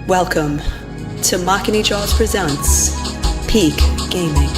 Welcome to Makini presents Peak Gaming.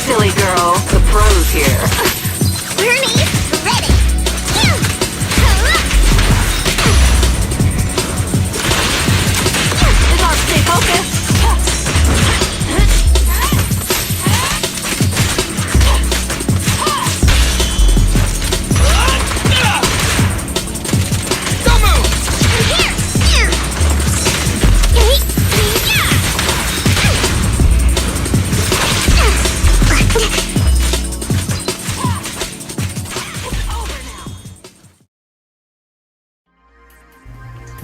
Silly girl, the pros here. Bernie, ready. You gotta stay focused. Don't move! Here!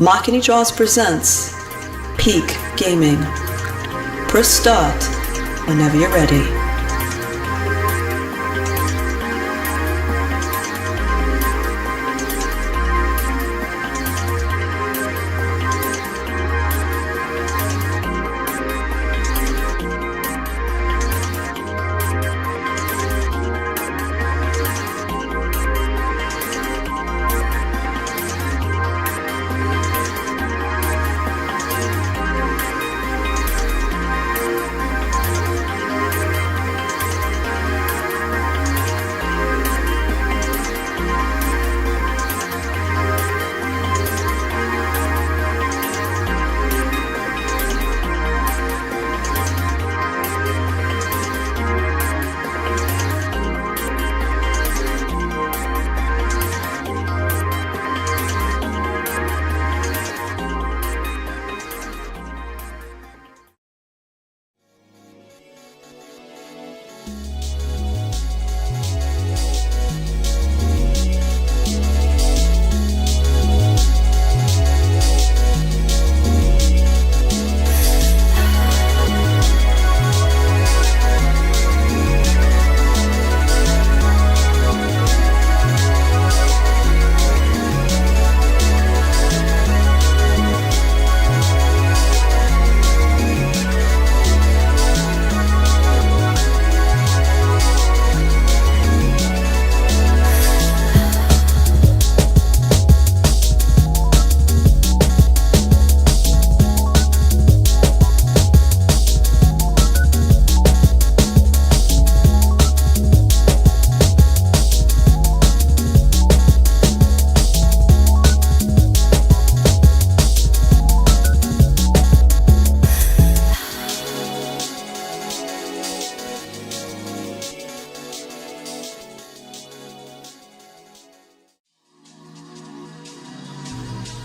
Makini presents Peak Gaming. Press start whenever you're ready.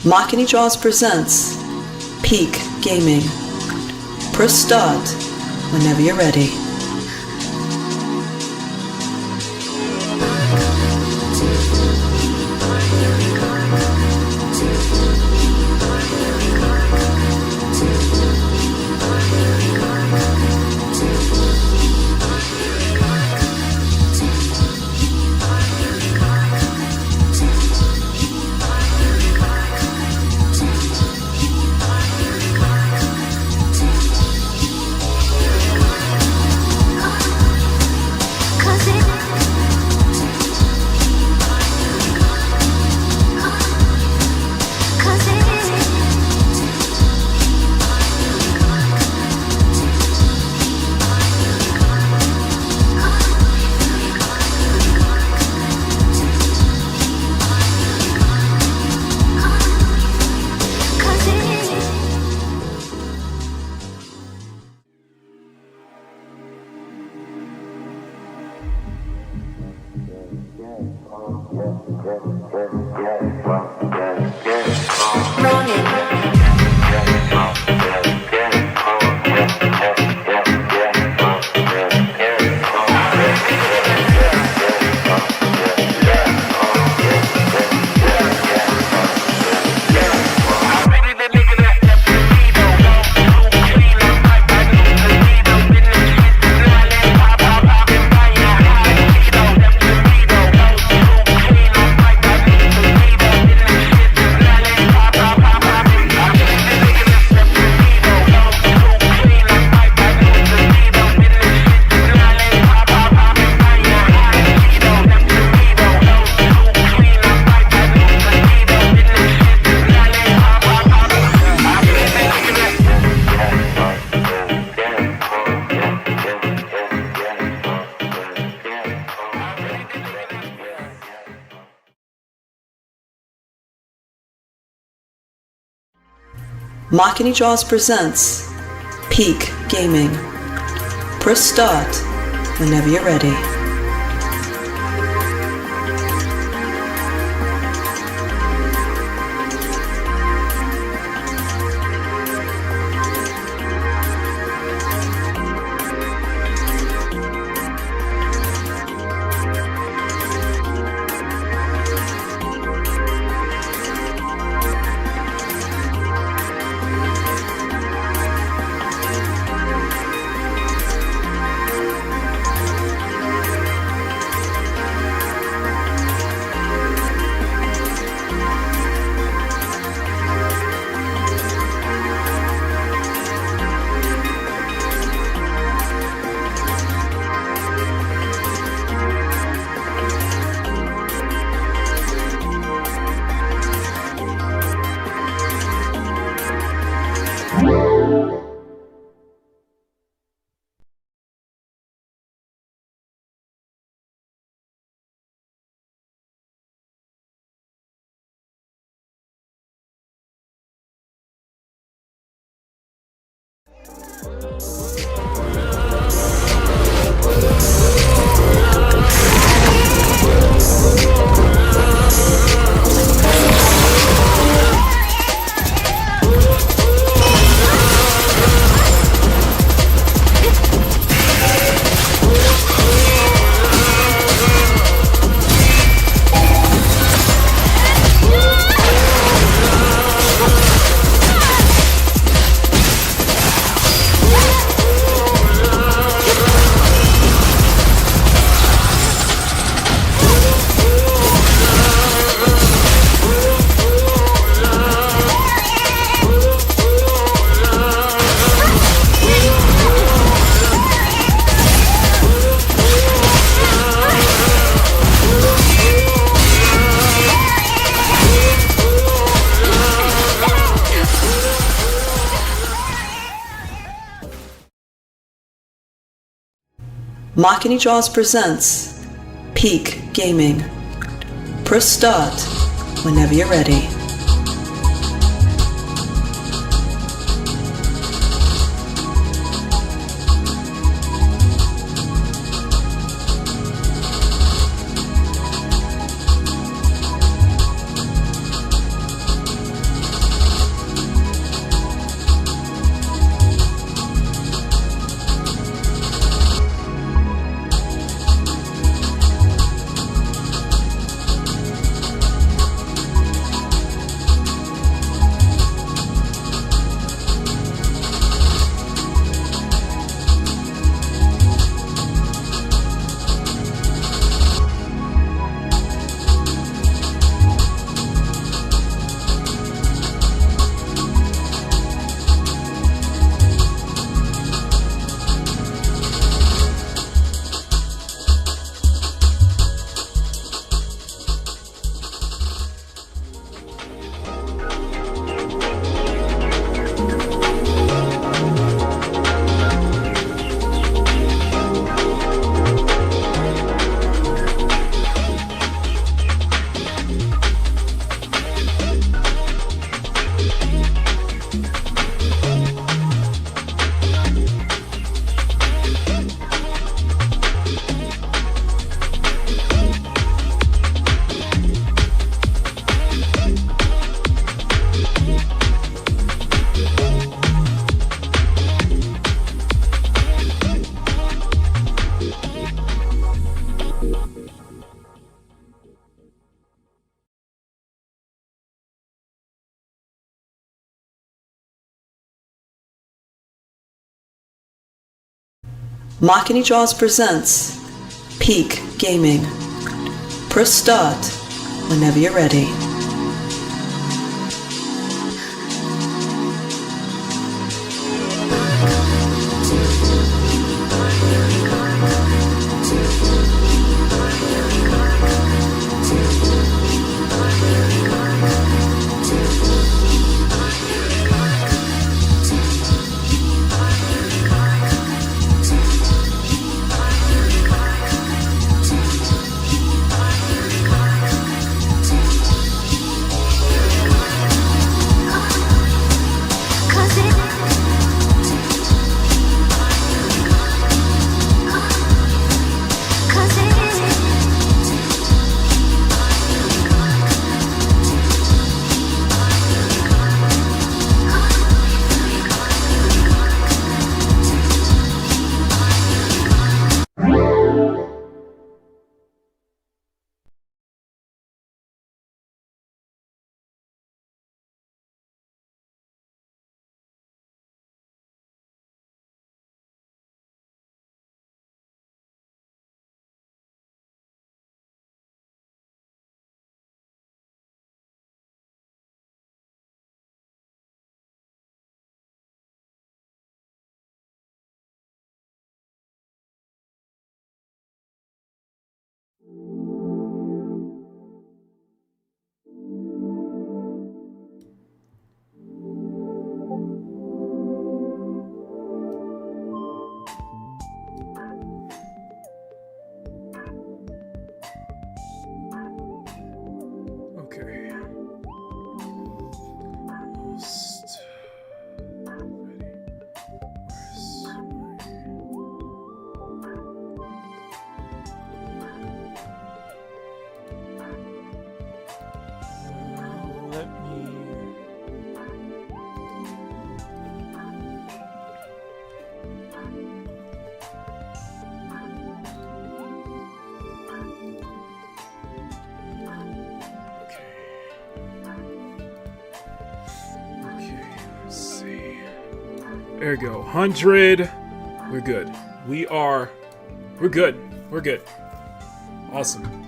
Makini Jaws presents Peak Gaming. Press start whenever you're ready. Makini Jaws presents Peak Gaming. Press start whenever you're ready. Makini Jaws presents Peak Gaming. Press start whenever you're ready. Makini Draws presents Peak Gaming. Press start whenever you're ready. Okay. Almost ready. Let me. Okay, let's see. There we go. 100. We're good. We're good. We're good. Awesome.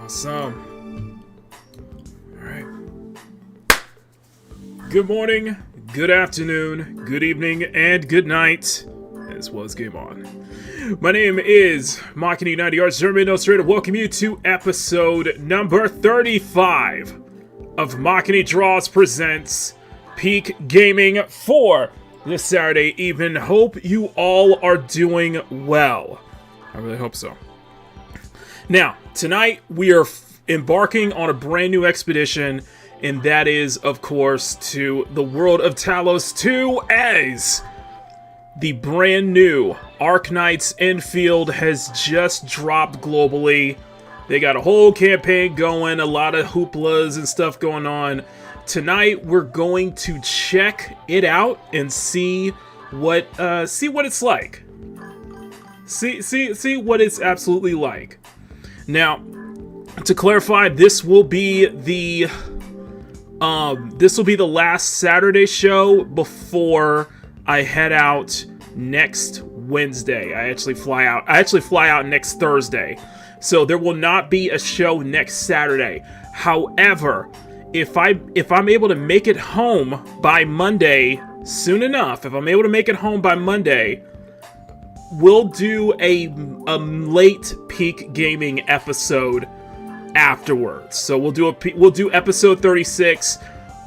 Awesome. Alright. Good morning, good afternoon, good evening, and good night, as well as game on. My name is Makini 90 Arts German Illustrator. Welcome you to episode number 35 of Makini Draws presents Peak Gaming for this Saturday evening. Hope you all are doing well. I really hope so. Now, tonight we are embarking on a brand new expedition, and that is, of course, to the world of Talos II, as the brand new Arknights Endfield has just dropped globally. They got a whole campaign going, a lot of hooplas and stuff going on. Tonight we're going to check it out and see what it's like. See what it's absolutely like. Now, to clarify, this will be the last Saturday show before I head out next Wednesday. I actually fly out next Thursday. So there will not be a show next Saturday. However, if I'm able to make it home by Monday soon enough, we'll do a late Peak Gaming episode afterwards. So we'll do episode 36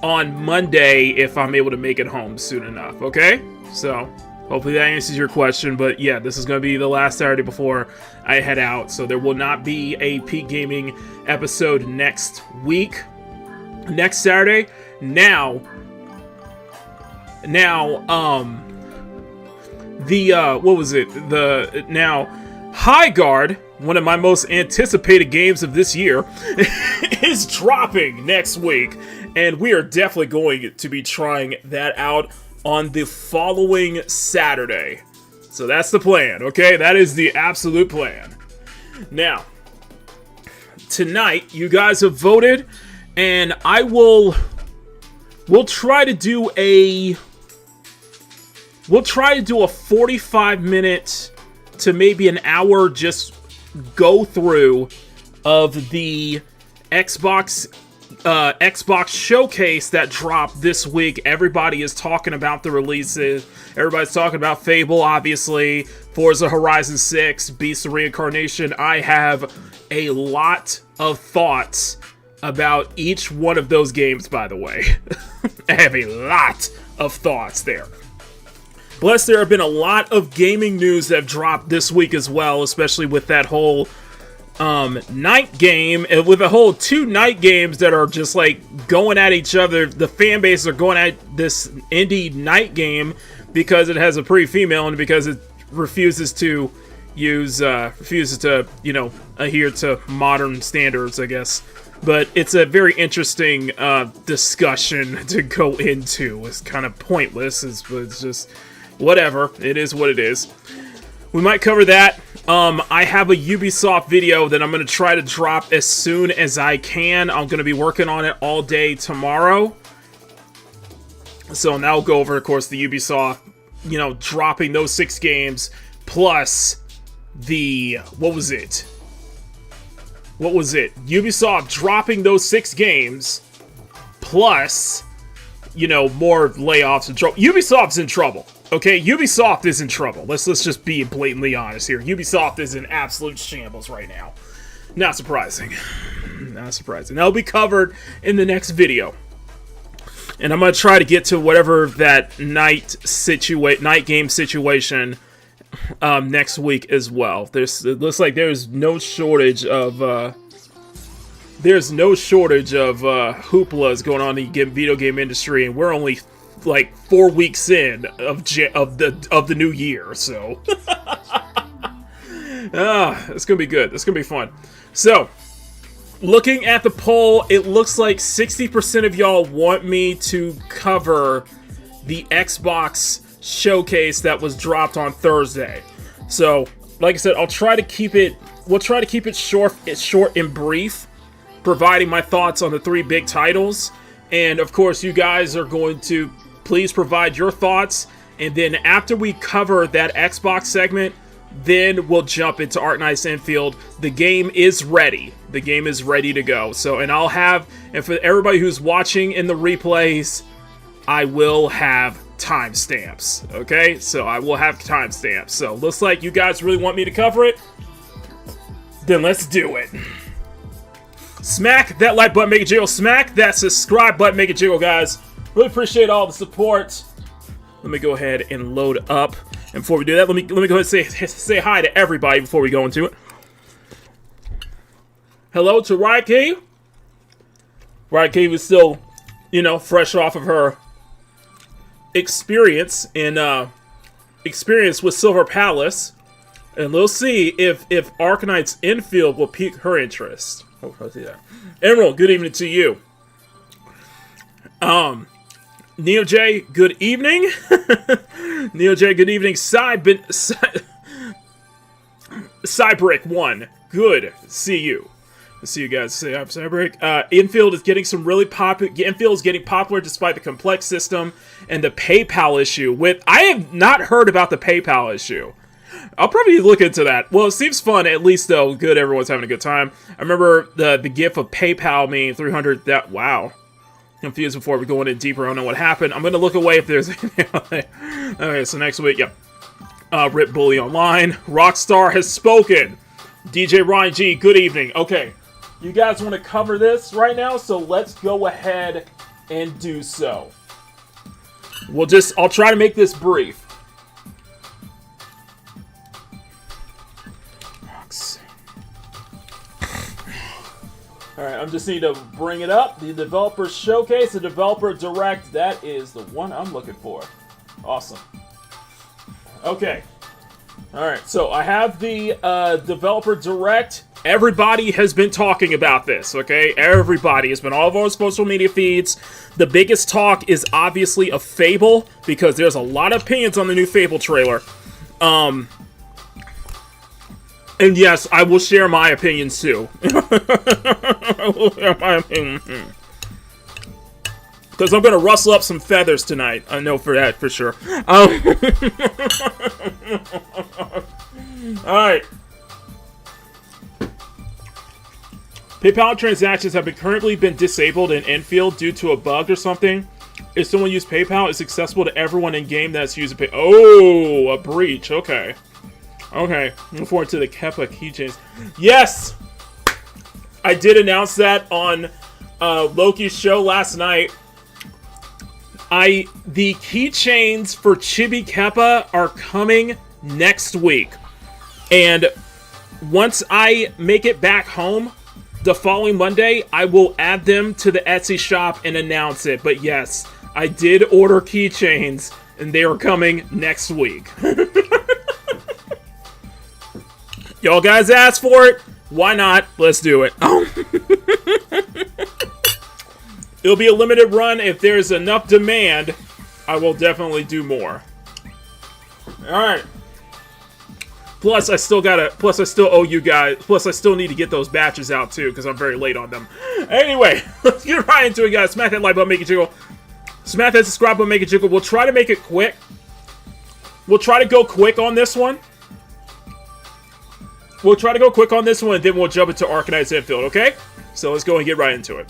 on Monday if I'm able to make it home soon enough, okay? So hopefully that answers your question, but yeah, this is going to be the last Saturday before I head out, so there will not be a Peak Gaming episode next Saturday. Now, High Guard, one of my most anticipated games of this year, is dropping next week, and we are definitely going to be trying that out on the following Saturday. So that's the plan, okay? That is the absolute plan. Now, tonight, you guys have voted, and we'll try to do a we'll try to do a 45-minute to maybe an hour just go through of the Xbox showcase that dropped this week. Everybody is talking about the releases. Everybody's talking about Fable, obviously, Forza Horizon 6, Beast of Reincarnation. I have a lot of thoughts about each one of those games, by the way. I have a lot of thoughts there. Plus, there have been a lot of gaming news that have dropped this week as well, especially with that whole night game, and with the whole 2 night games that are just like going at each other. The fan base are going at this indie night game because it has a pretty female and because it refuses to adhere to modern standards, I guess. But it's a very interesting discussion to go into. It's kind of pointless. It's just whatever. It is what it is. We might cover that. I have a Ubisoft video that I'm going to try to drop as soon as I can. I'm going to be working on it all day tomorrow. So now we'll go over, of course, the Ubisoft, dropping those 6 games, plus the, what was it? Ubisoft dropping those 6 games, plus, more layoffs and trouble. Ubisoft's in trouble. Okay, Ubisoft is in trouble. Let's just be blatantly honest here. Ubisoft is in absolute shambles right now. Not surprising. Not surprising. That'll be covered in the next video. And I'm going to try to get to whatever that night game situation next week as well. It looks like there's no shortage of hooplas going on in the video game industry, and we're only like 4 weeks in of the new year, so it's gonna be good. It's gonna be fun. So, looking at the poll, it looks like 60% of y'all want me to cover the Xbox showcase that was dropped on Thursday. So, like I said, I'll try to keep it. We'll try to keep it short and brief, providing my thoughts on the 3 big titles. And of course, you guys are going to please provide your thoughts. And then after we cover that Xbox segment, then we'll jump into Arknights Endfield. The game is ready. The game is ready to go. So, and for everybody who's watching in the replays, I will have timestamps. Okay? So I will have timestamps. So looks like you guys really want me to cover it. Then let's do it. Smack that like button, make it jiggle. Smack that subscribe button, make it jiggle, guys. Really appreciate all the support. Let me go ahead and load up. And before we do that, let me go ahead and say hi to everybody before we go into it. Hello to Riot Cave. Riot Cave is still, fresh off of her experience with Silver Palace. And we'll see if Arknights Endfield will pique her interest. Oh, I see that. Emerald, good evening to you. Neo J, good evening. Neo J, good evening. Cybrick1, good. See you. See you guys. Say hi, Cybrick. Endfield is getting Endfield is getting popular despite the complex system and the PayPal issue. I have not heard about the PayPal issue. I'll probably look into that. Well, it seems fun, at least, though. Good, everyone's having a good time. I remember the gif of PayPal me 300. Wow. Confused before we go in deeper. I don't know what happened. I'm going to look away if there's anything. Okay, so next week, yep. Rip Bully Online. Rockstar has spoken. DJ Ryan G, good evening. Okay, you guys want to cover this right now? So let's go ahead and do so. I'll try to make this brief. Alright, I just need to bring it up. The Developer Showcase, the Developer Direct. That is the one I'm looking for. Awesome. Okay. Alright, so I have the Developer Direct. Everybody has been talking about this, okay? Everybody has been all of our social media feeds. The biggest talk is obviously of Fable, because there's a lot of opinions on the new Fable trailer. And yes, I will share my opinions too. I will share my opinions. Because I'm going to rustle up some feathers tonight. I know for that, for sure. Alright. PayPal transactions have currently been disabled in Endfield due to a bug or something. If someone used PayPal, it's accessible to everyone in game that's using Pay. Oh, a breach. Okay. Okay. Looking forward to the Keppa keychains. Yes! I did announce that on Loki's show last night. The keychains for Chibi Keppa are coming next week. And once I make it back home, the following Monday, I will add them to the Etsy shop and announce it. But yes, I did order keychains, and they are coming next week. Y'all guys asked for it. Why not? Let's do it. It'll be a limited run. If there's enough demand, I will definitely do more. Alright. Plus, I still owe you guys. Plus, I still need to get those batches out too, because I'm very late on them. Anyway, let's get right into it, guys. Smack that like button, make it jiggle. Smack that subscribe button, make it jiggle. We'll try to make it quick. We'll try to go quick on this one. We'll try to go quick on this one, and then we'll jump into Arknights Endfield, okay? So let's go and get right into it.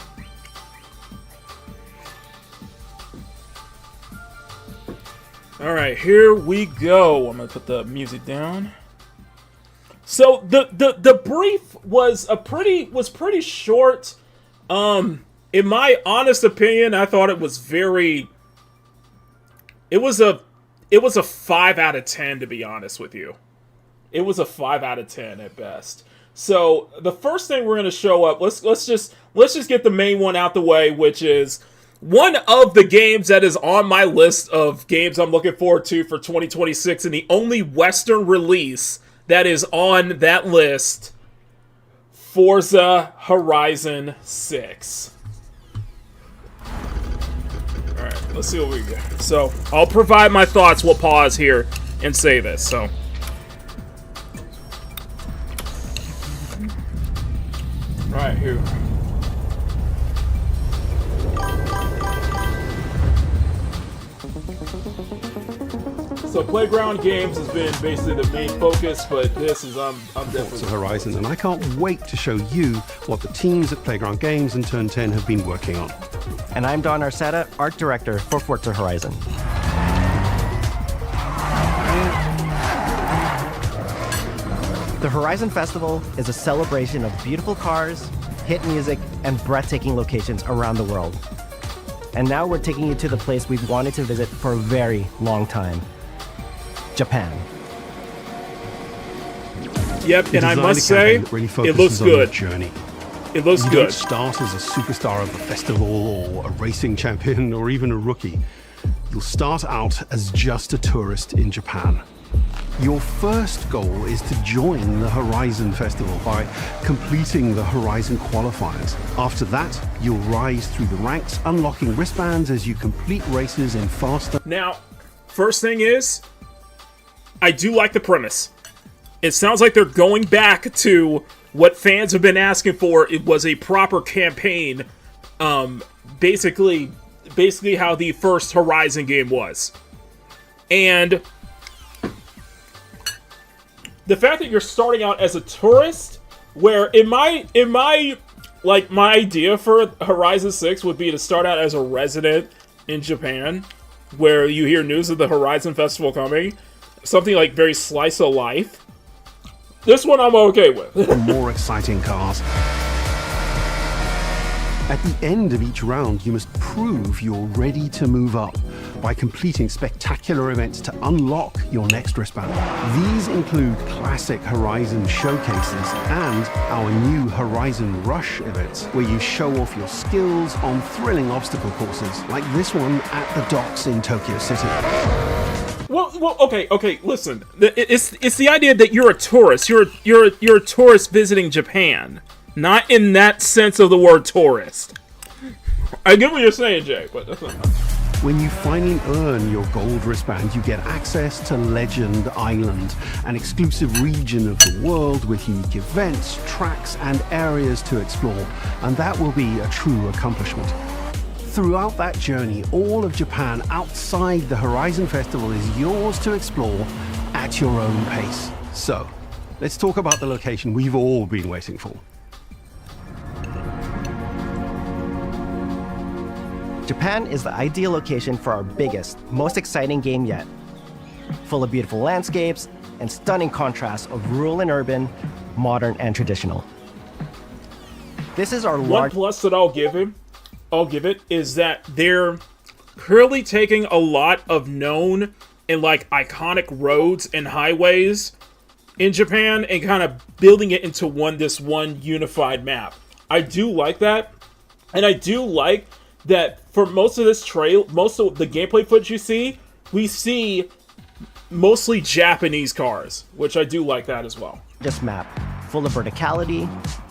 Alright, here we go. I'm gonna put the music down. So the brief was pretty short. In my honest opinion, I thought it was very. It was a 5 out of 10, to be honest with you. It was a 5 out of 10 at best. So the first thing we're gonna show up. Let's just get the main one out the way, which is one of the games that is on my list of games I'm looking forward to for 2026, and the only Western release that is on that list, Forza Horizon 6. Alright, let's see what we get. So, I'll provide my thoughts. We'll pause here and say this, so. Right, here. So Playground Games has been basically the main focus, but this is I'm definitely Forza Horizon, and I can't wait to show you what the teams at Playground Games and Turn 10 have been working on. And I'm Don Arcetta, Art Director for Forza Horizon. The Horizon Festival is a celebration of beautiful cars, hit music, and breathtaking locations around the world. And now we're taking you to the place we've wanted to visit for a very long time. Japan. Yep, and I must say, really it looks good. Journey. It looks You good. don't start as a superstar of the festival or a racing champion or even a rookie. You'll start out as just a tourist in Japan. Your first goal is to join the Horizon Festival by completing the Horizon qualifiers. After that, you'll rise through the ranks, unlocking wristbands as you complete races in faster. Now, first thing is, I do like the premise. It sounds like they're going back to what fans have been asking for. It was a proper campaign. Basically how the first Horizon game was. And the fact that you're starting out as a tourist, where in my idea for Horizon 6 would be to start out as a resident in Japan, where you hear news of the Horizon Festival coming. Something like very slice of life. This one I'm okay with. More exciting cars. At the end of each round, you must prove you're ready to move up by completing spectacular events to unlock your next wristband. These include classic Horizon showcases and our new Horizon Rush events, where you show off your skills on thrilling obstacle courses, like this one at the docks in Tokyo City. Well, okay. Listen, it's the idea that you're a tourist. You're a tourist visiting Japan, not in that sense of the word tourist. I get what you're saying, Jay, but that's not. When you finally earn your gold wristband, you get access to Legend Island, an exclusive region of the world with unique events, tracks, and areas to explore, and that will be a true accomplishment. Throughout that journey, all of Japan outside the Horizon Festival is yours to explore at your own pace. So, let's talk about the location we've all been waiting for. Japan is the ideal location for our biggest, most exciting game yet. Full of beautiful landscapes and stunning contrasts of rural and urban, modern and traditional. This is our One plus that I'll give it is that they're clearly taking a lot of known and like iconic roads and highways in Japan and kind of building it into this one unified map. I do like that, and I do like that for most of this most of the gameplay footage you see, we see mostly Japanese cars, which I do like that as well. This map, full of verticality,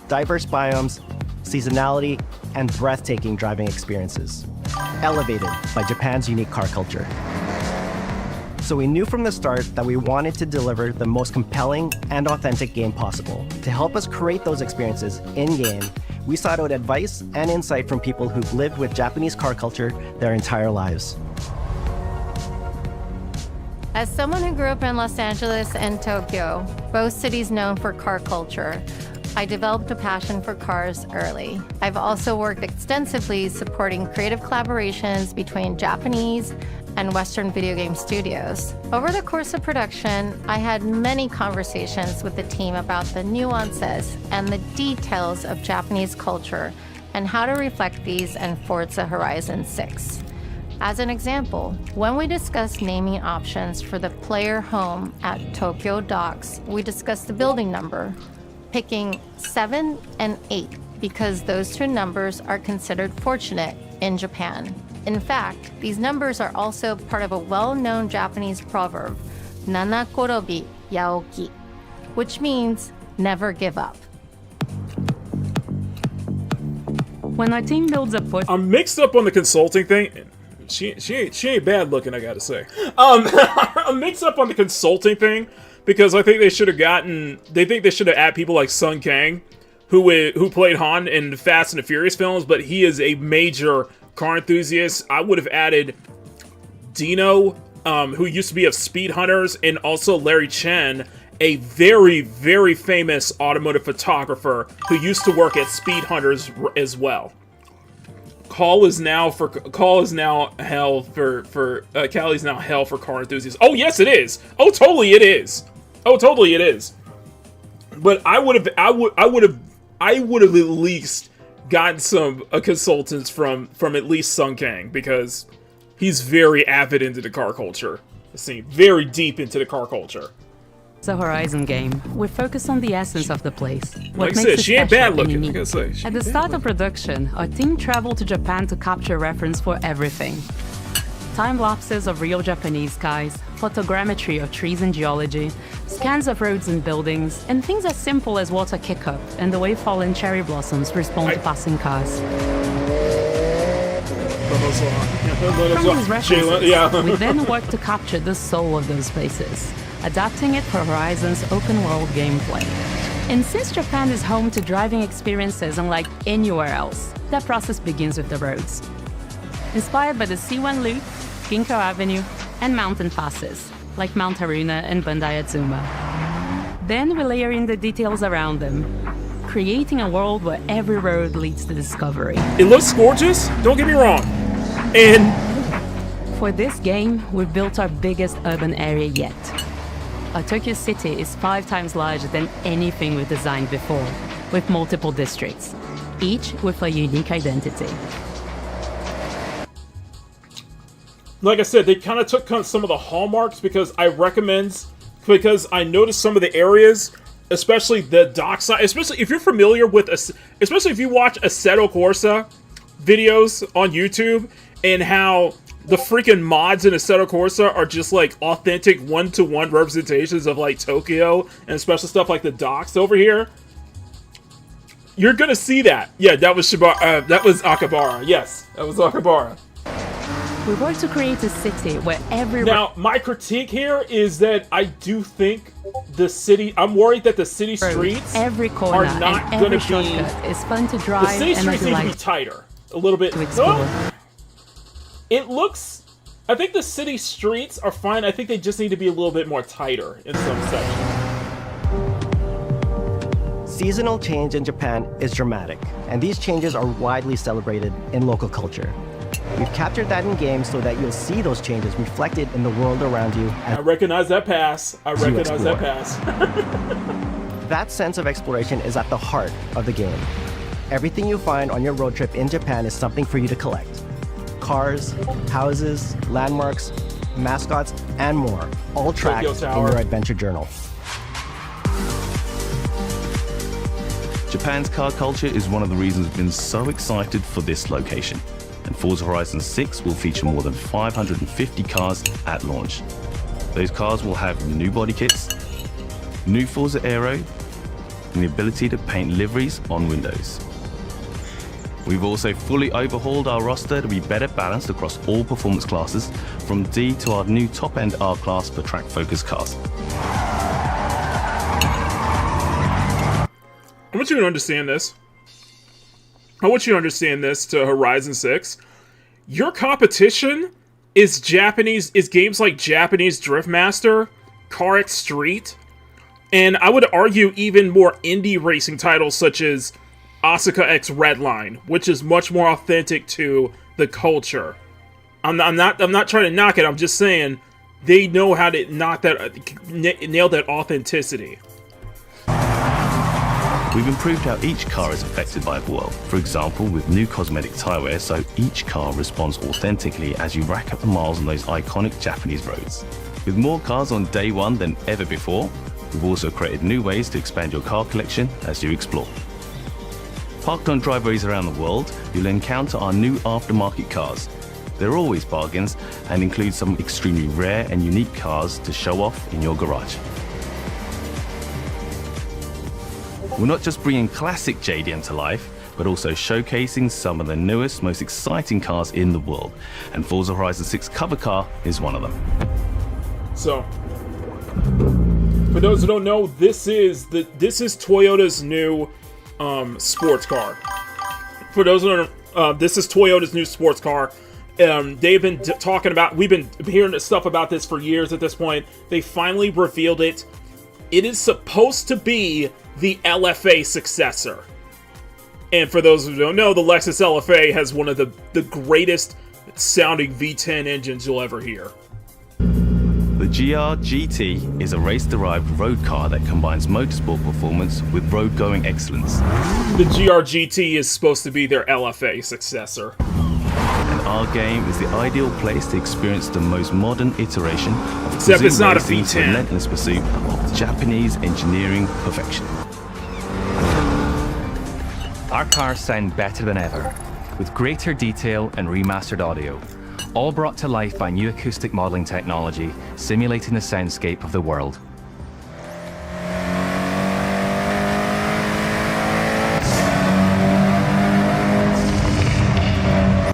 diverse biomes, seasonality, and breathtaking driving experiences, elevated by Japan's unique car culture. So we knew from the start that we wanted to deliver the most compelling and authentic game possible. To help us create those experiences in-game, we sought out advice and insight from people who've lived with Japanese car culture their entire lives. As someone who grew up in Los Angeles and Tokyo, both cities known for car culture, I developed a passion for cars early. I've also worked extensively supporting creative collaborations between Japanese and Western video game studios. Over the course of production, I had many conversations with the team about the nuances and the details of Japanese culture and how to reflect these in Forza Horizon 6. As an example, when we discussed naming options for the player home at Tokyo Docks, we discussed the building number, picking 7 and 8 because those two numbers are considered fortunate in Japan. In fact, these numbers are also part of a well-known Japanese proverb, Nana Korobi Yaoki, which means never give up. When our team builds a push, I'm mixed up on the consulting thing. She ain't bad looking, I gotta say. I'm mixed up on the consulting thing because I think they should have added people like Sun Kang, who played Han in the Fast and the Furious films, but he is a major car enthusiast. I would have added Dino, who used to be of Speed Hunters, and also Larry Chen, a very, very famous automotive photographer who used to work at Speed Hunters as well. Cali's now hell for car enthusiasts. Oh yes, it is. Oh totally it is. Oh totally it is. But I would have at least gotten some consultants from at least Sun Kang, because he's very avid into the car culture scene, very deep into the car culture. It's a Horizon game. We focus on the essence of the place. Like I said, she ain't bad looking. At the start of production, our team traveled to Japan to capture reference for everything. Time lapses of real Japanese skies, photogrammetry of trees and geology, scans of roads and buildings, and things as simple as water kick-up and the way fallen cherry blossoms respond to passing cars. From these references, we then work to capture the soul of those places, adapting it for Horizon's open-world gameplay. And since Japan is home to driving experiences unlike anywhere else, that process begins with the roads. Inspired by the C1 Loop, Ginkgo Avenue, and mountain passes, like Mount Haruna and Bandai Atsuma. Then we layer in the details around them, creating a world where every road leads to discovery. It looks gorgeous, don't get me wrong. And for this game, we've built our biggest urban area yet. Our Tokyo city is 5 times larger than anything we've designed before, with multiple districts, each with a unique identity. Like I said, they kind of took some of the hallmarks because I noticed some of the areas, especially the dockside, especially if you're familiar with, especially if you watch Assetto Corsa videos on YouTube, and how the freaking mods in Assetto Corsa are just like authentic one-to-one representations of like Tokyo, and especially stuff like the docks over here. You're gonna see that. Yeah, that was that was Akihabara. Yes, that was Akihabara. We work to create a city where every... Now, my critique here is that I do think the city... I'm worried that the city streets every corner are not and every shortcut is fun to drive. The city and streets need to be tighter. A little bit... No? It looks... I think the city streets are fine. I think they just need to be a little bit more tighter in some sections. Seasonal change in Japan is dramatic, and these changes are widely celebrated in local culture. We've captured that in game so that you'll see those changes reflected in the world around you. I recognize that pass. I recognize that pass. That sense of exploration is at the heart of the game. Everything you find on your road trip in Japan is something for you to collect. Cars, houses, landmarks, mascots, and more, all tracked in your adventure journal. Japan's car culture is one of the reasons we've been so excited for this location. And Forza Horizon 6 will feature more than 550 cars at launch. Those cars will have new body kits, new Forza Aero, and the ability to paint liveries on windows. We've also fully overhauled our roster to be better balanced across all performance classes, from D to our new top-end R-Class for track-focused cars. I want you to understand this. I want you to understand this to Horizon 6. Your competition is games like Japanese Drift Master, Car X Street, and I would argue even more indie racing titles such as Asuka X Redline, which is much more authentic to the culture. I'm not trying to knock it. I'm just saying they know how to nail that authenticity. We've improved how each car is affected by the world. For example, with new cosmetic tyre wear, so each car responds authentically as you rack up the miles on those iconic Japanese roads. With more cars on day one than ever before, we've also created new ways to expand your car collection as you explore. Parked on driveways around the world, you'll encounter our new aftermarket cars. They're always bargains and include some extremely rare and unique cars to show off in your garage. We're not just bringing classic JDM to life, but also showcasing some of the newest, most exciting cars in the world. And Forza Horizon 6 cover car is one of them. So, for those who don't know, this is Toyota's new sports car. For those who don't know, this is Toyota's new sports car. They've been talking about, we've been hearing stuff about this for years at this point. They finally revealed it. It is supposed to be the LFA successor. And for those who don't know, the Lexus LFA has one of the greatest sounding V10 engines you'll ever hear. The GR GT is a race-derived road car that combines motorsport performance with road-going excellence. The GR GT is supposed to be their LFA successor. And our game is the ideal place to experience the most modern iteration of Except it's not a racing's V10. relentless pursuit of Japanese engineering perfection. Our cars sound better than ever, with greater detail and remastered audio, all brought to life by new acoustic modeling technology, simulating the soundscape of the world.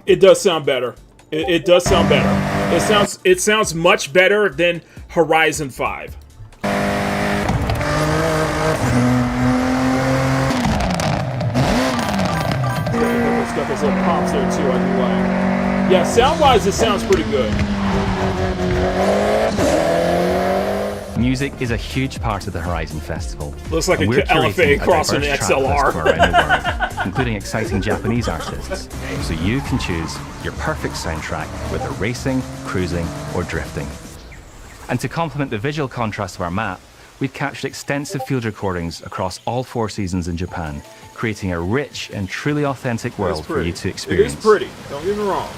It does sound better. It does sound better. It sounds much better than Horizon 5. Stuff is little pops there too, I do like. Yeah, sound-wise, it sounds pretty good. Music is a huge part of the Horizon Festival. Looks like and a we're LFA curating a crossing diverse an track list XLR. from around the world, including exciting Japanese artists, so you can choose your perfect soundtrack, whether racing, cruising, or drifting. And to complement the visual contrast of our map, we've captured extensive field recordings across all 4 seasons in Japan, creating a rich and truly authentic world for you to experience. It is pretty, don't get me wrong.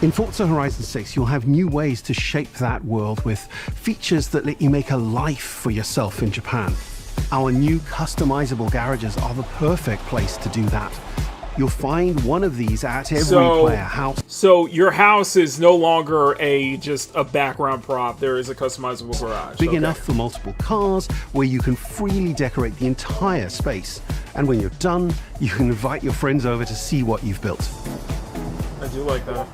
In Forza Horizon 6, you'll have new ways to shape that world with features that let you make a life for yourself in Japan. Our new customizable garages are the perfect place to do that. You'll find one of these at every player house. So your house is no longer just a background prop. There is a customizable garage. Big enough for multiple cars, where you can freely decorate the entire space. And when you're done, you can invite your friends over to see what you've built. I do like that.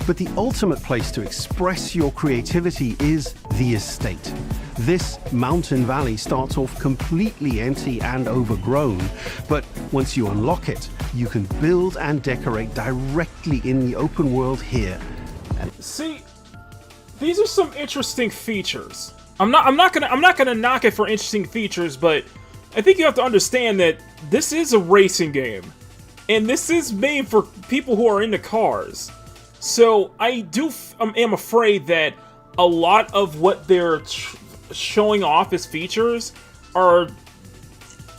But the ultimate place to express your creativity is the estate. This mountain valley starts off completely empty and overgrown, but once you unlock it, you can build and decorate directly in the open world here. See, these are some interesting features. I'm not gonna knock it for interesting features, but I think you have to understand that this is a racing game, and this is made for people who are into cars. So I am afraid that a lot of what they're showing off as features are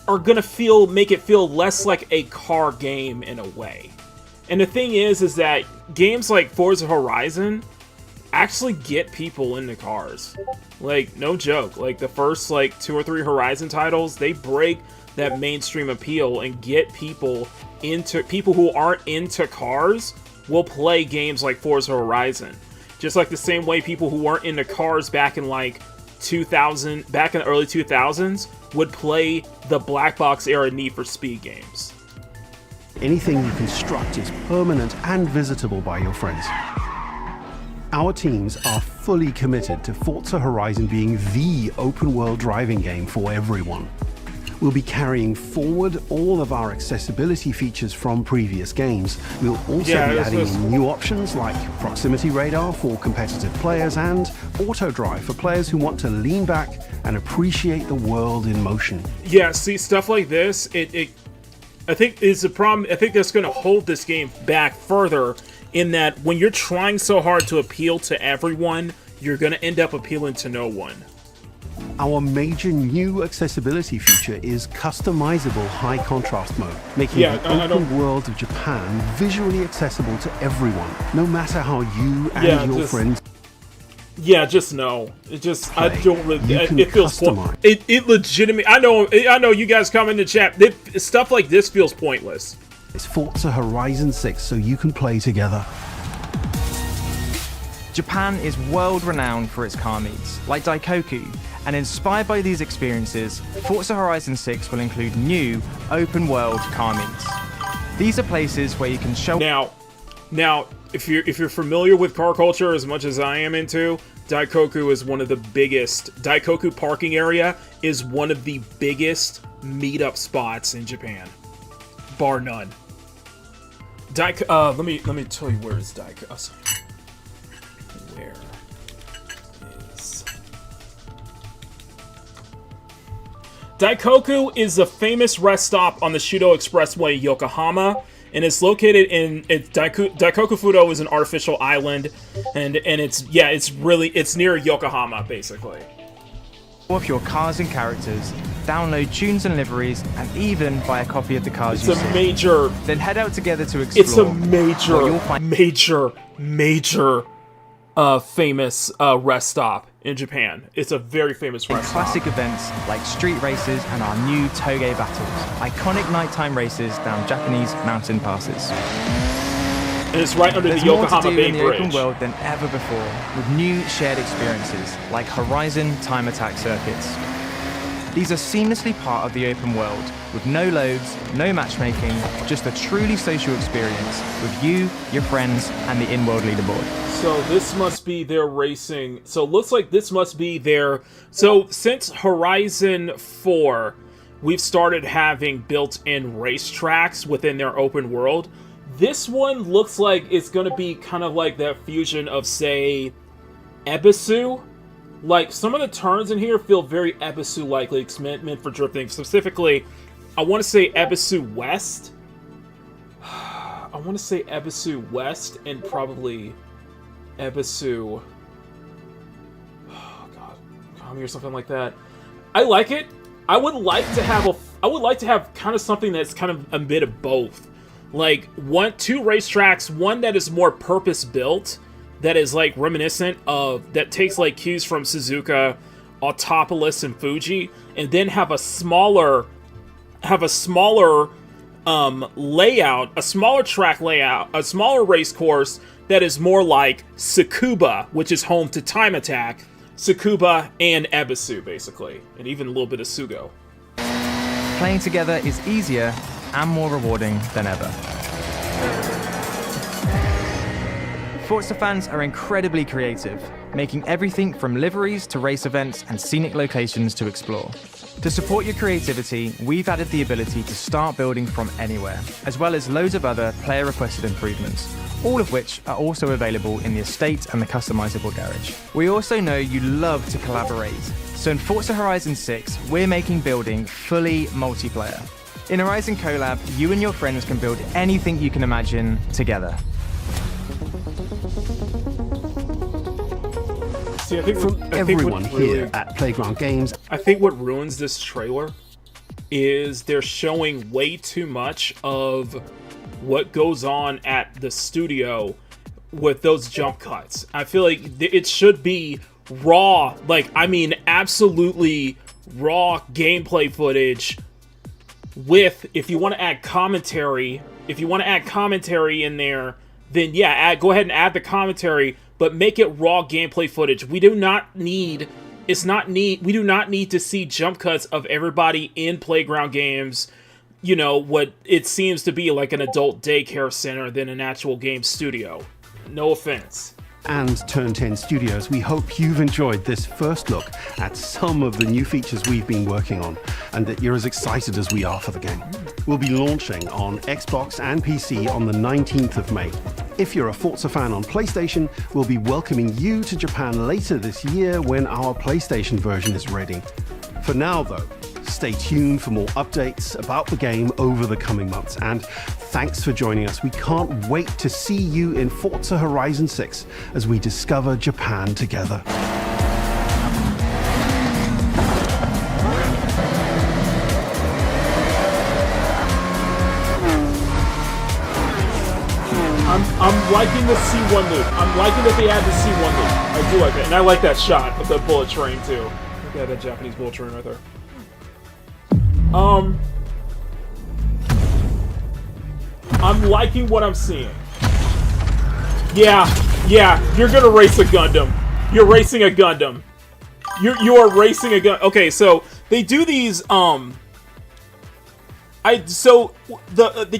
gonna make it feel less like a car game in a way. And the thing is that games like Forza Horizon actually get people into cars. Like, no joke. Like, the first, 2 or 3 Horizon titles, they break that mainstream appeal and get people who aren't into cars will play games like Forza Horizon. Just like the same way people who weren't into cars back in, back in the early 2000s would play the black box era Need for Speed games. Anything you construct is permanent and visitable by your friends. Our teams are fully committed to Forza Horizon being the open-world driving game for everyone. We'll be carrying forward all of our accessibility features from previous games. We'll also be adding in new options like proximity radar for competitive players and auto drive for players who want to lean back and appreciate the world in motion. Yeah, see, stuff like this, I think is a problem. I think that's going to hold this game back further, in that when you're trying so hard to appeal to everyone, you're going to end up appealing to no one. Our major new accessibility feature is customizable high contrast mode, making the open world of Japan visually accessible to everyone, no matter how you and your friends. Yeah, just no. It just play. I don't really. It feels pointless. It legitimately. I know. You guys come in the chat. Stuff like this feels pointless. It's Forza Horizon 6, so you can play together. Japan is world-renowned for its car meets, like Daikoku, and inspired by these experiences, Forza Horizon 6 will include new, open-world car meets. These are places where you can show... Now, if you're familiar with car culture as much as I am into, Daikoku is one of the biggest... Daikoku parking area is one of the biggest meetup spots in Japan. Bar none. Let me tell you where is Daikoku. Where is Daikoku? Is a famous rest stop on the Shudo Expressway, Yokohama, and it's located in Daikoku Fudo is an artificial island, and it's near Yokohama basically. Of your cars and characters, download tunes and liveries, and even buy a copy of the cars you see. Then head out together to explore. It's a major famous rest stop in Japan. It's a very famous rest stop. Classic events like street races and our new Toge battles, iconic nighttime races down Japanese mountain passes. And it's right under There's the Yokohama more to do Bay in the Bridge. open world than ever before, with new shared experiences like Horizon time attack circuits. These are seamlessly part of the open world, with no loads, no matchmaking, just a truly social experience with you, your friends, and the in-world leaderboard. So this must be their racing. So it looks like this must be their... So since Horizon 4, we've started having built-in racetracks within their open world. This one looks like it's going to be kind of like that fusion of, say, Ebisu. Like, some of the turns in here feel very Ebisu-like, like meant for drifting. Specifically, I want to say Ebisu West. I want to say Ebisu West and probably Ebisu... Oh, God. Kami or something like that. I like it. I would like to have kind of something that's kind of a bit of both. Like, two racetracks, one that is more purpose-built, that is, like, reminiscent of, that takes, like, cues from Suzuka, Autopolis, and Fuji, and then have a smaller layout, a smaller track layout, a smaller race course that is more like Tsukuba, which is home to Time Attack, Tsukuba, and Ebisu, basically, and even a little bit of Sugo. Playing together is easier and more rewarding than ever. Forza fans are incredibly creative, making everything from liveries to race events and scenic locations to explore. To support your creativity, we've added the ability to start building from anywhere, as well as loads of other player-requested improvements, all of which are also available in the estate and the customizable garage. We also know you love to collaborate, so in Forza Horizon 6, we're making building fully multiplayer. In Horizon Collab, you and your friends can build anything you can imagine together. See, I think From everyone here at Playground Games, I think what ruins this trailer is they're showing way too much of what goes on at the studio with those jump cuts. I feel like it should be raw, like, I mean, absolutely raw gameplay footage with, if you want to add commentary in there, then yeah, go ahead and add the commentary, but make it raw gameplay footage. We do not need to see jump cuts of everybody in Playground Games, you know, what it seems to be like an adult daycare center than an actual game studio. No offense. and Turn 10 Studios, we hope you've enjoyed this first look at some of the new features we've been working on, and that you're as excited as we are for the game. We'll be launching on Xbox and PC on the 19th of May. If you're a Forza fan on PlayStation, we'll be welcoming you to Japan later this year when our PlayStation version is ready. For now, though, stay tuned for more updates about the game over the coming months. And thanks for joining us. We can't wait to see you in Forza Horizon 6 as we discover Japan together. I'm liking the C1 loop. I'm liking that they add the C1 loop. I do like it. And I like that shot of the bullet train, too. Look at that Japanese bullet train right there. I'm liking what I'm seeing. Yeah, you're gonna race a Gundam. You're racing a Gundam. You are racing a Gundam. Okay, so they do these, the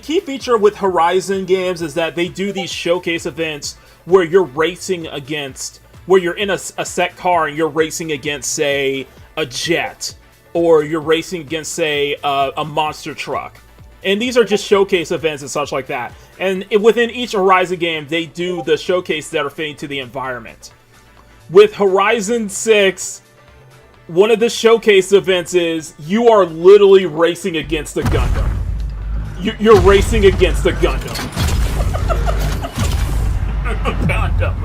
key feature with Horizon games is that they do these showcase events where you're racing against, where you're in a set car and you're racing against, say, a jet, or you're racing against, say, a monster truck. And these are just showcase events and such like that. And within each Horizon game, they do the showcase that are fitting to the environment. With Horizon 6, one of the showcase events is you are literally racing against a Gundam. You're racing against a Gundam. Gundam.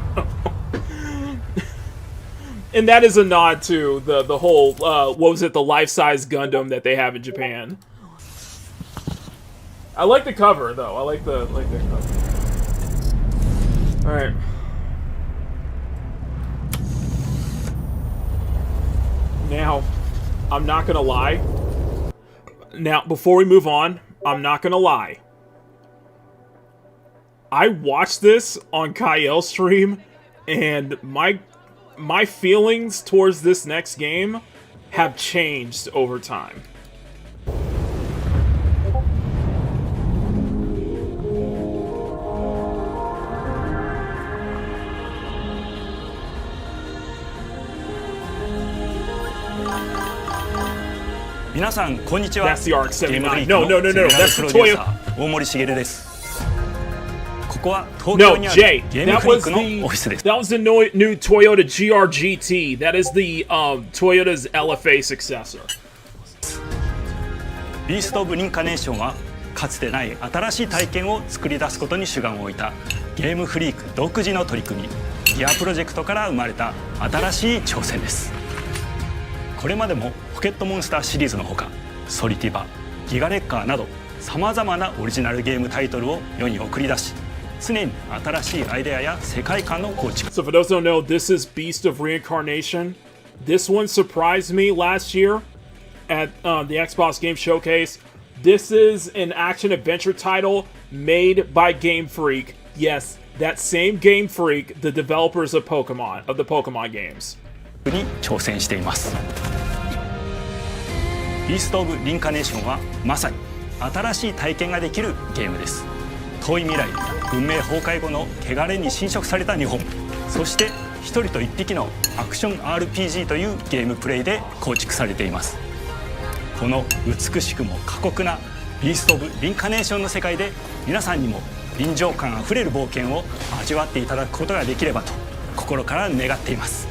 And that is a nod to the whole, what was it, the life-size Gundam that they have in Japan. I like the cover, though. I like the cover. Alright. Now, I'm not gonna lie. Now, before we move on, I'm not gonna lie. I watched this on Kyle's stream, and my feelings towards this next game have changed over time. That's the Arc 79. No. That's the Toyota. No, Jay. That was the new Toyota GR-GT. That is the Toyota's LFA successor. ビースト・オブ・リンカネーションはかつてない新しい体験を作り出すことに主眼を置いたゲームフリーク独自の取り組みギアプロジェクトから生まれた新しい挑戦です。これまでもポケットモンスターシリーズのほかソリティバ、ギガレッカーなどさまざまなオリジナルゲームタイトルを世に送り出し常に新しいアイデアや世界観の構築。 So for those who don't know, this is Beast of Reincarnation. This one surprised me last year at the Xbox Game Showcase. This is an action-adventure title made by Game Freak. Yes, that same Game Freak, the developers of the Pokemon games. に挑戦しています。ビースト・オブ・リンカネーションはまさに新しい体験ができるゲームです。遠い未来、文明崩壊後の汚れに侵食された日本、そして一人と一匹のアクション RPG というゲームプレイで構築されています。この美しくも過酷なビースト・オブ・リンカネーションの世界で、皆さんにも臨場感あふれる冒険を味わっていただくことができればと心から願っています。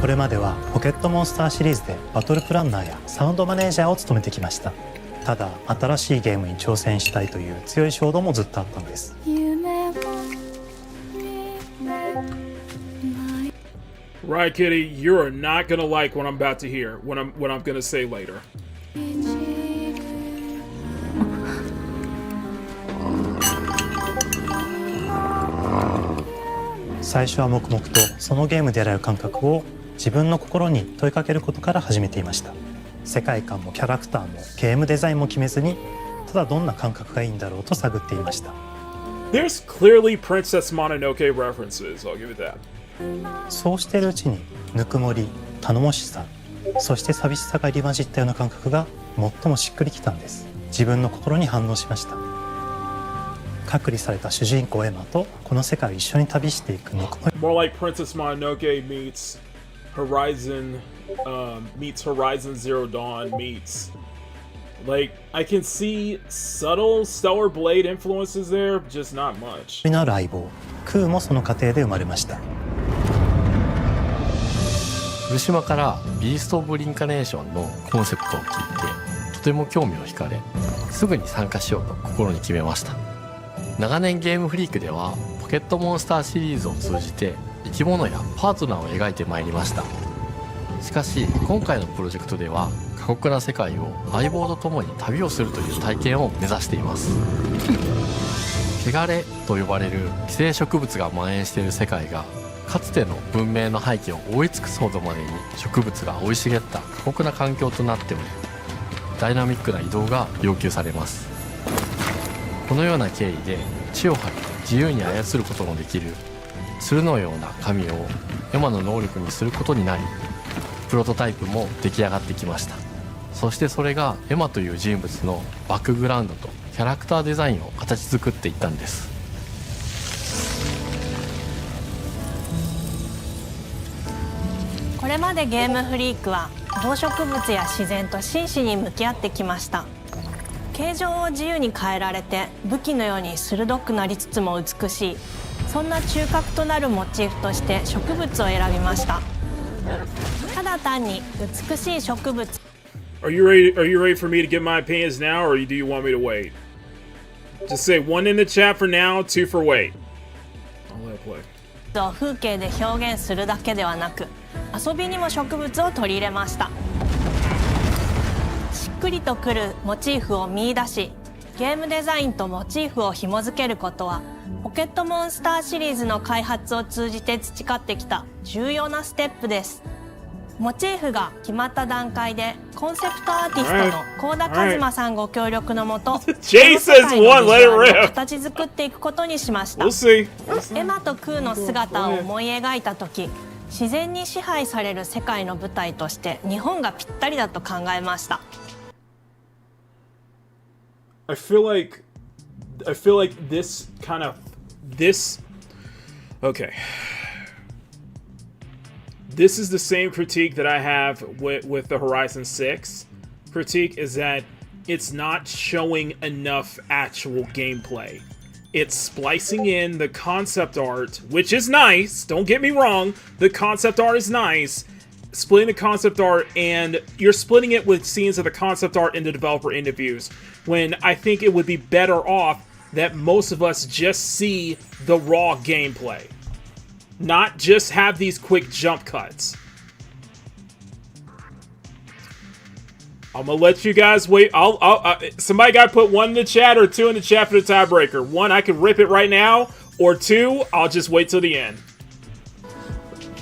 これまではポケットモンスターシリーズでバトルプランナーやサウンドマネージャーを務めてきました。ただ新しいゲームに挑戦したいという強い衝動もずっとあったのです。Right, Kitty, you are not gonna like what I'm about to hear, what I'm gonna say later. 最初は黙々とそのゲームで得られる感覚を自分の心に問いかけることから始めていました。世界観もキャラクターもゲームデザインも決めずに、ただどんな感覚がいいんだろうと探っていました。 There's clearly Princess Mononoke references, I'll give it that. そうしているうちにぬくもり、頼もしさ、そして寂しさが入り混じったような感覚が最もしっくりきたんです。自分の心に反応しました。隔離された主人公エマとこの世界を一緒に旅していくぬくもり。 More like Princess Mononoke meets Horizon Zero Dawn meets, like, I can see subtle Stellar Blade influences there, just not much. のある相棒クーもその過程で生まれました。古島からビースト・オブ・リンカネーションのコンセプトを聞いてとても興味を惹かれ、すぐに参加しようと心に決めました。長年ゲームフリークではポケットモンスターシリーズを通じて生き物やパートナーを描いてまいりました。しかし今回のプロジェクトでは過酷な世界を相棒と共に旅をするという体験を目指しています。汚れと呼ばれる寄生植物が蔓延している世界がかつての文明の廃棄を覆い尽くすほどまでに植物が生い茂った過酷な環境となっており、ダイナミックな移動が要求されます。このような経緯で地を張り自由に操ることのできる鶴のような神をエマの能力にすることになり、プロトタイプも出来上がってきました。そしてそれがエマという人物のバックグラウンドとキャラクターデザインを形作っていったんです。これまでゲームフリークは動植物や自然と真摯に向き合ってきました。形状を自由に変えられて武器のように鋭くなりつつも美しい、そんな中核となるモチーフとして植物を選びました。ただ単に美しい植物 Are you ready for me to give my opinions now, or do you want me to wait? Just say 1 in the chat for now, 2 for wait. I'll let it play. を風景で表現するだけではなく、遊びにも植物を取り入れました。しっくりとくるモチーフを見出し、ゲームデザインとモチーフを紐付けることはポケットモンスターシリーズの開発を通じて培ってきた重要なステップです。モチーフが決まった段階でコンセプトアーティストの幸田和馬さんご協力のもと、形作っていくことにしました。エマとクーの姿を思い描いた時、自然に支配される世界の舞台として日本がぴったりだと考えました。I feel like this okay. This is the same critique that I have with the Horizon 6 critique, is that it's not showing enough actual gameplay. It's splicing in the concept art, which is nice, don't get me wrong, the concept art is nice, splitting the concept art, and you're splitting it with scenes of the concept art in the developer interviews, when I think it would be better off that most of us just see the raw gameplay. Not just have these quick jump cuts. I'm gonna let you guys wait. Somebody gotta put 1 in the chat or 2 in the chat for the tiebreaker. 1, I can rip it right now, or 2, I'll just wait till the end.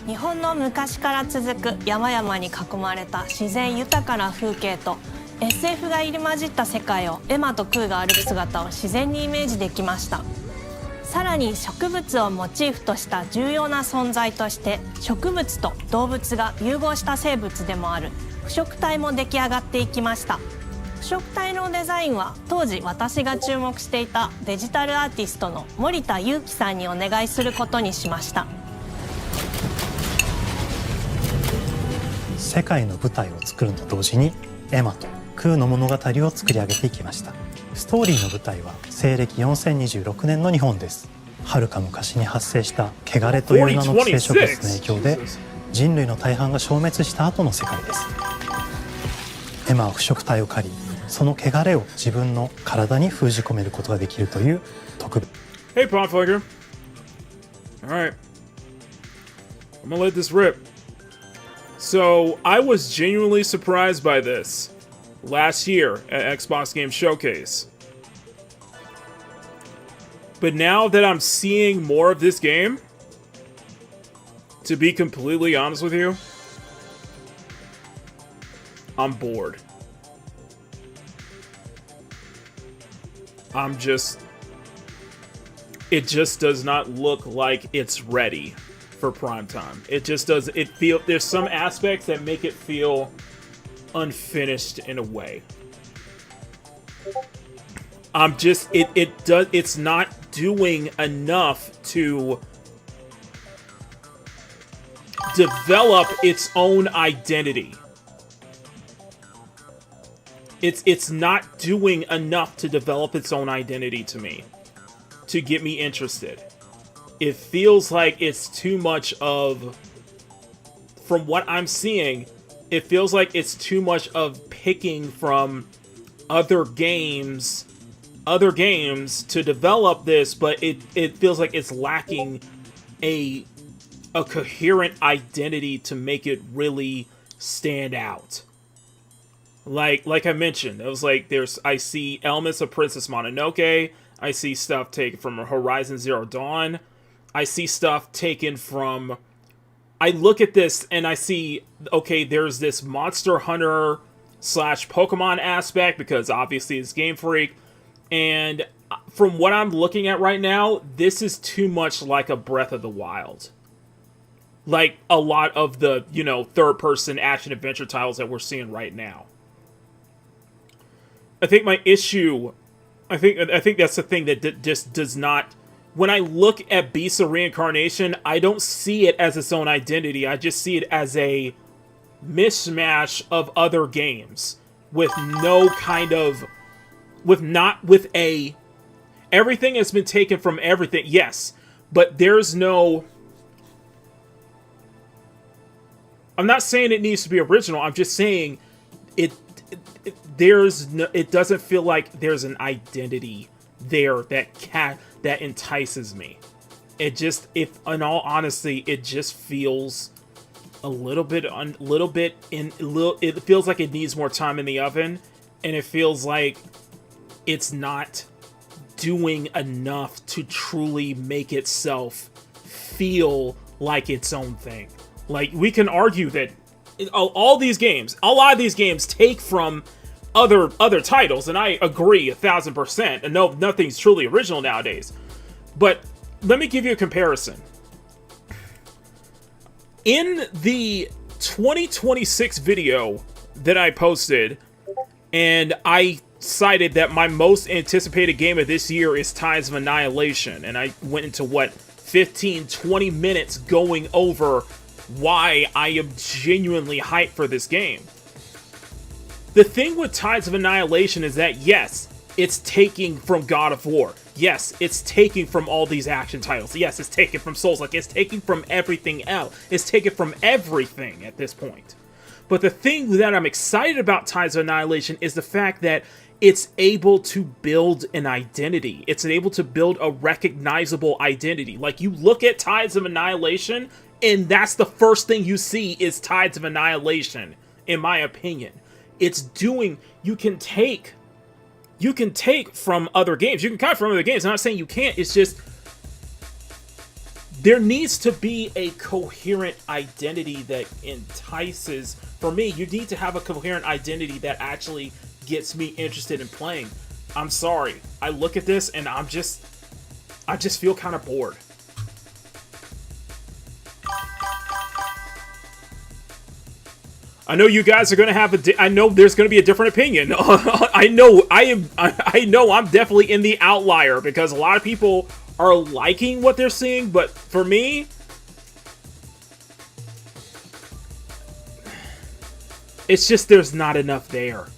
日本の昔から続く山々に囲まれた自然豊かな風景と SF が入り混じった世界をエマとクーが歩く姿を自然にイメージできました。さらに植物をモチーフとした重要な存在として植物と動物が融合した生物でもある腐食体も出来上がっていきました。腐食体のデザインは当時私が注目していたデジタルアーティストの森田裕樹さんにお願いすることにしました。世界の舞台を作ると同時にエマと空の物語を作り上げていきました。ストーリーの舞台は西暦4026年の日本です。遥か昔に発生した汚れという名の寄生植物の影響で人類の大半が消滅した後の世界です。エマは腐食体を狩り、その汚れを自分の体に封じ込めることができるという特別。 Hey, Podflicker. Alright. I'm gonna let this rip. So, I was genuinely surprised by this last year at Xbox Game Showcase. But now that I'm seeing more of this game, to be completely honest with you, I'm bored. It just does not look like it's ready for prime time. It just does. There's some aspects that make it feel unfinished in a way. It's not doing enough to develop its own identity. It's not doing enough to develop its own identity to me, to get me interested. It feels like it's too much of, from what I'm seeing, it feels like it's too much of picking from other games to develop this, but it feels like it's lacking a coherent identity to make it really stand out. Like I mentioned, it was like I see elements of Princess Mononoke, I see stuff taken from Horizon Zero Dawn, I see stuff taken from... I look at this and I see, okay, there's this Monster Hunter / Pokemon aspect, because obviously it's Game Freak, and from what I'm looking at right now, this is too much like a Breath of the Wild. Like a lot of the, third-person action-adventure titles that we're seeing right now. I think my issue... I think that's the thing that just does not... When I look at Beasts of Reincarnation, I don't see it as its own identity. I just see it as a mishmash of other games with no kind of... Everything has been taken from everything, yes, but there's no... I'm not saying it needs to be original. I'm just saying it doesn't feel like there's an identity there that entices me. It just, in all honesty, it just feels it feels like it needs more time in the oven, and it feels like it's not doing enough to truly make itself feel like its own thing. Like, we can argue that a lot of these games take from other titles, and I agree 1000%. And no, nothing's truly original nowadays. But let me give you a comparison. In the 2026 video that I posted, and I cited that my most anticipated game of this year is Tides of Annihilation, and I went into 15-20 minutes going over why I am genuinely hyped for this game. The thing with Tides of Annihilation is that, yes, it's taking from God of War. Yes, it's taking from all these action titles. Yes, it's taking from Souls. Like, it's taking from everything else. It's taking from everything at this point. But the thing that I'm excited about Tides of Annihilation is the fact that it's able to build an identity. It's able to build a recognizable identity. Like, you look at Tides of Annihilation, and that's the first thing you see is Tides of Annihilation, in my opinion. It's doing... You can take from other games. You can cut from other games. I'm not saying you can't. It's just... There needs to be a coherent identity that entices... For me, you need to have a coherent identity that actually gets me interested in playing. I'm sorry. I look at this and I just feel kind of bored. I know you guys are going to have I know there's going to be a different opinion. I know I'm definitely in the outlier because a lot of people are liking what they're seeing, but for me, it's just there's not enough there.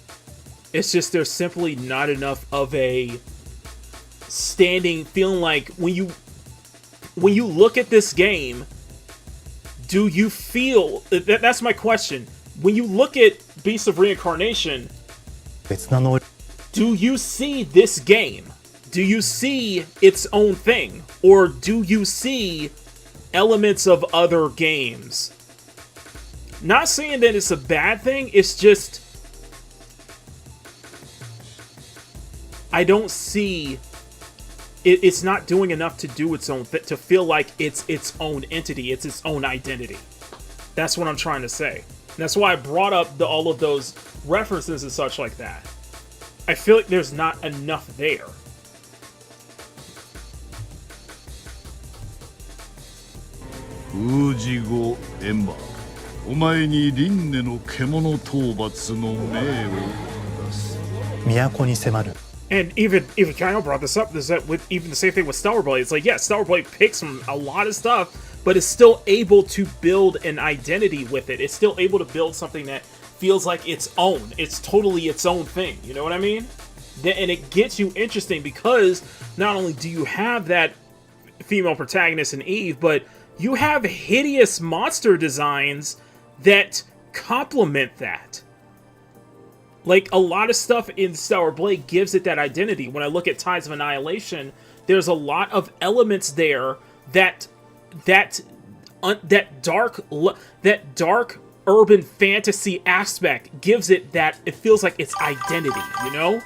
It's just there's simply not enough of a standing feeling like when you look at this game, do you feel that's my question. When you look at Beast of Reincarnation, do you see this game? Do you see its own thing? Or do you see elements of other games? Not saying that it's a bad thing, it's just I don't see it's not doing enough to do its own to feel like it's its own entity, it's its own identity. That's what I'm trying to say. That's why I brought up all of those references and such like that. I feel like there's not enough there. Ujigo Emma, お前に輪廻の獣討伐の命を下す。都に迫る。 And even Kyle brought this up, is that with even the same thing with Stellar Blade, it's like, yeah, Stellar Blade picks from a lot of stuff, but it's still able to build an identity with it. It's still able to build something that feels like its own. It's totally its own thing, you know what I mean? And it gets you interesting because not only do you have that female protagonist in Eve, but you have hideous monster designs that complement that. Like, a lot of stuff in Stellar Blade gives it that identity. When I look at Tides of Annihilation, there's a lot of elements there that dark urban fantasy aspect gives it that it feels like its identity, you know?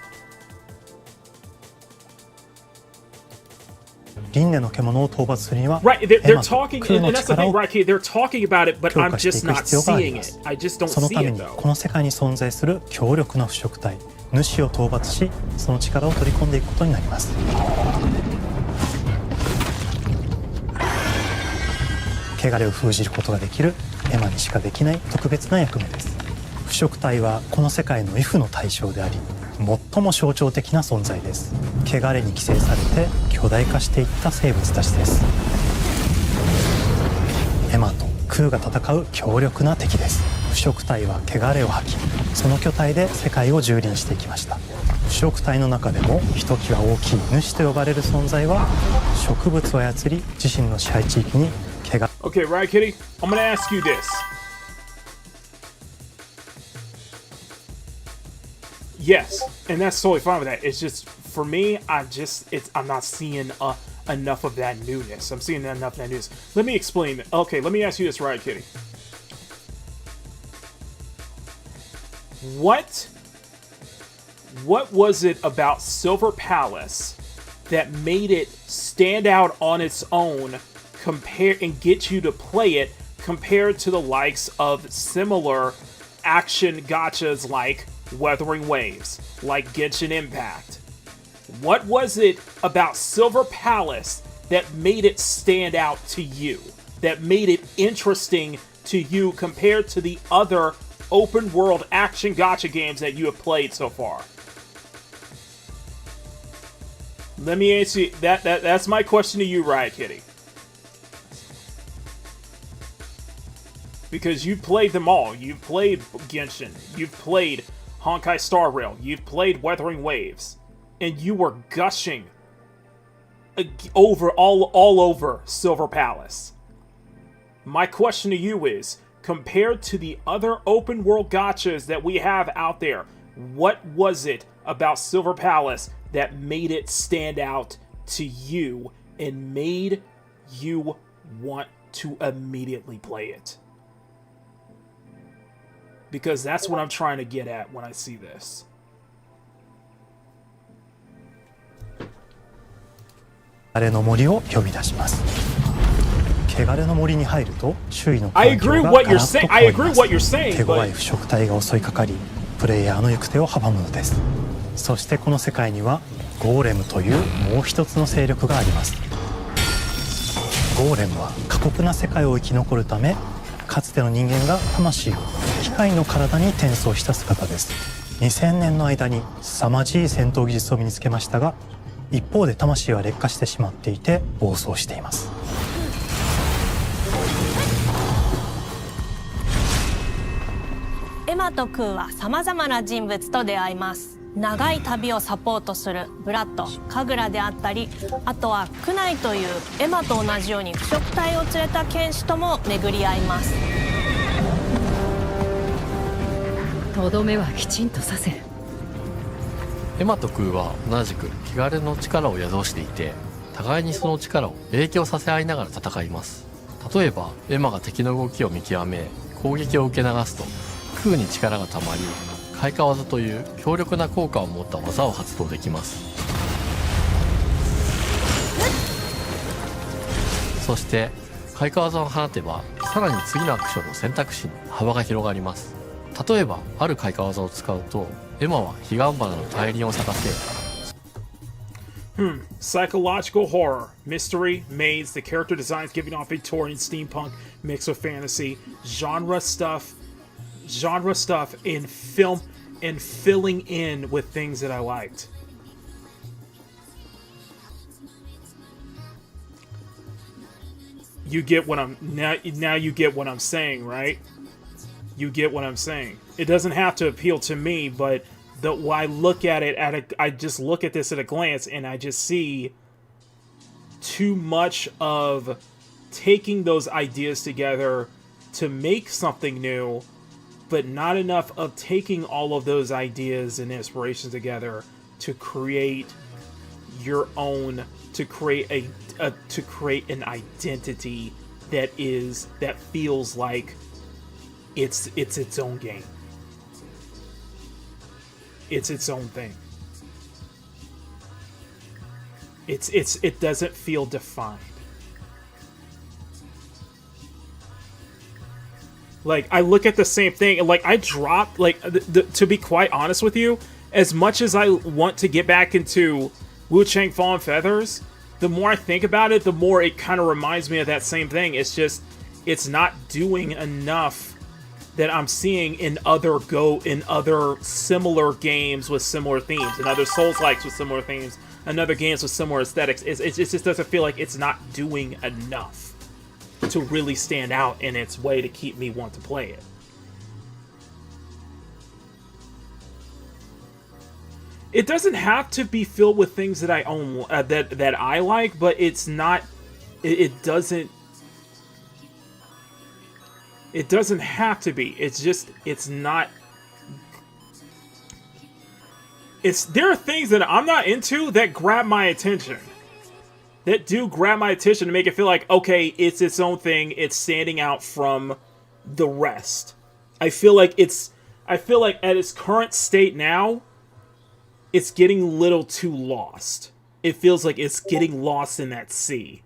Right, they're talking, and that's the thing, right, Kate, they're talking about it, but I'm just not seeing it. I just don't see it, though. この世界に存在する強力な腐食体、主を討伐し、その力を取り込んでいくことになります。汚れを封じることができるエマにしかできない特別な役目です。腐食体はこの世界の F の対象であり、最も象徴的な存在です。汚れに寄生されて巨大化していった生物たちです。エマと空が戦う強力な敵です。腐食体は汚れを吐き、その巨体で世界を蹂躙していきました。腐食体の中でもひときわ大きい主と呼ばれる存在は植物を操り自身の支配地域に汚れ。Okay, right, Kitty? I'm gonna ask you this. Yes, and that's totally fine with that. It's just, for me, I'm not seeing enough of that newness. I'm seeing enough of that newness. Let me explain. Okay, let me ask you this, right, Kitty? What was it about Silver Palace that made it stand out on its own and get you to play it compared to the likes of similar action gachas like Weathering Waves, like Genshin Impact? What was it about Silver Palace that made it stand out to you? That made it interesting to you compared to the other open world action gacha games that you have played so far? Let me answer you. That's my question to you, Riot Kitty. Because you've played them all. You've played Genshin. You've played Honkai Star Rail. You've played Weathering Waves. And you were gushing all over Silver Palace. My question to you is, compared to the other open world gachas that we have out there, what was it about Silver Palace that made it stand out to you and made you want to immediately play it? Because that's what I'm trying to get at when I see this. I agree what you're saying. I agree what you're saying. 手強い腐食体が襲いかかり、プレイヤーの行く手を阻むのです。そしてこの世界にはゴーレムというもう一つの勢力があります。ゴーレムは過酷な世界を生き残るため、かつての人間が魂を機械の体に転送した姿です。2000年の間に凄まじい戦闘技術を身につけましたが、一方で魂は劣化してしまっていて暴走しています。エマとクーはさまざまな人物と出会います。長い旅をサポートするブラッド、カグラであったり、あとはクナイというエマと同じように腐食体を連れた剣士とも巡り合います。とどめはきちんとさせる。エマとクーは同じく汚れの力を宿していて、互いにその力を影響させ合いながら戦います。例えばエマが敵の動きを見極め攻撃を受け流すと、クーに力がたまり開花技という強力な効果を持った技を発動できます。そして開花技を放てば、さらに次のアクションの選択肢に幅が広がります。例えばある開花技を使うと、エマは彼岸花の大輪を咲かせ、Psychological horror, mystery, maze, the character designs giving off Victorian steampunk mixed with fantasy, genre stuff in film and filling in with things that I liked. You get what I'm now you get what I'm saying, right? You get what I'm saying. It doesn't have to appeal to me, but I look at it I just look at this at a glance and I just see too much of taking those ideas together to make something new, but not enough of taking all of those ideas and inspirations together to create your own, to create an identity that feels like it's its own game. It's its own thing. It doesn't feel defined. Like, I look at the same thing, and like, I dropped, like, to be quite honest with you, as much as I want to get back into Wu Chang Fallen Feathers, the more I think about it, the more it kind of reminds me of that same thing. It's just, it's not doing enough that I'm seeing in other similar games with similar themes, and other Souls-likes with similar themes, and other games with similar aesthetics. It just doesn't feel like it's not doing enough to really stand out in its way to keep me want to play it. It doesn't have to be filled with things that I own, that I like, but it's not. It doesn't have to be. It's just, it's not. There are things that I'm not into that grab my attention. That do grab my attention to make it feel like, okay, it's its own thing. It's standing out from the rest. I feel like at its current state now, it's getting a little too lost. It feels like it's getting lost in that sea.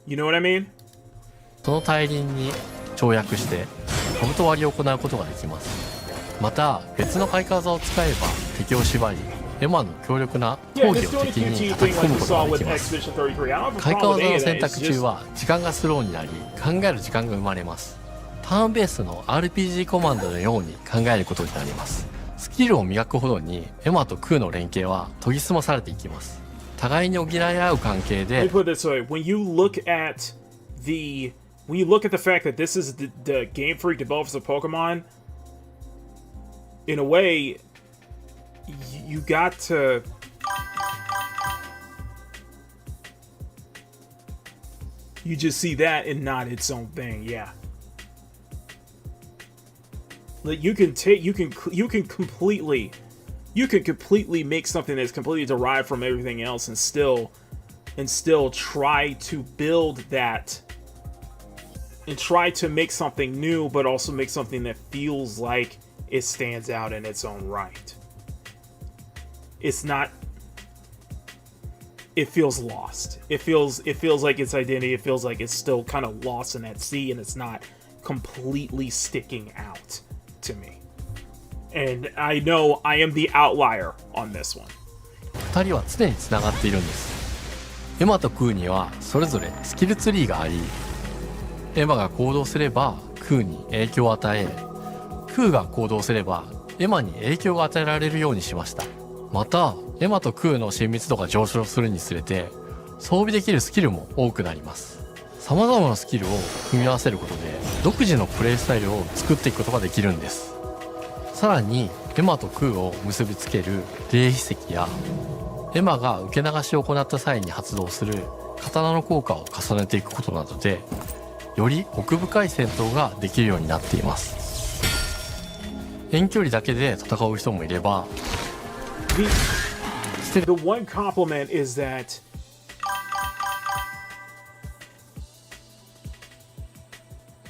You know what I mean? その大輪に跳躍して兜割りを行うことができます。また別の開花技を使えば敵を縛り、エマの強力な闘技を敵に叩き込むことができます。開花技の選択中は時間がスローになり、考える時間が生まれます。ターンベースの RPG コマンドのように考えることになります。スキルを磨くほどにエマとクーの連携は研ぎ澄まされていきます。互いに補い合う関係で、 Let me put it this way. When you look at the fact that this is the Game Freak developers of Pokemon, in a way, you got to. You just see that and not its own thing, yeah. Like, you can completely make something that's completely derived from everything else and still try to build that and try to make something new, but also make something that feels like it stands out in its own right. It's not. It feels lost. It feels like its identity. It feels like it's still kind of lost in that sea, and it's not completely sticking out to me. And I know I am the outlier on this one. 2人は常につながっているんです。エマとクーにはそれぞれスキルツリーがあり、エマが行動すればクーに影響を与え、クーが行動すればエマに影響が与えられるようにしました。またエマとクーの親密度が上昇するにつれて装備できるスキルも多くなります。様々なスキルを組み合わせることで独自のプレイスタイルを作っていくことができるんです。さらにエマとクーを結びつける霊秘石やエマが受け流しを行った際に発動する刀の効果を重ねていくことなどでより奥深い戦闘ができるようになっています。遠距離だけで戦う人もいれば、 The one compliment is that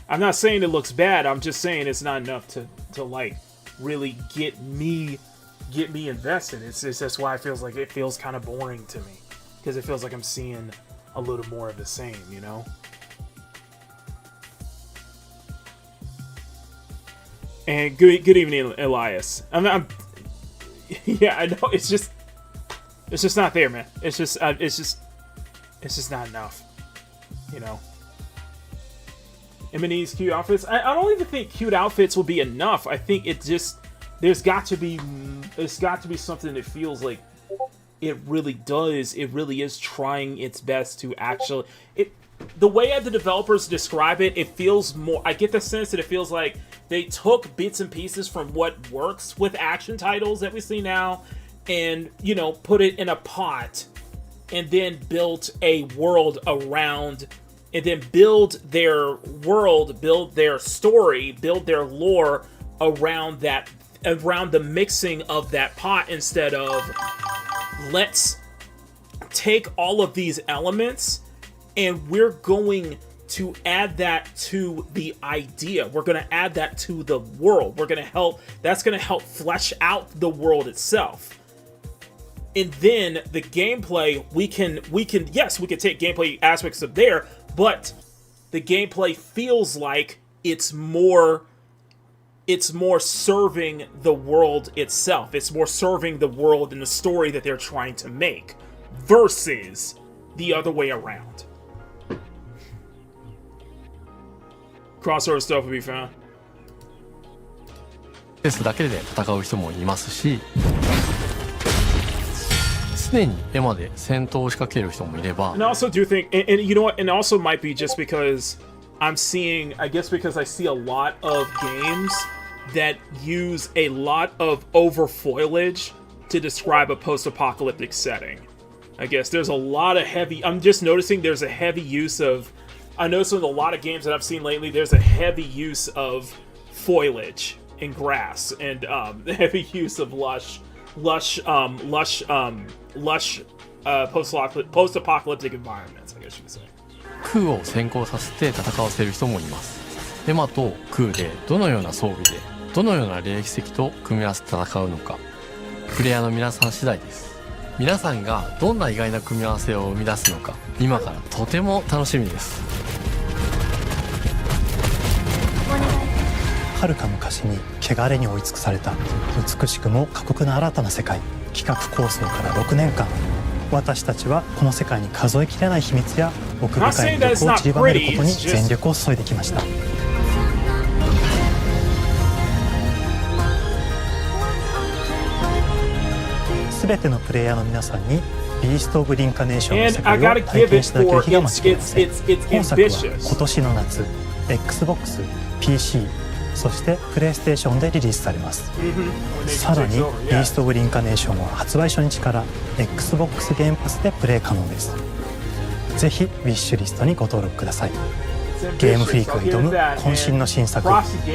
I'm not saying it looks bad. I'm just saying it's not enough to like really get me invested. It's that's why it feels kind of boring to me, because it feels like I'm seeing a little more of the same, you know. And good evening, Elias. Yeah, I know. It's just not there, man. It's just not enough, you know. M&E's cute outfits. I don't even think cute outfits will be enough. I think it just there's got to be something that feels like it really does. It really is trying its best to actually the way the developers describe it, it feels more. I get the sense that it feels like they took bits and pieces from what works with action titles that we see now, and put it in a pot, and then built a world around. And then build their world, build their story, build their lore around the mixing of that pot, instead of let's take all of these elements and we're going to add that to the idea. We're going to add that to the world. That's going to help flesh out the world itself. And then the gameplay, we can take gameplay aspects of there, but the gameplay feels like it's more serving the world itself. It's more serving the world and the story that they're trying to make, versus the other way around. Crossover stuff will be found. ですだけで戦う人もいますし、常にエマで戦闘を仕掛ける人もいれば。 And I also do think, and you know what, and also might be just because I'm seeing, I guess because I see a lot of games that use a lot of over foliage to describe a post-apocalyptic setting. I guess there's a lot of heavy, I'm just noticing there's a heavy use of, I noticed with a lot of games that I've seen lately, there's a heavy use of foliage and grass, and heavy use of lush post-apocalyptic environments, I guess you could say. クーを先行させて戦わせる人もいます。エマとクーでどのような装備でどのような霊奇跡と組み合わせて戦うのか、プレイヤーの皆さん次第です。皆さんがどんな意外な組み合わせを生み出すのか、今からとても楽しみです。遥か昔に汚れに追い尽くされた美しくも過酷な新たな世界、企画構想から6年間、私たちはこの世界に数えきれない秘密や奥深い魅力を散りばめることに全力を注いできました。すべてのプレイヤーの皆さんにビースト・オブ・リンカネーションの世界を体験していただける日が待ちきれません。本作は今年の夏 XBOX、PC、そしてプレイステーションでリリースされます。さらにビースト・オブ・リンカネーションは発売初日から XBOX ゲームパスでプレイ可能です。ぜひウィッシュリストにご登録ください。ゲームフリークが挑む渾身の新作、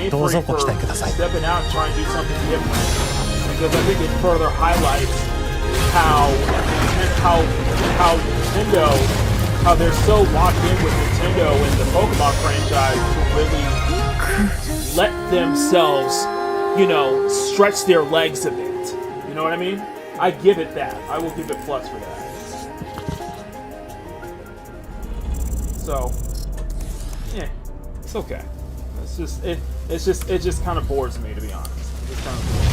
どうぞご期待ください。How they're so locked in with Nintendo and the Pokemon franchise to really let themselves, stretch their legs a bit. You know what I mean? I give it that. I will give it plus for that. So, yeah, it's okay. It just kind of bores me, to be honest. It just kind of bores me.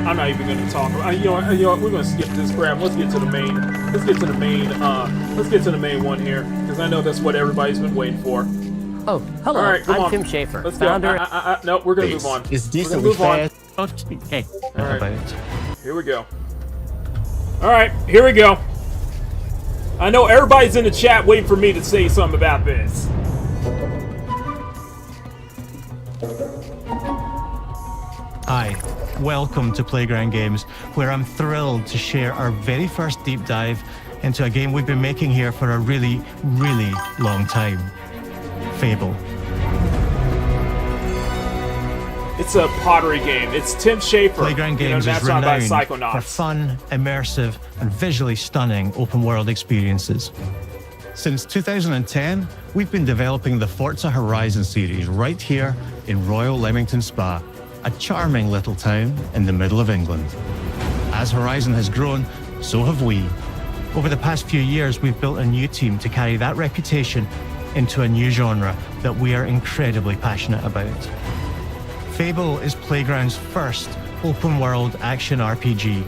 I'm not even gonna talk. You know what? We're gonna skip this crap. Let's get to the main. Let's get to the main. Let's get to the main one here, because I know that's what everybody's been waiting for. Oh, hello. All right, I'm Tim Schafer, Let's founder. Go. No, we're gonna move on. Is this we're gonna move on. Okay. All right. Here we go. All right, here we go. I know everybody's in the chat waiting for me to say something about this. Hi, welcome to Playground Games, where I'm thrilled to share our very first deep dive into a game we've been making here for a really, really long time. Fable. It's a pottery game. It's Tim Schafer. Playground Games is renowned by renowned Psychonauts. for fun, immersive, and visually stunning open-world experiences. Since 2010, we've been developing the Forza Horizon series right here in Royal Leamington Spa, a charming little town in the middle of England. As Horizon has grown, so have we. Over the past few years, we've built a new team to carry that reputation into a new genre that we are incredibly passionate about. Fable is Playground's first open-world action RPG,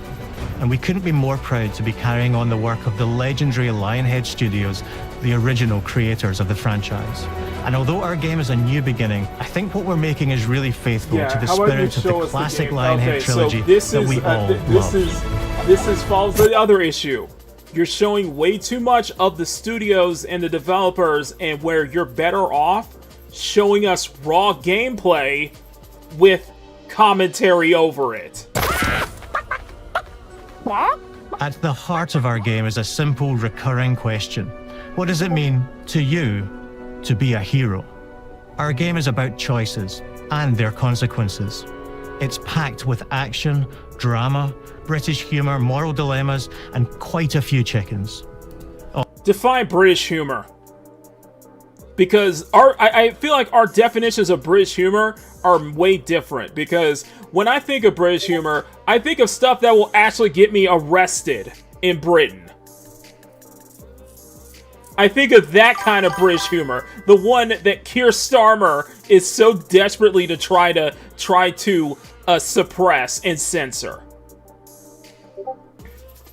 and we couldn't be more proud to be carrying on the work of the legendary Lionhead Studios, the original creators of the franchise. And although our game is a new beginning, I think what we're making is really faithful to the spirit of the classic Lionhead trilogy that we all love. This follows the other issue. You're showing way too much of the studios and the developers, and where you're better off showing us raw gameplay with commentary over it. At the heart of our game is a simple, recurring question. What does it mean to you to be a hero? Our game is about choices and their consequences. It's packed with action, drama, British humour, moral dilemmas, and quite a few chickens. Define British humor. Because I feel like our definitions of British humor are way different. Because when I think of British humor, I think of stuff that will actually get me arrested in Britain. I think of that kind of British humor. The one that Keir Starmer is so desperately to try to suppress and censor.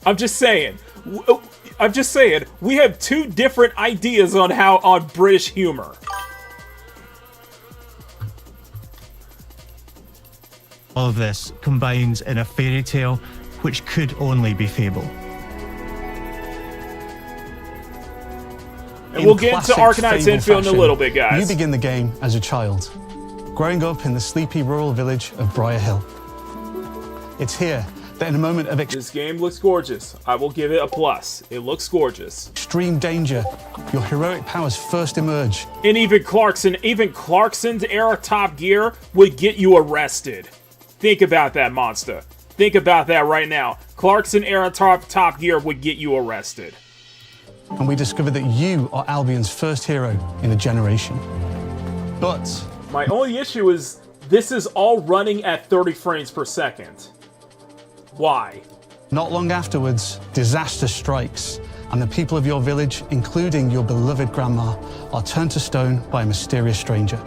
I'm just saying. We have two different ideas on British humor. All of this combines in a fairy tale which could only be Fable. And we'll get into Arknights Endfield in a little bit, guys. You begin the game as a child, growing up in the sleepy rural village of Briar Hill. It's here that in a moment of this game looks gorgeous. I will give it a plus. It looks gorgeous. Extreme danger, your heroic powers first emerge. And even Clarkson's era Top Gear would get you arrested. Think about that, monster. Think about that right now. Clarkson era Top Gear would get you arrested. And we discover that you are Albion's first hero in a generation. But my only issue is this is all running at 30 frames per second. Why? Not long afterwards, disaster strikes, and the people of your village, including your beloved grandma, are turned to stone by a mysterious stranger.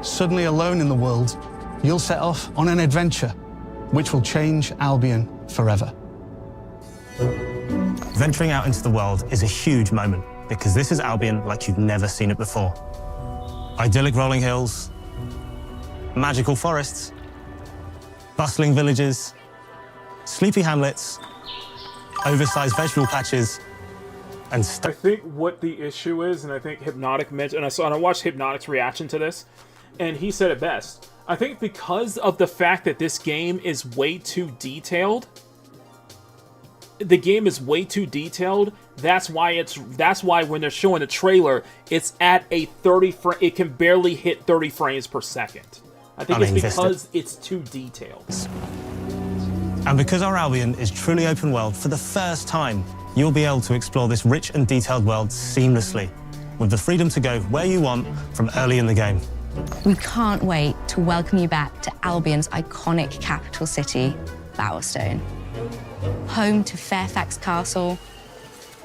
Suddenly alone in the world, you'll set off on an adventure which will change Albion forever. Venturing out into the world is a huge moment because this is Albion like you've never seen it before. Idyllic rolling hills, magical forests, bustling villages, sleepy hamlets, oversized vegetable patches, and I think what the issue is, and I think Hypnotic mentioned, and I watched Hypnotic's reaction to this, and he said it best. I think because of the fact that this game is way too detailed, the game is way too detailed. That's why when they're showing the trailer, it's at a 30 it can barely hit 30 frames per second. I think it's because it's too detailed. And because our Albion is truly open world, for the first time, you'll be able to explore this rich and detailed world seamlessly, with the freedom to go where you want from early in the game. We can't wait to welcome you back to Albion's iconic capital city, Bowerstone. Home to Fairfax Castle,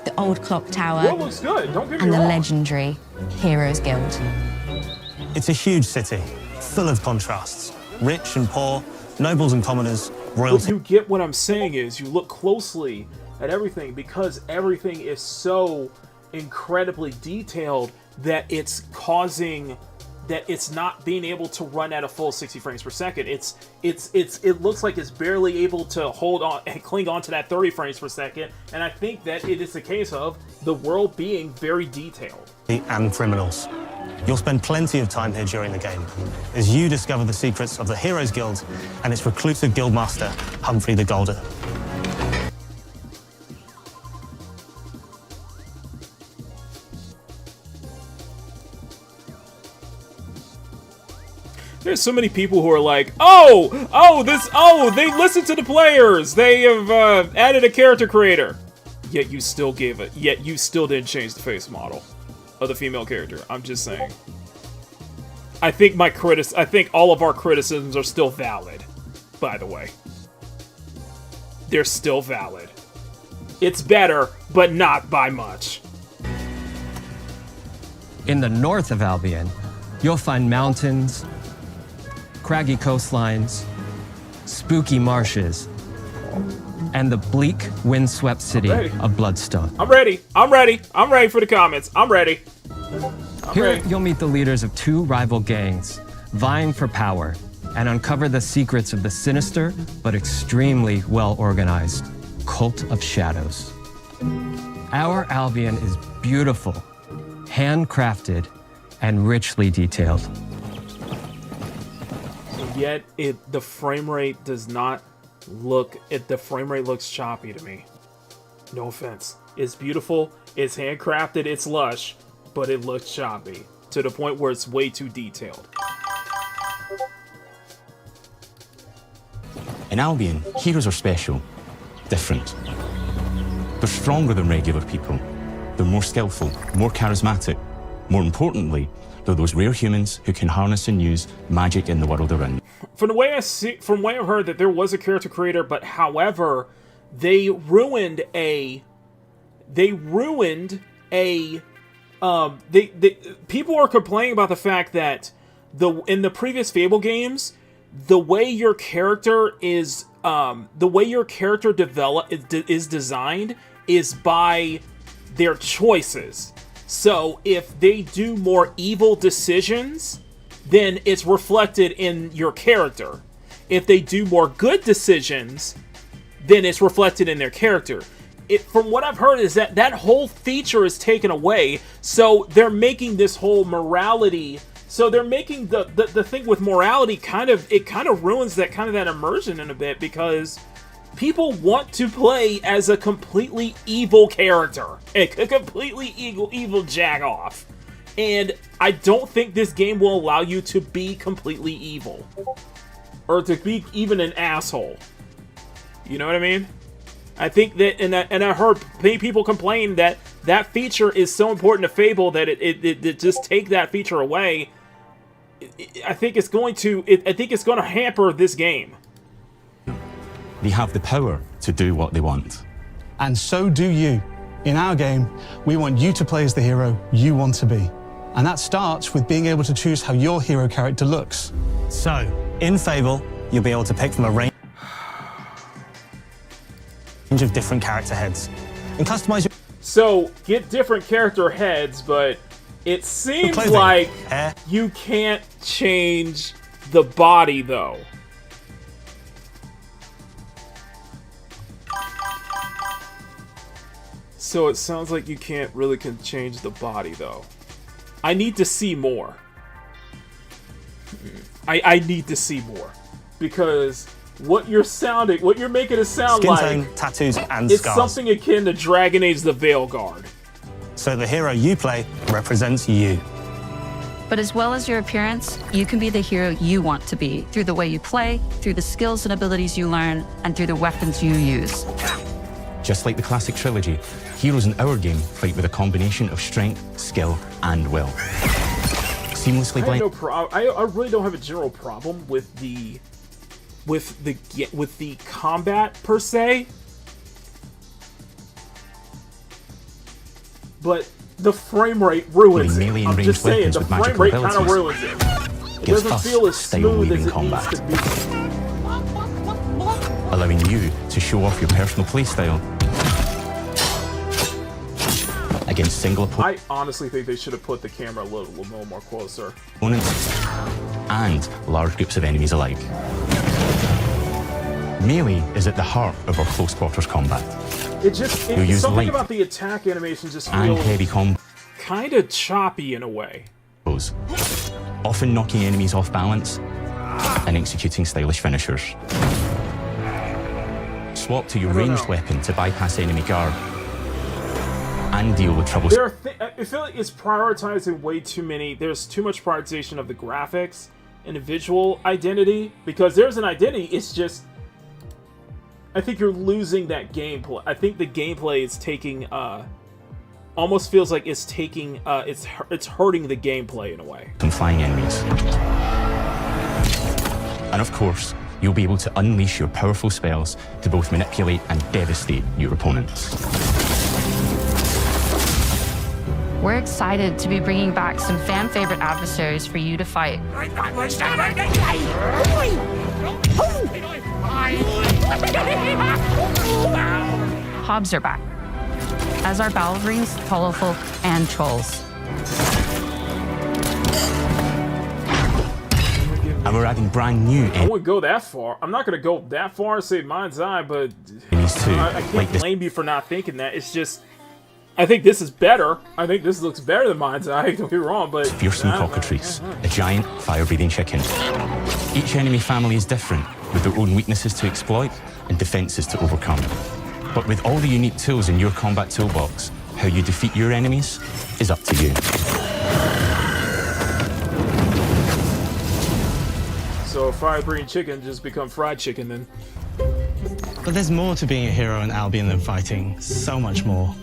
the old clock tower, Well, looks good. Don't get me and the wrong. legendary Heroes Guild. It's a huge city, full of contrasts. Rich and poor, nobles and commoners, royalty. you get what I'm saying is you look closely at everything because everything is so incredibly detailed that it's causing that it's not being able to run at a full 60 frames per second. It looks like it's barely able to hold on and cling on to that 30 frames per second. And I think that it is a case of the world being very detailed. And criminals. You'll spend plenty of time here during the game as you discover the secrets of the Heroes Guild and its reclusive guildmaster, Humphrey the Golden. There's so many people who are like, they listen to the players. They have added a character creator. Yet you still didn't change the face model of the female character. I'm just saying. I think all of our criticisms are still valid, by the way. They're still valid. It's better, but not by much. In the north of Albion, you'll find mountains, craggy coastlines, spooky marshes, and the bleak, windswept city of Bloodstone. I'm ready. I'm ready. I'm ready for the comments. I'm ready. Here, you'll meet the leaders of two rival gangs, vying for power, and uncover the secrets of the sinister but extremely well-organized Cult of Shadows. Our Albion is beautiful, handcrafted, and richly detailed. Yet the frame rate does not look. The frame rate looks choppy to me. No offense. It's beautiful. It's handcrafted. It's lush, but it looks choppy to the point where it's way too detailed. In Albion, heroes are special, different. They're stronger than regular people. They're more skillful, more charismatic. More importantly, they're those rare humans who can harness and use magic in the world around. From the way I've heard that there was a character creator, but however, people are complaining about the fact that in the previous Fable games, the way your character is designed is by their choices. So if they do more evil decisions, then it's reflected in your character. If they do more good decisions, then it's reflected in their character. From what I've heard is that whole feature is taken away, so they're making this whole morality. So they're making the thing with morality kind of ruins that immersion in a bit, because people want to play as a completely evil character, a completely evil jagoff. And I don't think this game will allow you to be completely evil. Or to be even an asshole. You know what I mean? I think that, and I heard people complain that feature is so important to Fable that it just take that feature away. I think it's going to hamper this game. They have the power to do what they want. And so do you. In our game, we want you to play as the hero you want to be. And that starts with being able to choose how your hero character looks. So, in Fable, you'll be able to pick from a range of different character heads and customize your... So, get different character heads, but it seems like you can't change the body, though. So it sounds like you can't really change the body, though. I need to see more. I need to see more. Because what you're making it sound skin like... tone, tattoos, and it's scars. something akin to Dragon Age the Veilguard. So the hero you play represents you. But as well as your appearance, you can be the hero you want to be through the way you play, through the skills and abilities you learn, and through the weapons you use. Just like the classic trilogy, heroes in our game fight with a combination of strength, skill, and will. Seamlessly blend. I really don't have a general problem with the combat per se, but the frame rate ruins it. I'm just saying, the frame rate kind of ruins it. It doesn't feel as smooth as it needs to be. allowing you to show off your personal playstyle against single opponents. I honestly think they should have put the camera a little more closer. And large groups of enemies alike. Melee is at the heart of our close quarters combat. Something about the attack animation just and feels heavy combos, kind of choppy in a way. often knocking enemies off balance and executing stylish finishers. Swap to your ranged weapon to bypass enemy guard and deal with trouble. I feel like it's prioritizing way too many. There's too much prioritization of the graphics and the visual identity, because there's an identity. It's just, I think you're losing that gameplay. I think the gameplay is taking, almost feels like it's taking, it's hurting the gameplay in a way. Some flying enemies. And of course, you'll be able to unleash your powerful spells to both manipulate and devastate your opponents. We're excited to be bringing back some fan-favorite adversaries for you to fight. Hobbs are back, as are Balverines, Hollowfolk, and Trolls. And we're adding brand new I wouldn't go that far. I'm not going to go that far and say Mind's Eye, but I can't blame you for not thinking that. It's just, I think this is better. I think this looks better than Mind's Eye, don't be wrong, but... fearsome cockatrice, a giant fire-breathing chicken. Each enemy family is different, with their own weaknesses to exploit and defenses to overcome. But with all the unique tools in your combat toolbox, how you defeat your enemies is up to you. So fire-breathing chicken just become fried chicken then. But there's more to being a hero in Albion than fighting, so much more.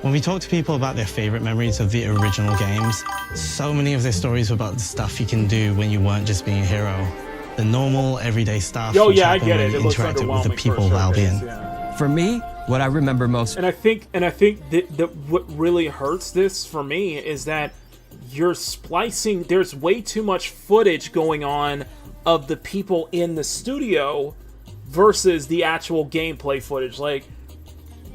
When we talk to people about their favorite memories of the original games, so many of their stories were about the stuff you can do when you weren't just being a hero. The normal, everyday stuff Oh which yeah, I happened get when it. you It looks interacted with the underwhelming people of for Albion. For me, what I remember most... And I think that what really hurts this for me is that you're splicing, there's way too much footage going on of the people in the studio versus the actual gameplay footage. Like,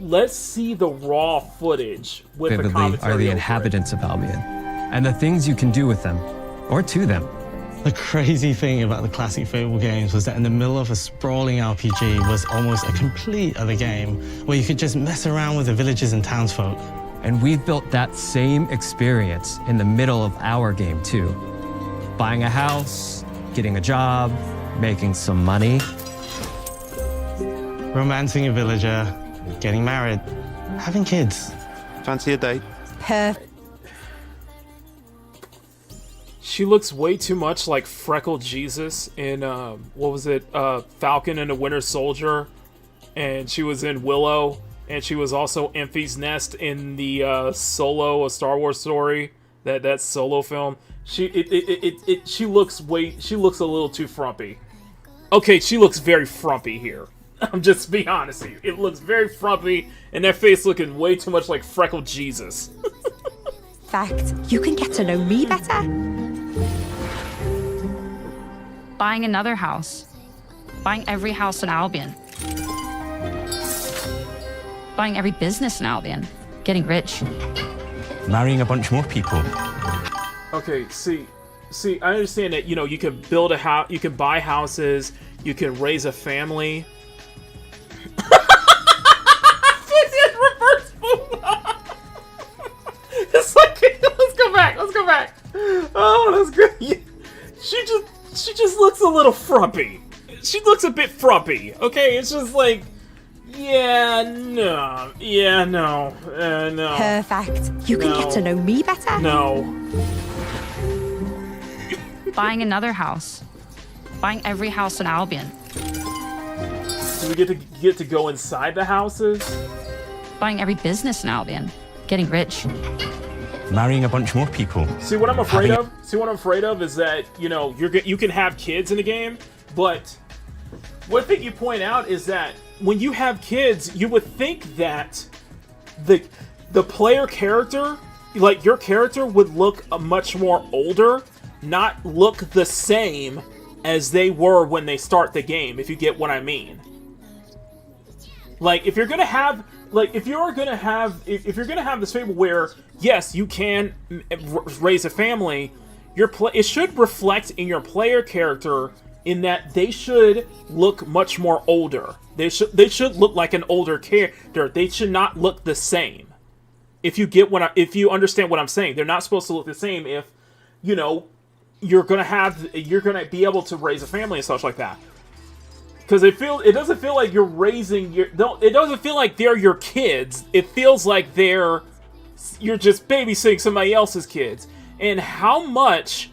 let's see the raw footage with the vividly commentary are the over inhabitants of Albion, and the things you can do with them, or to them. The crazy thing about the classic Fable games was that in the middle of a sprawling RPG was almost a complete other game where you could just mess around with the villagers and townsfolk. And we've built that same experience in the middle of our game too. Buying a house, getting a job, making some money. Romancing a villager, getting married, having kids. Fancy a date? Perfect. She looks way too much like Freckled Jesus in, what was it, Falcon and the Winter Soldier, and she was in Willow, and she was also Enfys Nest in the Solo, a Star Wars story, that Solo film. She looks a little too frumpy. Okay, she looks very frumpy here. I'm just being honest here. It looks very frumpy, and that face looking way too much like Freckled Jesus. Fact, you can get to know me better. Buying another house. Buying every house in Albion. Buying every business in Albion. Getting rich. Marrying a bunch more people. Okay, see, I understand that, you know, you can build a house, you can buy houses, you can raise a family. It's like, let's go back. Oh, that's good. She just looks a little frumpy. She looks a bit frumpy. Okay, it's just like, no. Perfect. You can get to know me better. No. Buying another house. Buying every house in Albion. Do we get to go inside the houses? Buying every business in Albion. Getting rich. Marrying a bunch more people. See what I'm afraid of? See what I'm afraid of is that, you know, you can have kids in the game, but one thing you point out is that when you have kids, you would think that the player character, like your character, would look much more older, not look the same as they were when they start the game, if you get what I mean. Like, if you're gonna have this fable where, yes, you can raise a family, it should reflect in your player character in that they should look much more older. They should look like an older character. They should not look the same. If you understand what I'm saying, they're not supposed to look the same. If you know you're gonna be able to raise a family and such like that. Because it doesn't feel like you're raising it doesn't feel like they're your kids. It feels like you're just babysitting somebody else's kids. And how much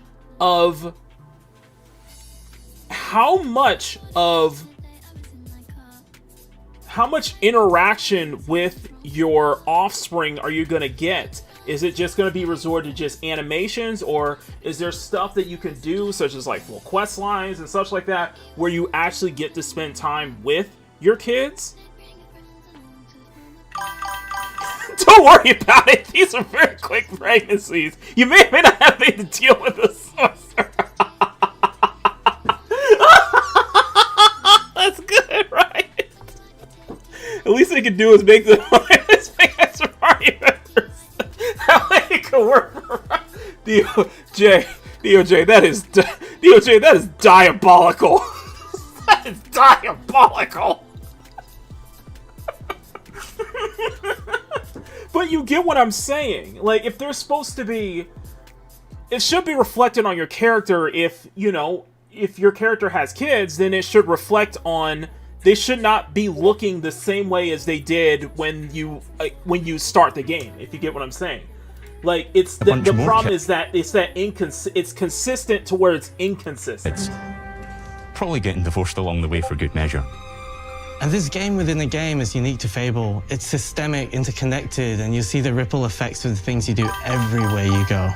interaction with your offspring are you gonna get? Is it just going to be resorted to just animations, or is there stuff that you can do, such as like quest lines and such like that, where you actually get to spend time with your kids? Don't worry about it. These are very quick pregnancies. You may or may not have to deal with a sorcerer. That's good, right? At least they can do is make the party members. How it can work for DOJ, that is diabolical. That is diabolical. But you get what I'm saying. Like, if they're supposed to be, it should be reflected on your character. If your character has kids, then it should reflect on. They should not be looking the same way as they did when you start the game. If you get what I'm saying. Like, it's the problem is that it's consistent to where it's inconsistent. It's probably getting divorced along the way for good measure. And this game within a game is unique to Fable. It's systemic, interconnected, and you see the ripple effects of the things you do everywhere you go.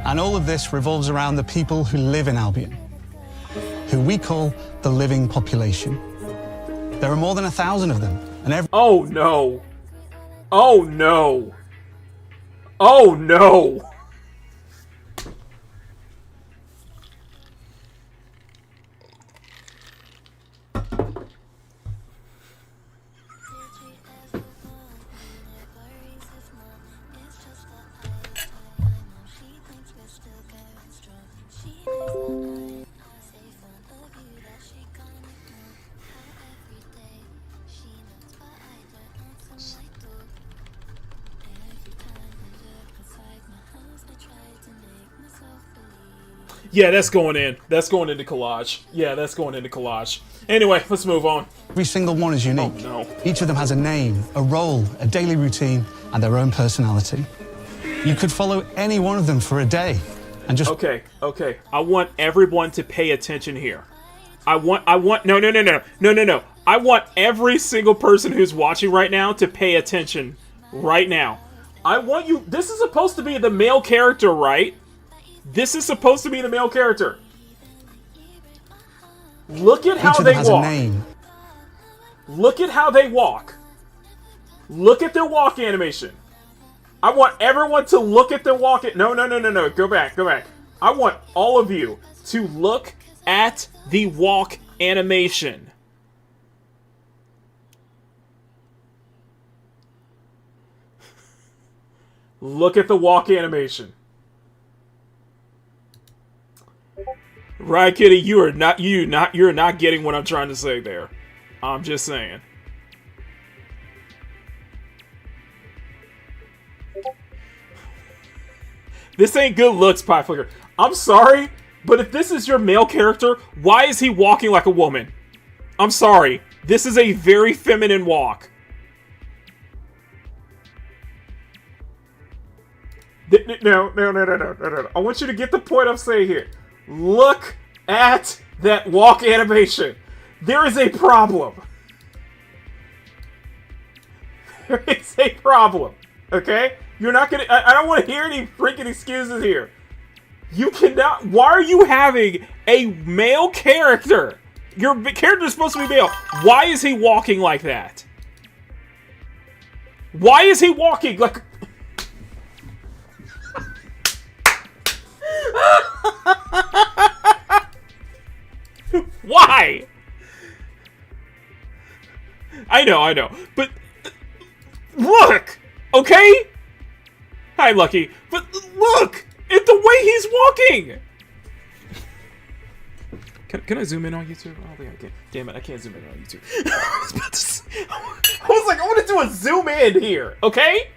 And all of this revolves around the people who live in Albion, who we call the living population. There are more than 1,000 of them, and every— Oh no! Oh no! Oh no! Yeah, that's going in. That's going into collage. Yeah, that's going into collage. Anyway, let's move on. Every single one is unique. Oh, no. Each of them has a name, a role, a daily routine, and their own personality. You could follow any one of them for a day and just— Okay. I want everyone to pay attention here. No. I want every single person who's watching right now to pay attention right now. I want you— this is supposed to be the male character, right? This is supposed to be the male character. Look at how they walk. Look at how they walk. Look at their walk animation. I want everyone to look at their walk. No. Go back. I want all of you to look at the walk animation. Look at the walk animation. Right, Kitty, you're not getting what I'm trying to say there. I'm just saying. This ain't good looks, Pie Flicker. I'm sorry, but if this is your male character, why is he walking like a woman? I'm sorry. This is a very feminine walk. No. I want you to get the point I'm saying here. Look at that walk animation. There is a problem. There is a problem. Okay? You're not gonna— I don't want to hear any freaking excuses here. You cannot— why are you having a male character? Your character is supposed to be male. Why is he walking like that? Why is he walking like— Why? I know. But look, okay? Hi, Lucky. But look at the way he's walking. Can I zoom in on YouTube? I don't think I can. Damn it, I can't zoom in on YouTube. I was like, I want to do a zoom in here, okay?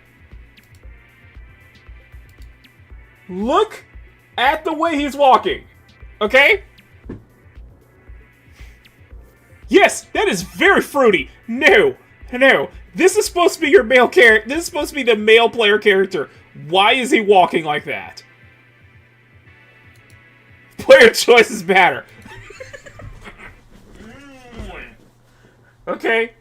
Look at the way he's walking, okay? Yes, that is very fruity. No. This is supposed to be your male character. This is supposed to be the male player character. Why is he walking like that? Player choices matter. Okay.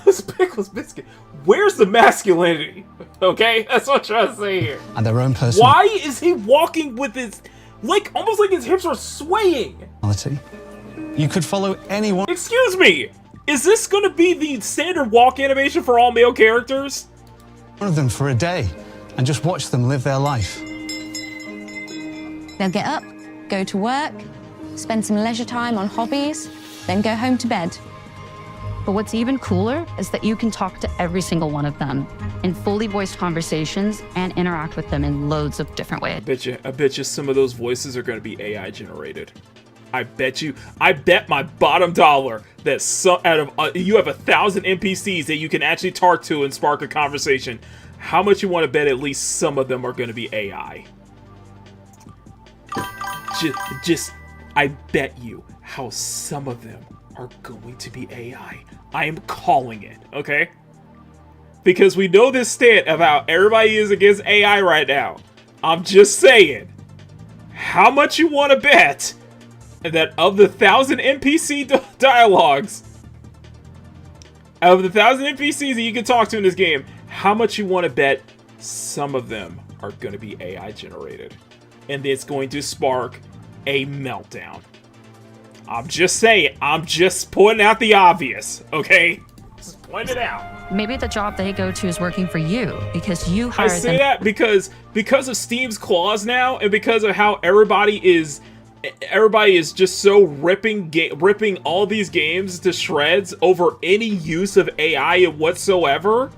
This pickles biscuit. Where's the masculinity? Okay, that's what I'm trying to say here. And their own personality. Why is he walking with his, like, almost like his hips are swaying? You could follow anyone. Excuse me. Is this going to be the standard walk animation for all male characters? One of them for a day, and just watch them live their life. They'll get up, go to work, spend some leisure time on hobbies, then go home to bed. But what's even cooler is that you can talk to every single one of them in fully voiced conversations and interact with them in loads of different ways. I bet you some of those voices are going to be AI generated. I bet my bottom dollar that you have 1,000 NPCs that you can actually talk to and spark a conversation. How much you want to bet at least some of them are going to be AI? I bet you how some of them are going to be AI. I am calling it, okay? Because we know this stat of how everybody is against AI right now. I'm just saying. How much you want to bet that of the 1,000 NPC dialogues, of the 1,000 NPCs that you can talk to in this game, how much you want to bet some of them are going to be AI generated? And it's going to spark a meltdown. I'm just saying. I'm just pointing out the obvious, okay? Just point it out. Maybe the job they go to is working for you because you hired them. I say that because of Steam's clause now, and because of how everybody is just so ripping all these games to shreds over any use of AI whatsoever.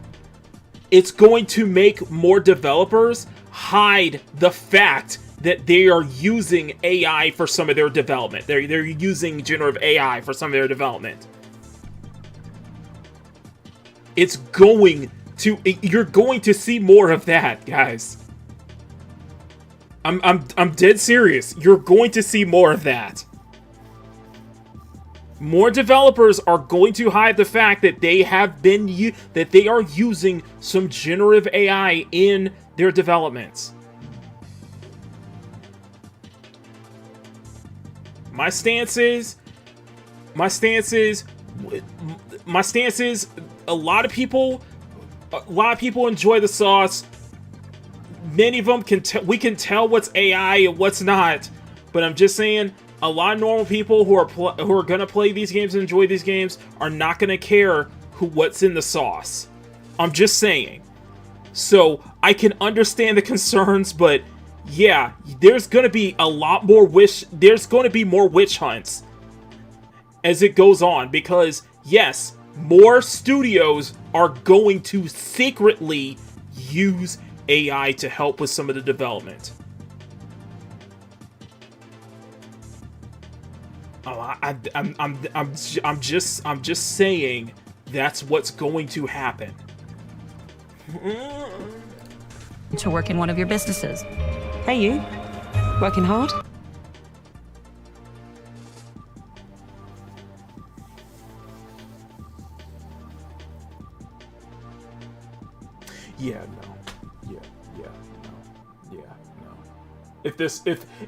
It's going to make more developers hide the fact that they are using AI for some of their development. They're using generative AI for some of their development. You're going to see more of that, guys. I'm dead serious. You're going to see more of that. More developers are going to hide the fact that they are using some generative AI in their developments. My stance is a lot of people enjoy the sauce. Many of them we can tell what's AI and what's not. But I'm just saying, a lot of normal people who are gonna play these games and enjoy these games are not gonna care what's in the sauce. I'm just saying. So I can understand the concerns, but yeah, there's gonna be a lot more there's gonna be more witch hunts as it goes on, because yes, more studios are going to secretly use AI to help with some of the development. I'm just saying that's what's going to happen. To work in one of your businesses. Hey, you. Working hard? Yeah, no.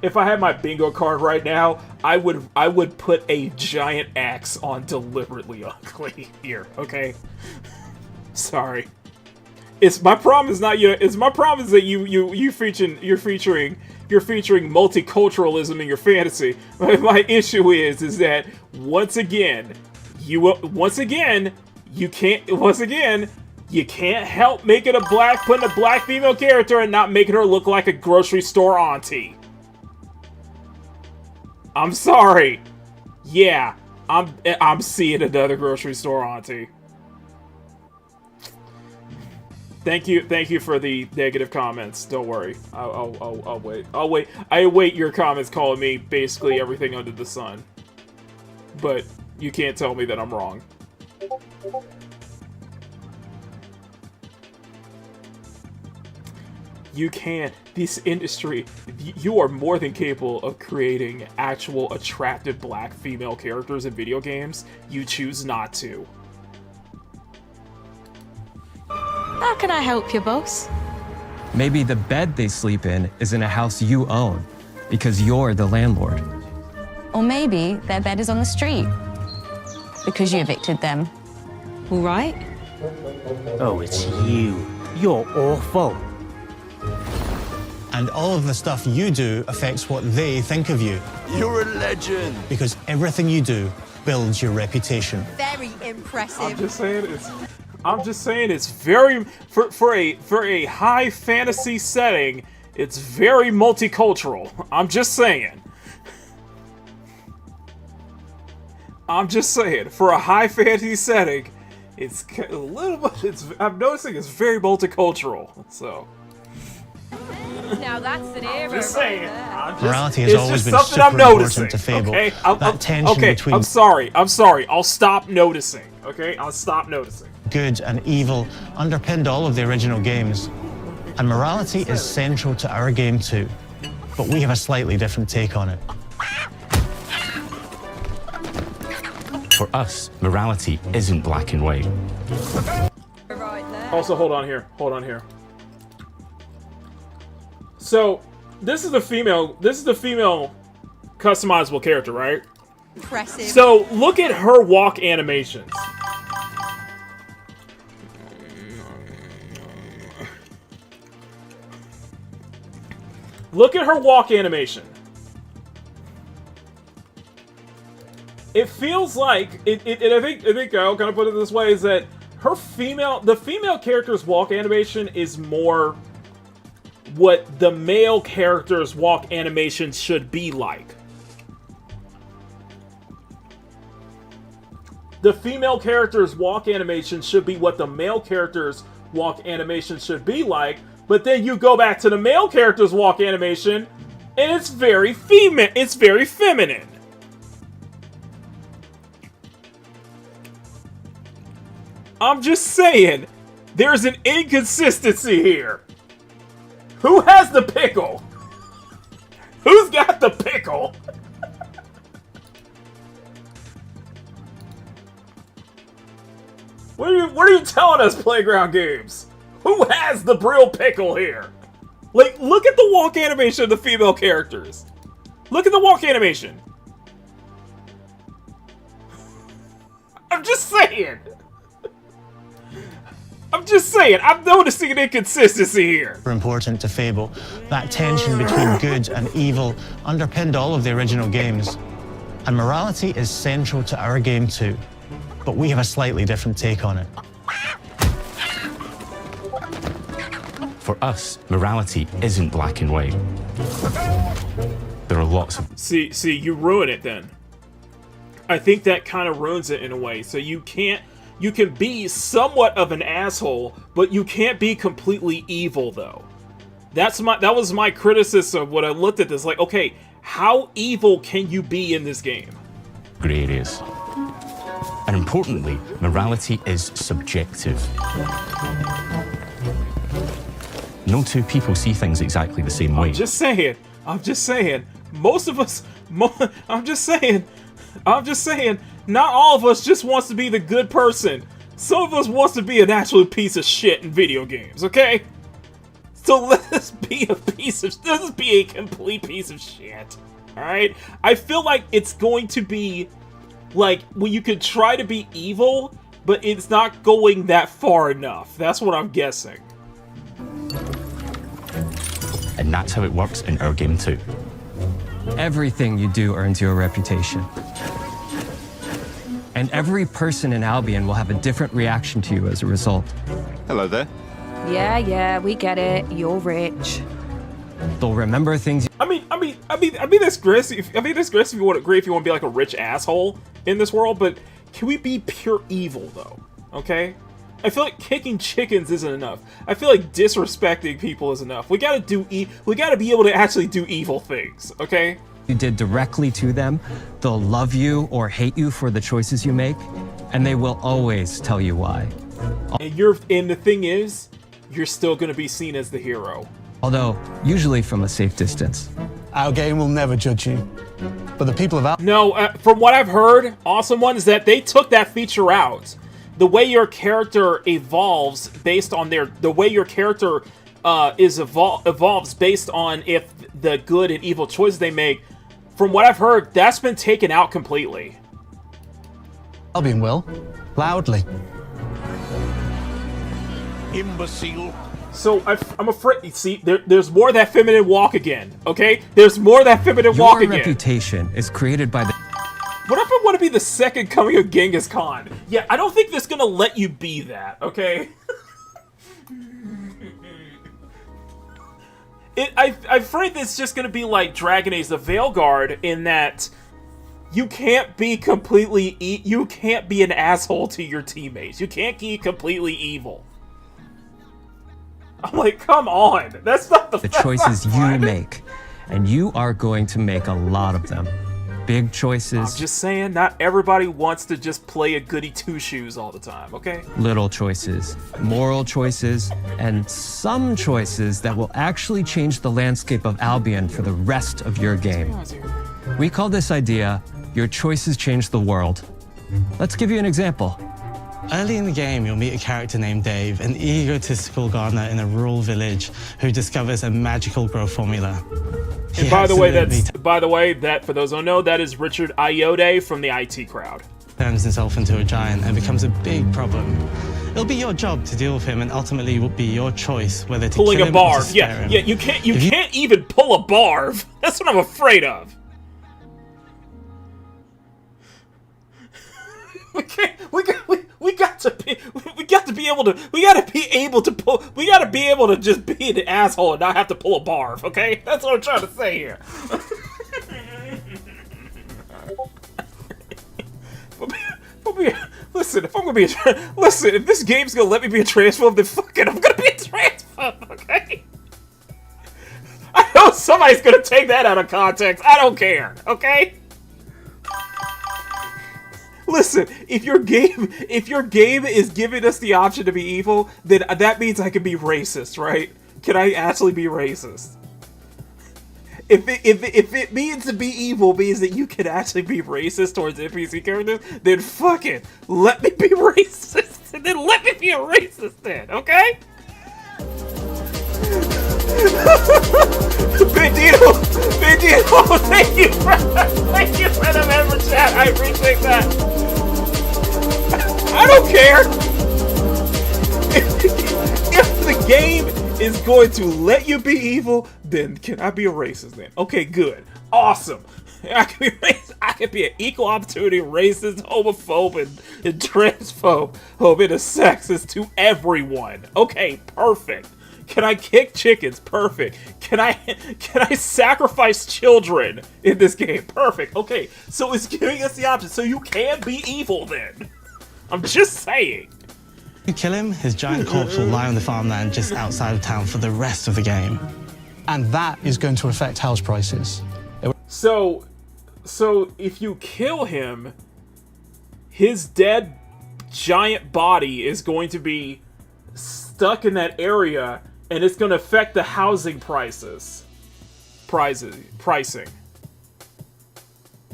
If I had my bingo card right now, I would put a giant X on deliberately ugly here, okay? Sorry. My problem is not you. It's my problem is that you're featuring multiculturalism in your fantasy. My issue is that once again you can't help putting a black female character and not making her look like a grocery store auntie. I'm sorry. Yeah, I'm seeing another grocery store auntie. Thank you for the negative comments. Don't worry. I'll wait. I await your comments calling me basically everything under the sun. But you can't tell me that I'm wrong. You can. This industry, you are more than capable of creating actual attractive black female characters in video games. You choose not to. How can I help you, boss? Maybe the bed they sleep in is in a house you own because you're the landlord. Or maybe their bed is on the street because you evicted them. All right. Oh, it's you. You're awful. And all of the stuff you do affects what they think of you. You're a legend. Because everything you do builds your reputation. Very impressive. I'm just saying it's very for a high fantasy setting, it's very multicultural. I'm just saying. For a high fantasy setting, it's a little bit. I'm noticing it's very multicultural. So. Now that's an era. Just saying. Morality has always been super important to Fable. Okay, that tension between I'm sorry. I'll stop noticing. Okay, I'll stop noticing. Good and evil underpinned all of the original games, and morality is central to our game too. But we have a slightly different take on it. For us, morality isn't black and white. Also, hold on here. So, this is the female customizable character, right? Impressive. So, look at her walk animations. Look at her walk animation. It feels like I think I'll kind of put it this way, is that the female character's walk animation is more what the male character's walk animation should be like. The female character's walk animation should be what the male character's walk animation should be like, but then you go back to the male character's walk animation, and it's very feminine. I'm just saying, there's an inconsistency here. Who has the pickle? Who's got the pickle? What are you telling us, Playground Games? Who has the real pickle here? Like, look at the walk animation of the female characters. Look at the walk animation. I'm just saying. I'm noticing an inconsistency here. Important to Fable, that tension between good and evil underpinned all of the original games. And morality is central to our game too. But we have a slightly different take on it. For us, morality isn't black and white. There are lots of... See, you ruin it then. I think that kind of ruins it in a way. So you can be somewhat of an asshole, but you can't be completely evil though. That was my criticism when I looked at this. Like, okay, how evil can you be in this game? Grey areas. And importantly, morality is subjective. No two people see things exactly the same way. I'm just saying. Most of us, I'm just saying, not all of us just wants to be the good person. Some of us wants to be an absolute piece of shit in video games, okay? So let's be a complete piece of shit, alright? I feel like it's going to be, like, when you could try to be evil, but it's not going that far enough. That's what I'm guessing. And that's how it works in our game too. Everything you do earns you a reputation. And every person in Albion will have a different reaction to you as a result. Hello there. Yeah, we get it. You're rich. They'll remember things. I mean, I mean this, Chris. If you want to agree, if you want to be like a rich asshole in this world, but can we be pure evil though? Okay. I feel like kicking chickens isn't enough. I feel like disrespecting people is enough. We gotta be able to actually do evil things, okay? You did directly to them, they'll love you or hate you for the choices you make, and they will always tell you why. And the thing is, you're still gonna be seen as the hero. Although, usually from a safe distance. Our game will never judge you. But the people of Albion... No, from what I've heard, Awesome One, is that they took that feature out. The way your character evolves based on the way your character evolves based on if the good and evil choices they make. From what I've heard, that's been taken out completely. Albion will. Loudly. Imbecile. So I'm afraid. See, there's more of that feminine walk again. Okay, there's more of that feminine walk again. Your reputation is created by the. What if I want to be the second coming of Genghis Khan? Yeah, I don't think this is gonna let you be that. Okay. I'm afraid it's just gonna be like Dragon Age: The Veilguard in that you can't be completely you can't be an asshole to your teammates. You can't be completely evil. I'm like, come on, that's not the choices you make, and you are going to make a lot of them. Big choices. I'm just saying, not everybody wants to just play a goody two-shoes all the time, okay? Little choices, moral choices, and some choices that will actually change the landscape of Albion for the rest of your game. We call this idea, your choices change the world. Let's give you an example. Early in the game, you'll meet a character named Dave, an egotistical gardener in a rural village who discovers a magical growth formula. And by the way, that for those who don't know, that is Richard Ayoade from the IT crowd. Turns himself into a giant and becomes a big problem. It'll be your job to deal with him, and ultimately it will be your choice whether to pulling kill a him or to barf. spare him. Yeah, you can't even pull a barf. That's what I'm afraid of. We got to be able to just be an asshole and not have to pull a barf, okay? That's what I'm trying to say here. Listen, if this game's gonna let me be a transphobe, then fuck it, I'm gonna be a transphobe, okay? I know somebody's gonna take that out of context. I don't care, okay? Listen, if your game is giving us the option to be evil, then that means I can be racist, right? Can I actually be racist? If it means to be evil means that you can actually be racist towards NPC characters, then fuck it. Let me be racist, and then let me be a racist then, okay? Bandito, thank you for the member chat. I appreciate that. I don't care. If the game is going to let you be evil, then can I be a racist then? Okay, good. Awesome. I can be racist. I can be an equal opportunity racist, homophobe, and transphobe, and a sexist to everyone. Okay, perfect. Can I kick chickens? Perfect. Can I sacrifice children in this game? Perfect. Okay, so it's giving us the option. So you can be evil then. I'm just saying. If you kill him, his giant corpse will lie on the farmland just outside of town for the rest of the game. And that is going to affect house prices. So if you kill him, his dead giant body is going to be stuck in that area, and it's going to affect the housing pricing.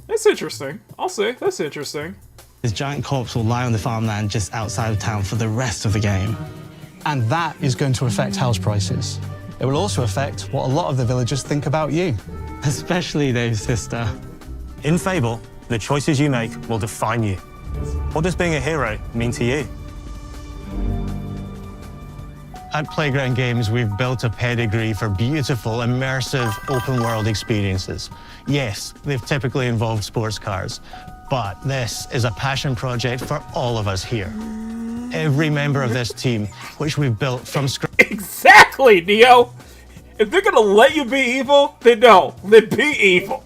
That's interesting. I'll say that's interesting. His giant corpse will lie on the farmland just outside of town for the rest of the game. And that is going to affect house prices. It will also affect what a lot of the villagers think about you. Especially Dave's sister. In Fable, the choices you make will define you. What does being a hero mean to you? At Playground Games, we've built a pedigree for beautiful, immersive, open-world experiences. Yes, they've typically involved sports cars, but this is a passion project for all of us here. Every member of this team, which we've built from scratch. Exactly, Neo! If they're gonna let you be evil, then no. Then be evil.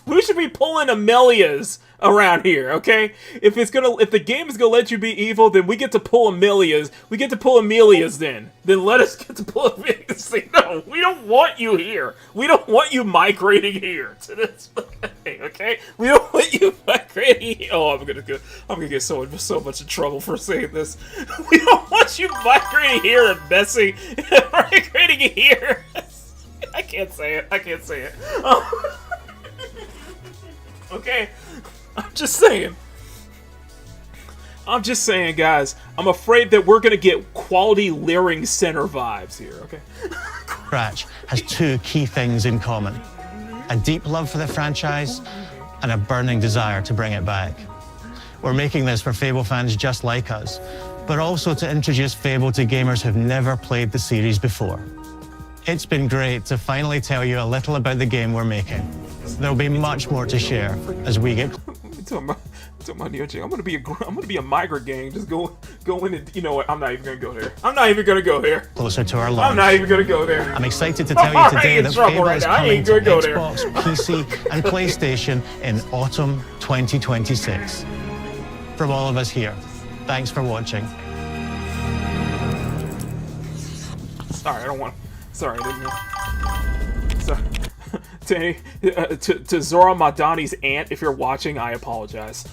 We should be pulling Amelias around here, okay? If the game is gonna let you be evil, then we get to pull Amelias. We get to pull Amelias then. Then let us get to pull Amelias. Say, no, we don't want you here. We don't want you migrating here to this thing, okay? We don't want you migrating here. Oh, I'm gonna get so much in trouble for saying this. We don't want you migrating here and messing migrating here. I can't say it. Okay, I'm just saying, guys. I'm afraid that we're gonna get quality Leering Center vibes here. Okay. Scratch has two key things in common: a deep love for the franchise and a burning desire to bring it back. We're making this for Fable fans just like us, but also to introduce Fable to gamers who've never played the series before. It's been great to finally tell you a little about the game we're making. There'll be much more to share as we get. I'm gonna be a migrant gang. Just go in and, you know what? I'm not even gonna go there. Closer to our launch. I'm not even gonna go there. I'm excited to tell you today that Fable is coming to there. Xbox, PC, and PlayStation in autumn 2026. From all of us here, thanks for watching. Sorry, I didn't know. Sorry. To Zora Madani's aunt, if you're watching, I apologize.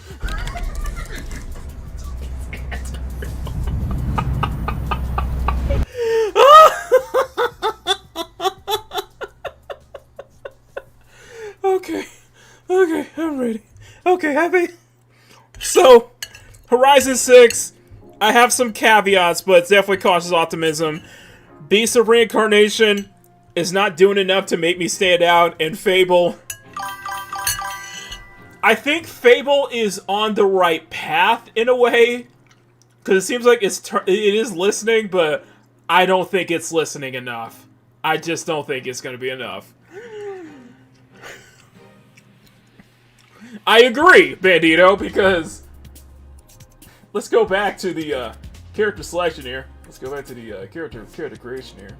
Okay, I'm ready. Okay, happy. So, Horizon 6, I have some caveats, but it's definitely cautious optimism. Beast of Reincarnation is not doing enough to make me stand out, and Fable, I think Fable is on the right path in a way, because it seems like it is listening, but I don't think it's listening enough. I just don't think it's going to be enough. I agree, Bandito, because let's go back to the character selection here. Let's go back to the character creation here.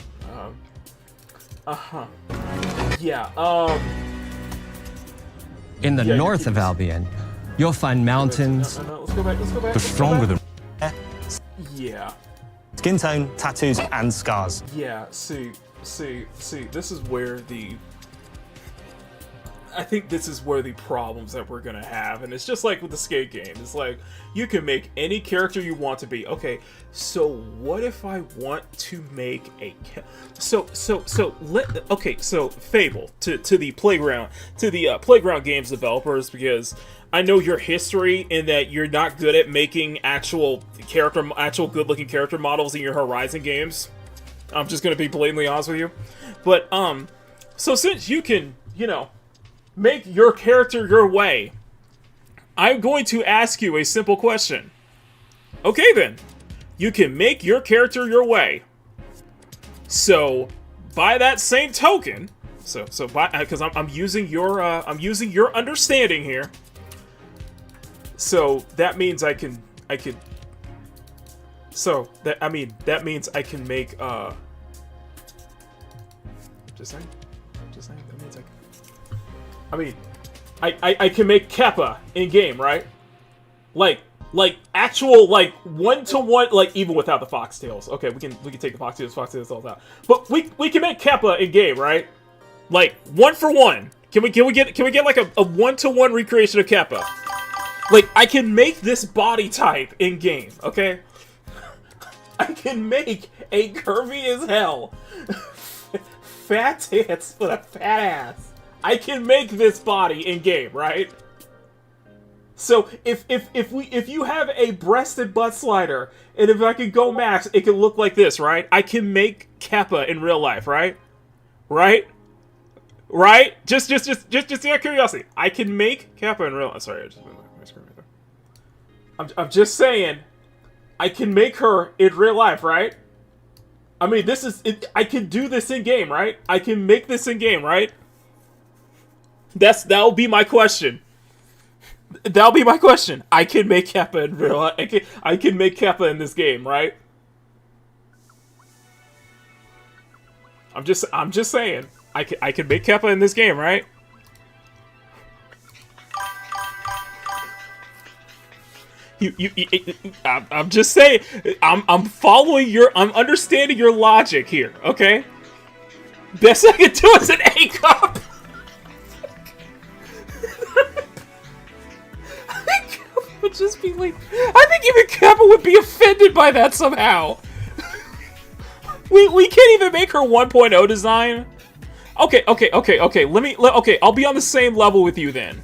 In the north of Albion, you'll find mountains. Let's go back. They're stronger than. Yeah. Skin tone, tattoos, and scars. Yeah. See. This is where I think this is where the problems that we're gonna have, and it's just like with the Skate game. It's like you can make any character you want to be. Okay, so what if I want to make a so Fable to the Playground Games developers, because I know your history in that you're not good at making actual good-looking character models in your Horizon games. I'm just gonna be blatantly honest with you, but so since you can, make your character your way, I'm going to ask you a simple question. Okay then, you can make your character your way. So, by that same token, because I'm using your understanding here. So that means that means I can make just saying that means I can make Keppa in game, right? Like actual one-to-one, even without the foxtails. Okay, we can take the foxtails all out. But we can make Keppa in game, right? Like one for one. Can we get like a one-to-one recreation of Keppa? Like, I can make this body type in game, okay? I can make a curvy as hell fat tits with a fat ass. I can make this body in game, right? So if you have a breasted butt slider, and if I can go max, it can look like this, right? I can make Keppa in real life, right? Right? Just out of curiosity, I can make Keppa in real life. Sorry, I just went my screen right there. I'm just saying, I can make her in real life, right? I mean, this is I can do this in game, right? I can make this in game, right? That'll be my question. That'll be my question. I can make Keppa in real life. I can make Keppa in this game, right? I'm just saying. I can make Keppa in this game, right? I'm just saying. I'm following your. I'm understanding your logic here. Okay. Best I can do is an A cup. I think Keppa would just be like. I think even Keppa would be offended by that somehow. We can't even make her 1.0 design. Okay. Okay, I'll be on the same level with you then.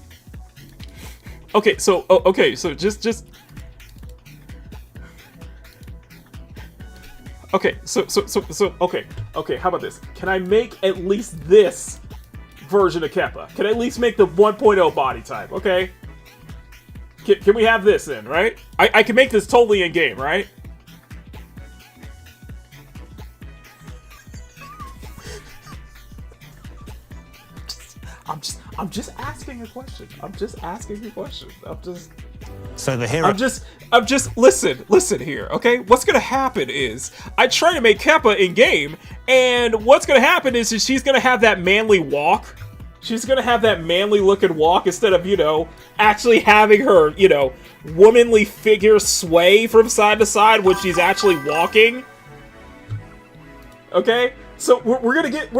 Okay, so just. Okay, so okay, how about this? Can I make at least this version of Keppa? Can I at least make the 1.0 body type, okay? Can we have this then, right? I can make this totally in-game, right? I'm just asking a question. So the hero. I'm just listen here, okay? What's gonna happen is I try to make Keppa in game, and what's gonna happen is she's gonna have that manly walk. She's gonna have that manly looking walk instead of, you know, actually having her, you know, womanly figure sway from side to side when she's actually walking. Okay? So we're not gonna get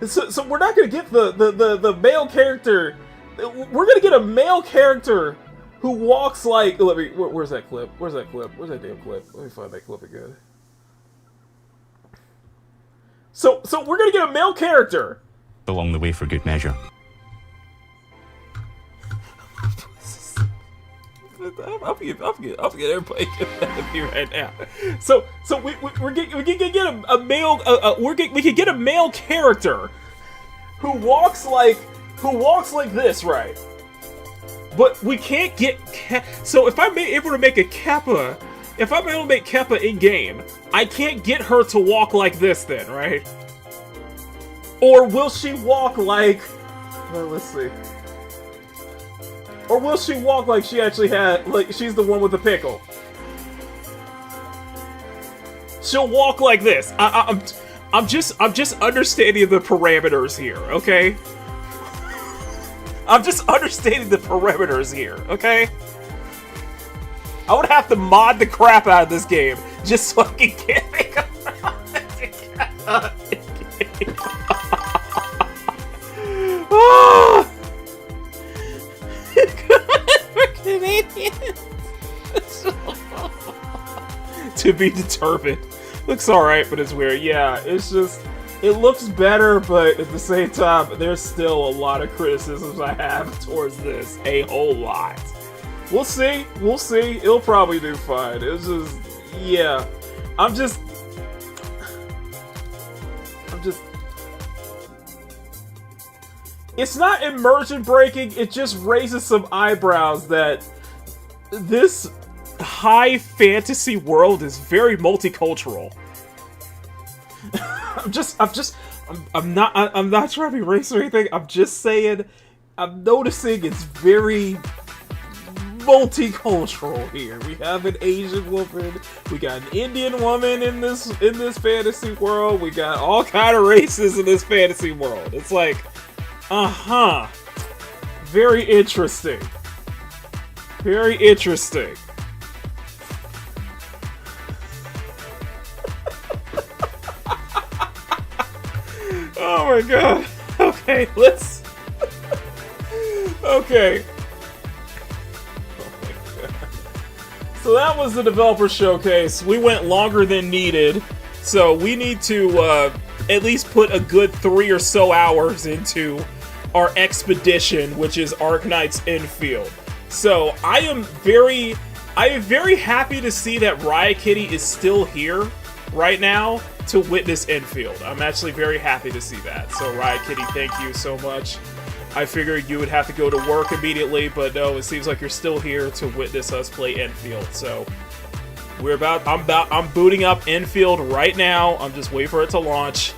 the male character. We're gonna get a male character who walks like. Where's that clip? Where's that damn clip? Let me find that clip again. So we're gonna get a male character along the way for good measure. I'm getting everybody at me right now. So we can get a male. We can get a male character who walks like this, right? But we can't get. So if I'm able to make a Keppa, if I'm able to make Keppa in game, I can't get her to walk like this, then, right? Or will she walk like? Well, let's see. Or will she walk like she actually had, like she's the one with the pickle? She'll walk like this. I'm just understanding the parameters here, okay? I'm just understanding the parameters here, okay? I would have to mod the crap out of this game just so I can get Oh! To be determined. Looks alright, but it's weird. Yeah, it's just... It looks better, but at the same time, there's still a lot of criticisms I have towards this. A whole lot. We'll see. We'll see. It'll probably do fine. It's just... Yeah. I'm just... It's not immersion breaking, it just raises some eyebrows that this high fantasy world is very multicultural. I'm not trying to be racist or anything, I'm just saying, I'm noticing it's very multicultural here. We have an Asian woman, we got an Indian woman in this fantasy world, we got all kind of races in this fantasy world. It's like, very interesting. Very interesting. Oh my god. Okay, let's... Okay. Oh my god. So that was the developer showcase. We went longer than needed, so we need to at least put a good 3 or so hours into our expedition, which is Arknights Endfield. So I am very happy to see that Riot Kitty is still here right now to witness Endfield. I'm actually very happy to see that. So Riot Kitty, thank you so much. I figured you would have to go to work immediately, but no, it seems like you're still here to witness us play Endfield. So I'm booting up Endfield right now. I'm just waiting for it to launch.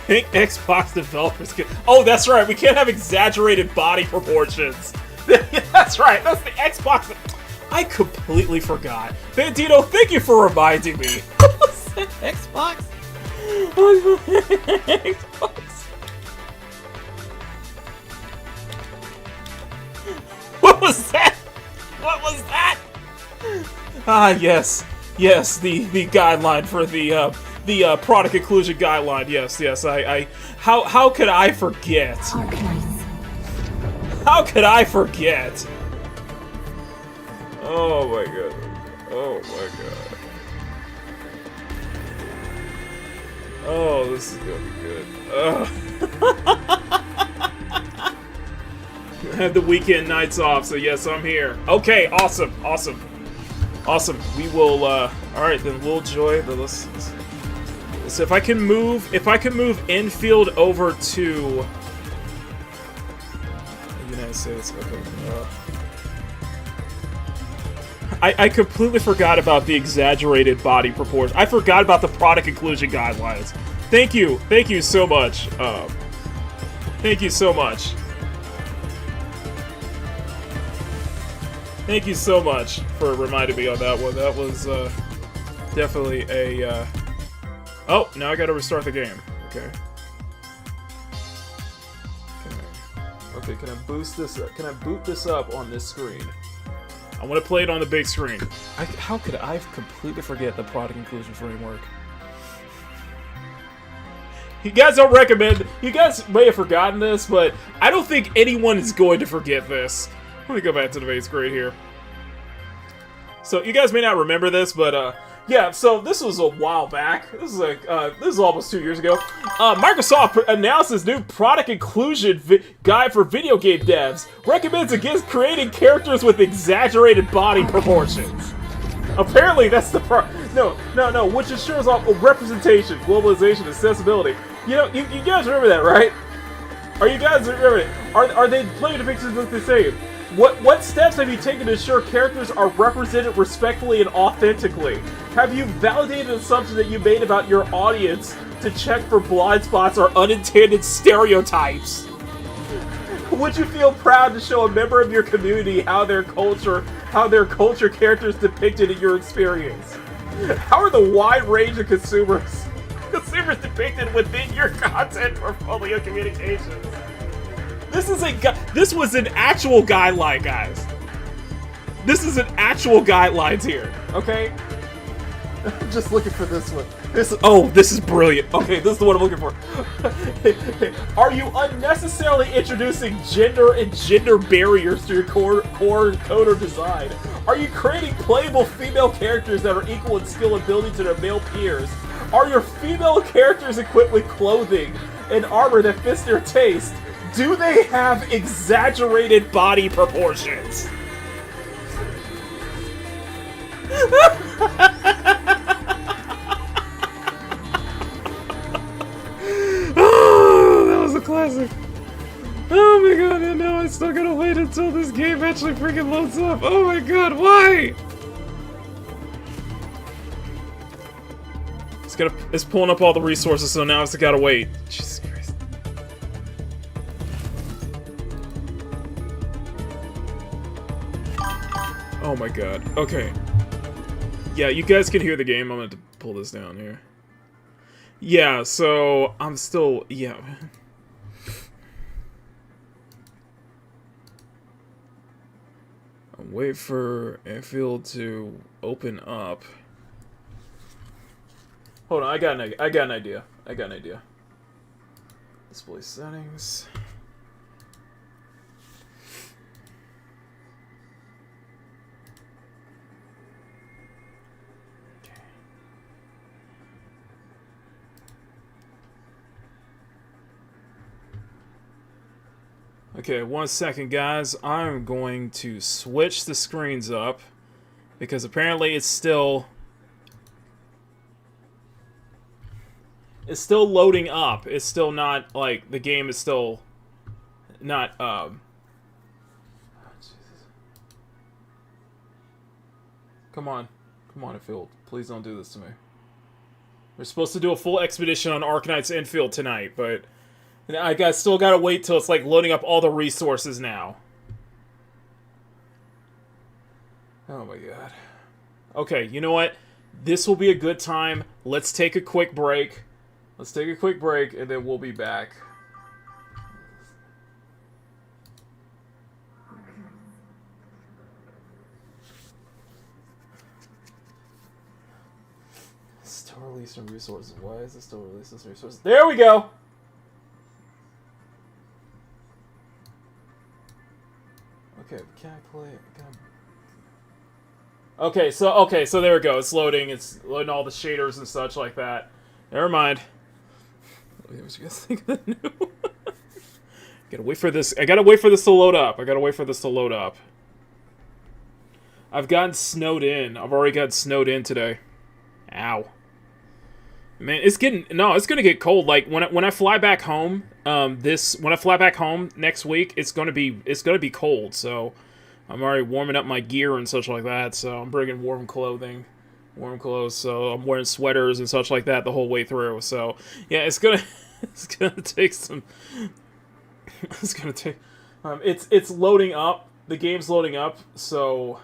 think Xbox developers can... Oh, that's right. We can't have exaggerated body proportions. That's right. That's the Xbox... I completely forgot. Bandito, thank you for reminding me. Xbox? Xbox. What was that? What was that? Ah, yes. Yes, the guideline for the product inclusion guideline. Yes, how could I forget? Arknights. How could I forget? Oh my god. Oh my god. Oh, this is gonna be good. I have the weekend nights off, so yes, I'm here. Okay, awesome. We will, alright, then we'll enjoy the listens. So if I can move Enfield over to the United States, okay. I completely forgot about the exaggerated body proportion. I forgot about the product inclusion guidelines. Thank you so much. Thank you so much. Thank you so much for reminding me on that one. That was definitely a. Oh, now I gotta restart the game. Okay. Okay, can I boost this up? Can I boot this up on this screen? I want to play it on the big screen. How could I completely forget the product inclusion framework? You guys don't recommend... You guys may have forgotten this, but I don't think anyone is going to forget this. Let me go back to the main screen here. So, you guys may not remember this, but, yeah, so this was a while back. This is like, this is almost 2 years ago. Microsoft announced its new product inclusion guide for video game devs. Recommends against creating characters with exaggerated body proportions. Apparently, that's the No, which ensures all representation, globalization, accessibility. You know, you guys remember that, right? Are you guys remember it? Are they player depictions look the same? What steps have you taken to ensure characters are represented respectfully and authentically? Have you validated assumptions that you made about your audience to check for blind spots or unintended stereotypes? Would you feel proud to show a member of your community how their culture characters depicted in your experience? How are the wide range of consumers depicted within your content portfolio communications? This was an actual guideline, guys. This is an actual guidelines here, okay? I'm just looking for this one. This is brilliant. Okay, this is the one I'm looking for. Are you unnecessarily introducing gender barriers to your core code or design? Are you creating playable female characters that are equal in skill and ability to their male peers? Are your female characters equipped with clothing and armor that fits their taste? Do they have exaggerated body proportions? Oh, that was a classic. Oh my god, and now I still gotta wait until this game actually freaking loads up. Oh my god, why? It's pulling up all the resources, so now it's gotta wait. Jesus Christ. Oh my god. Okay. Yeah, you guys can hear the game. I'm gonna have to pull this down here. Yeah, so I'm still... Yeah. I'm waiting for Enfield to open up. Hold on, I got an idea. Display settings. Okay, 1 second, guys. I'm going to switch the screens up because apparently it's still loading up. It's still not like the game is still not Come on, Enfield. Please don't do this to me. We're supposed to do a full expedition on Arknights Endfield tonight, but I still gotta wait till it's like loading up all the resources now. Oh my god. Okay, you know what? This will be a good time. Let's take a quick break. Let's take a quick break, and then we'll be back. Still releasing resources. Why is it still releasing resources? There we go! Okay, can I play it? Okay, so there we go. It's loading. It's loading all the shaders and such like that. Never mind. I was gonna think of the new. Gotta wait for this. I gotta wait for this to load up. I've gotten snowed in. I've already got snowed in today. Ow. Man, it's gonna get cold. Like when I fly back home, when I fly back home next week, it's gonna be cold. So I'm already warming up my gear and such like that. So I'm bringing warm clothes. So I'm wearing sweaters and such like that the whole way through. So yeah, it's gonna take some. It's gonna take. It's loading up. The game's loading up. So.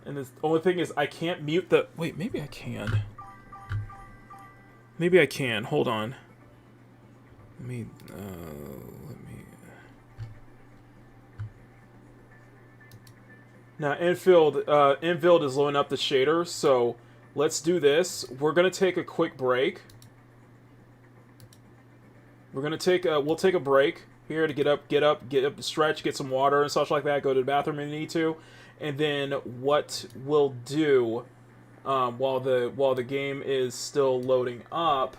And the only thing is, I can't mute the. Wait, maybe I can. Maybe I can. Hold on. Let me. Now, Endfield is loading up the shaders, so let's do this. We're gonna take a quick break. We'll take a break here to get up, stretch, get some water and such like that. Go to the bathroom if you need to, and then what we'll do while the game is still loading up.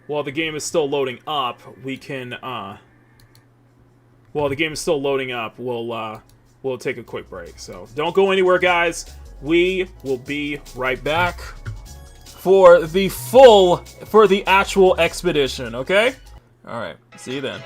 While the game is still loading up, we can. While the game is still loading up, we'll take a quick break. So don't go anywhere, guys. We will be right back for the actual expedition. Okay. All right. See you then.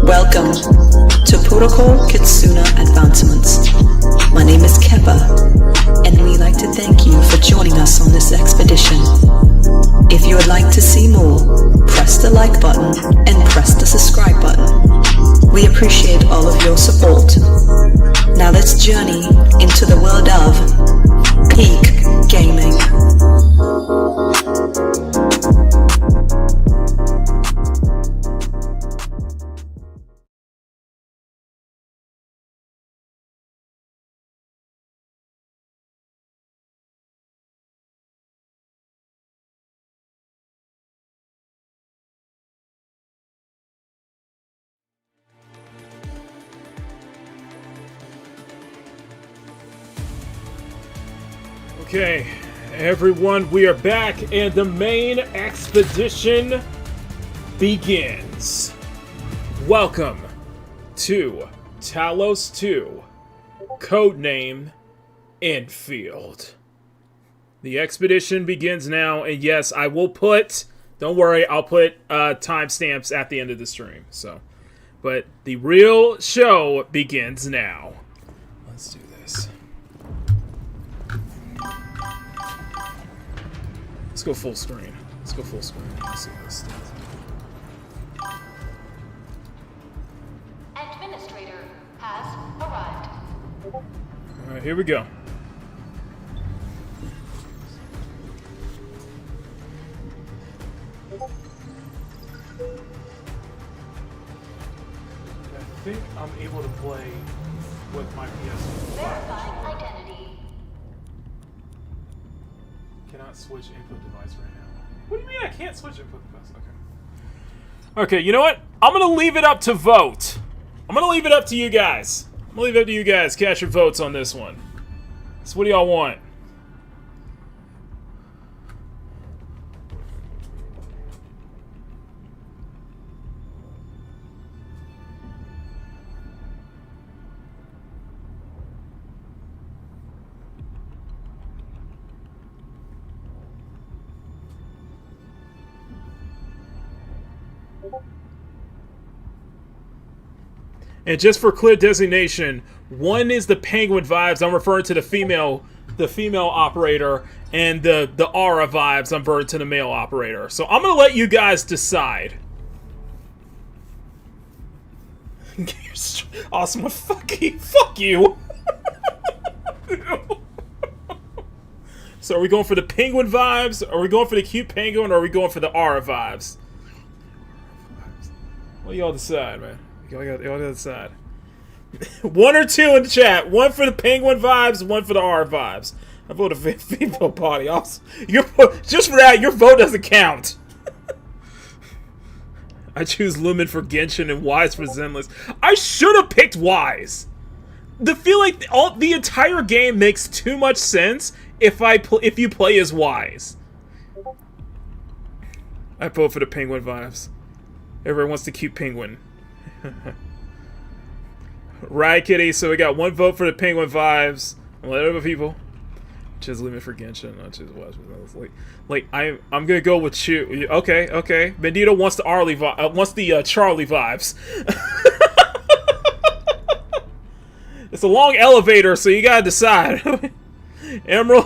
Welcome to Protocol Kitsuna Advancements. My name is Keppa, and we'd like to thank you for joining us on this expedition. If you would like to see more, press the like button and press the subscribe button. We appreciate all of your support. Now let's journey into the world of peak gaming. Okay, everyone, we are back, and the main expedition begins. Welcome to Talos II, codename Endfield. The expedition begins now, and yes, I will put, don't worry, I'll put timestamps at the end of the stream, so. But the real show begins now. Let's do this. Let's go full screen. Let's go full screen. Let's see how this does. Administrator has arrived. Alright, here we go. I think I'm able to play with my PS5. Verifying identity. Cannot switch input device right now. What do you mean I can't switch input device? Okay. Okay, you know what? I'm gonna leave it up to vote. I'm gonna leave it up to you guys. I'm gonna leave it up to you guys. Cast your votes on this one. So what do y'all want? And just for clear designation, one is the penguin vibes. I'm referring to the female operator, and the aura vibes. I'm referring to the male operator. So I'm gonna let you guys decide. Awesome. Fuck you. So are we going for the penguin vibes? Are we going for the cute penguin? Or are we going for the aura vibes? What do y'all decide, man? Y'all gotta decide. One or two in the chat. One for the penguin vibes, one for the R vibes. I voted for female party. Also, just for that, your vote doesn't count. I choose Lumen for Genshin and Wise for Zenless. I should have picked Wise. The feel like the entire game makes too much sense if you play as Wise. I vote for the penguin vibes. Everyone wants the cute penguin. Right, kitty. So we got one vote for the penguin vibes. I'll let other people choose Limit for Genshin. I'll choose West. Like I'm gonna go with you. Okay. Bandito wants the Charlie vibes. It's a long elevator, so you gotta decide. Emerald,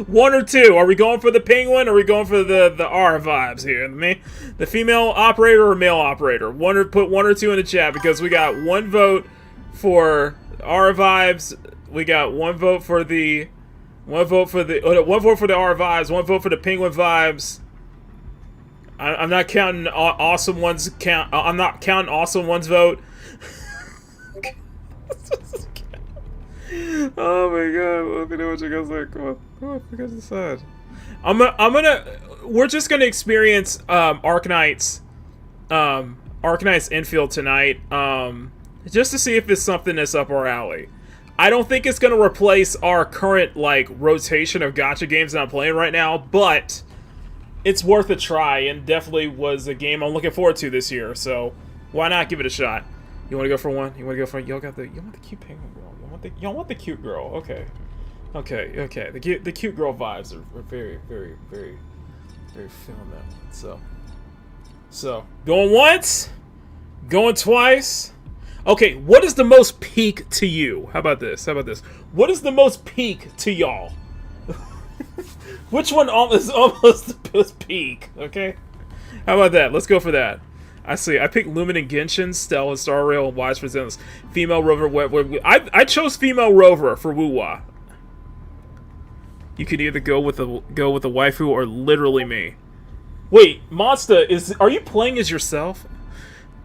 one or two. Are we going for the penguin, or are we going for the R vibes here? The female operator or male operator? Put one or two in the chat, because we got one vote for R vibes. We got one vote for the R vibes. One vote for the penguin vibes. I'm not counting awesome one's count. I'm not counting awesome one's vote. Oh my god! Let me know what you guys like. Come on, you guys decide. We're just gonna experience Arknights Endfield tonight, just to see if it's something that's up our alley. I don't think it's gonna replace our current rotation of gacha games that I'm playing right now, but it's worth a try, and definitely was a game I'm looking forward to this year. So why not give it a shot? You want to go for one? You want to go for y'all want the cute penguin girl? Y'all want the cute girl? Okay. Okay. The cute girl vibes are very feeling that one. So going once, going twice. Okay, what is the most peak to you? How about this? What is the most peak to y'all? Which one is almost the most peak? Okay, how about that? Let's go for that. I see. I picked Lumen and Genshin, Stella, Star Rail, and Wise for Zenless. Female Rover. I chose female Rover for Wuwa. You could either go with a waifu or literally me. Wait, Mazda, are you playing as yourself?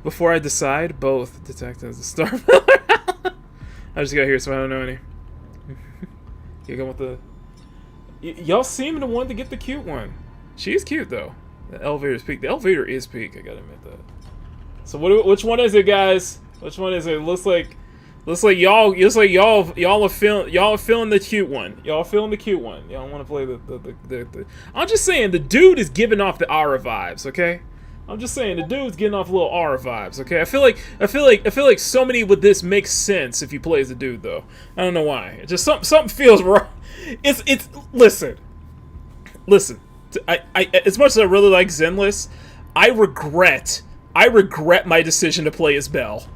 Before I decide, both detectives and Star. I just got here, so I don't know any. You go with the. Y'all seem to want to get the cute one. She's cute though. The elevator's peak. The elevator is peak. I gotta admit that. So which one is it, guys? Which one is it? Looks like y'all are feeling the cute one. Y'all feeling the cute one. Y'all want to play the. I'm just saying the dude is giving off the aura vibes. Okay. I'm just saying the dude's getting off a little aura vibes. Okay. I feel like so many with this makes sense if you play as a dude though. I don't know why. It just something feels wrong. It's listen. I as much as I really like Zenless, I regret my decision to play as Belle.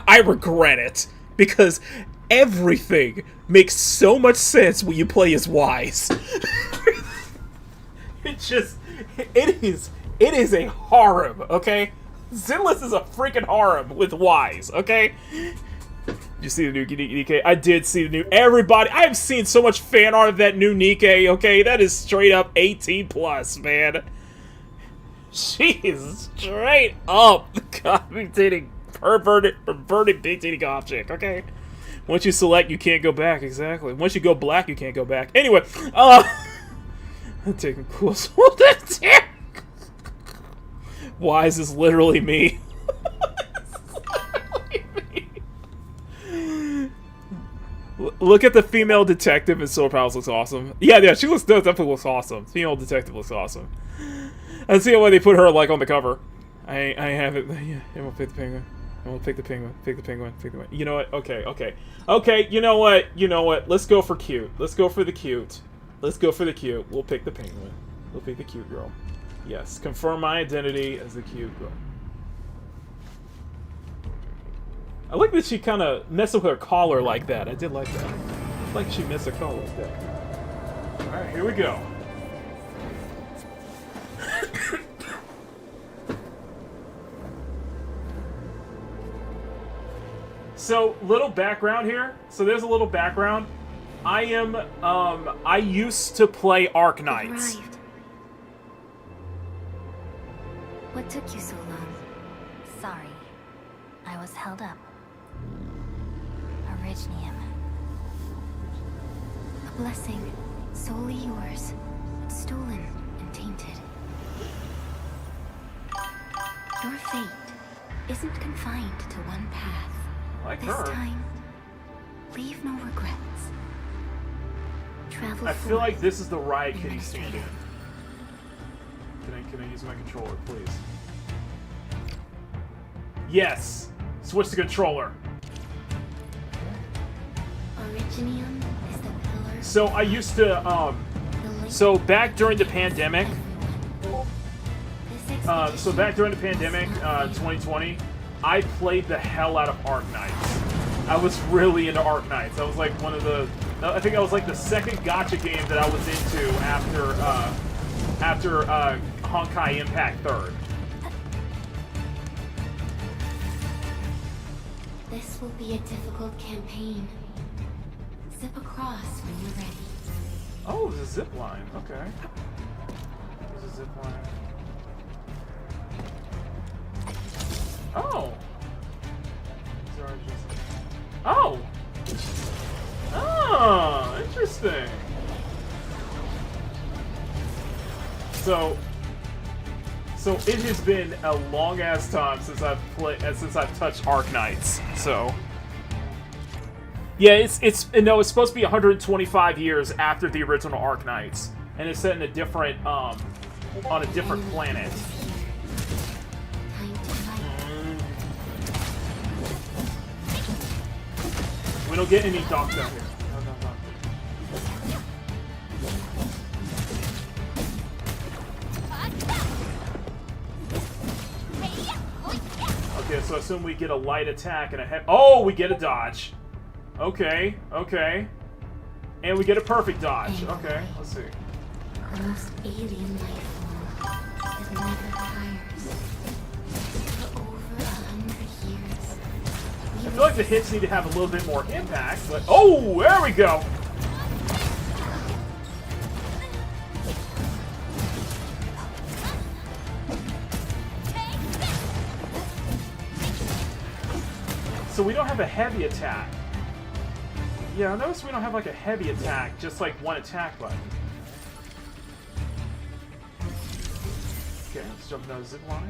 I regret it because everything makes so much sense when you play as Wise. It is a harem, okay? Zenless is a freaking harem with Wise, okay? Did you see the new Nikkei? I did see the new. Everybody, I have seen so much fan art of that new Nikkei, okay? That is straight up 18 plus, man. She is straight up commentating perverted dictating object, okay? Once you select, you can't go back, exactly. Once you go black, you can't go back. Anyway, I'm taking cool soul that damn. Wise is literally me. Look at the female detective in Solar Palace. Looks awesome. Yeah, she definitely looks awesome. Female detective looks awesome. I see why they put her like on the cover. I have it. Yeah, I'm gonna pick the penguin. I'm gonna pick the penguin. Pick the penguin. Pick the penguin. You know what? Okay. You know what? Let's go for cute. Let's go for the cute. We'll pick the penguin. We'll pick the cute girl. Yes. Confirm my identity as the cute girl. I like that she kind of messed with her collar like that. I did like that. Like she messed her collar like that. Alright, here we go. So, little background here. So there's a little background. I used to play Arknights. What took you so long? Sorry. I was held up. Originium. A blessing, solely yours, but stolen and tainted. Your fate isn't confined to one path. Like this her. time, leave no regrets. Travel I feel like this is the Riot Kitty stand. Can I use my controller, please? Yes! Switch the controller. Originium is the pillar. So I used to, so back during the pandemic, 2020, I played the hell out of Arknights. I was really into Arknights. I was like one of the, I think I was like the second gacha game that I was into after Honkai Impact 3rd. This will be a difficult campaign. Zip across when you're ready. Oh, there's a zip line. Okay. There's a zip line. Oh. Oh. Oh, interesting. So it has been a long ass time since I've touched Arknights. So yeah, it's supposed to be 125 years after the original Arknights, and it's set in a different on a different planet. We don't get any dogs out here. No. so I assume we get a light attack and a heavy... Oh, we get a dodge. Okay, okay. And we get a perfect dodge. Okay, let's see. The most alien life form that never tires. For over 100 years. I feel like the hits need to have a little bit more impact, but... Oh, there we go! So we don't have a heavy attack. Yeah, I noticed we don't have like a heavy attack, just like one attack button. Okay, let's jump down the zip line.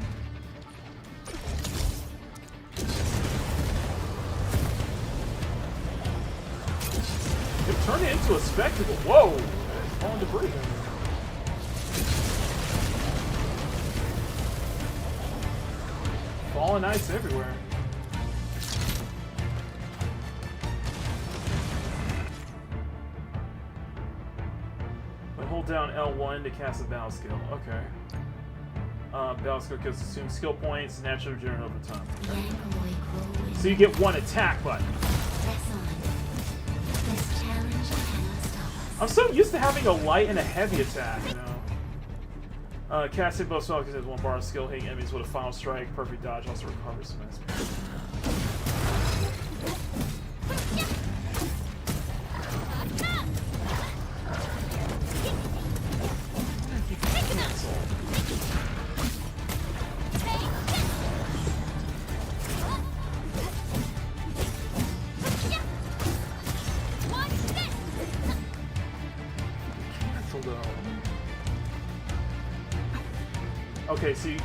It turned it into a spectacle. Whoa! It's falling debris. Falling ice everywhere. Hold down L1 to cast a battle skill. Okay. Battle skill consumes skill points, naturally regenerate over time. Okay. So you get one attack button. I'm so used to having a light and a heavy attack, you know. Casting both spells because it has one bar of skill, hitting enemies with a final strike, perfect dodge, also recovers some XP.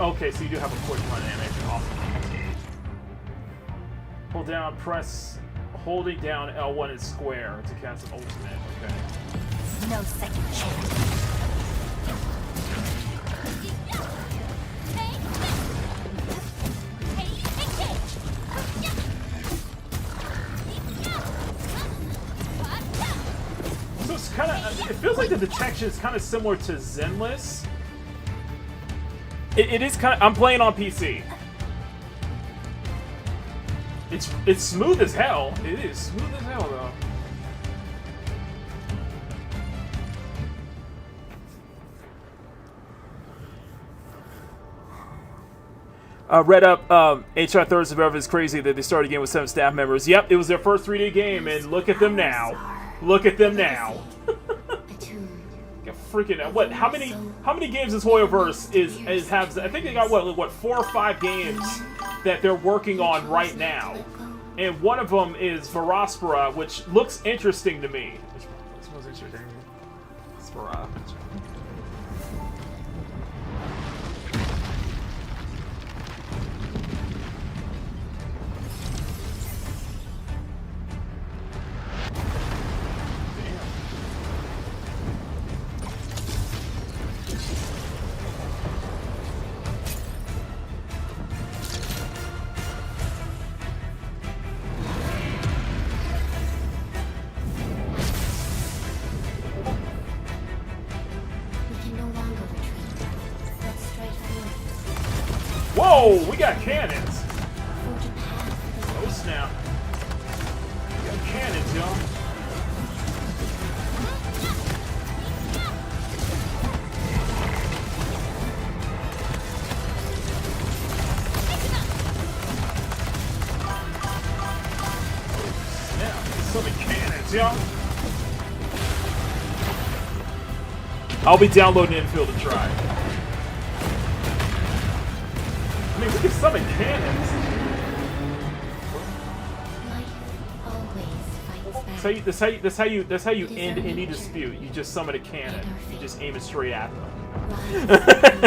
Okay, so you do have a quick run animation. Awesome. Hold down, holding down L1 and square to cast an ultimate. Okay. No second chance. So it's kind of, it feels like the detection is kind of similar to Zenless. It is kind of, I'm playing on PC. It's smooth as hell. It is smooth as hell though. Read up, HR Thirds of Ever is crazy that they started a game with 7 staff members. Yep, it was their first 3D game, and look at them now. Look at them now. Freaking what? How many games is Hoyoverse has? I think they got what 4 or 5 games that they're working on right now, and one of them is Veraspera, which looks interesting to me. Which was interesting. Spera. Whoa, we got cannons! Oh snap. We got cannons, y'all. Snap, so many cannons, y'all. I'll be downloading Endfield to try. I mean, we can summon cannons. That's how you end any dispute. You just summon a cannon. You just aim it straight at them.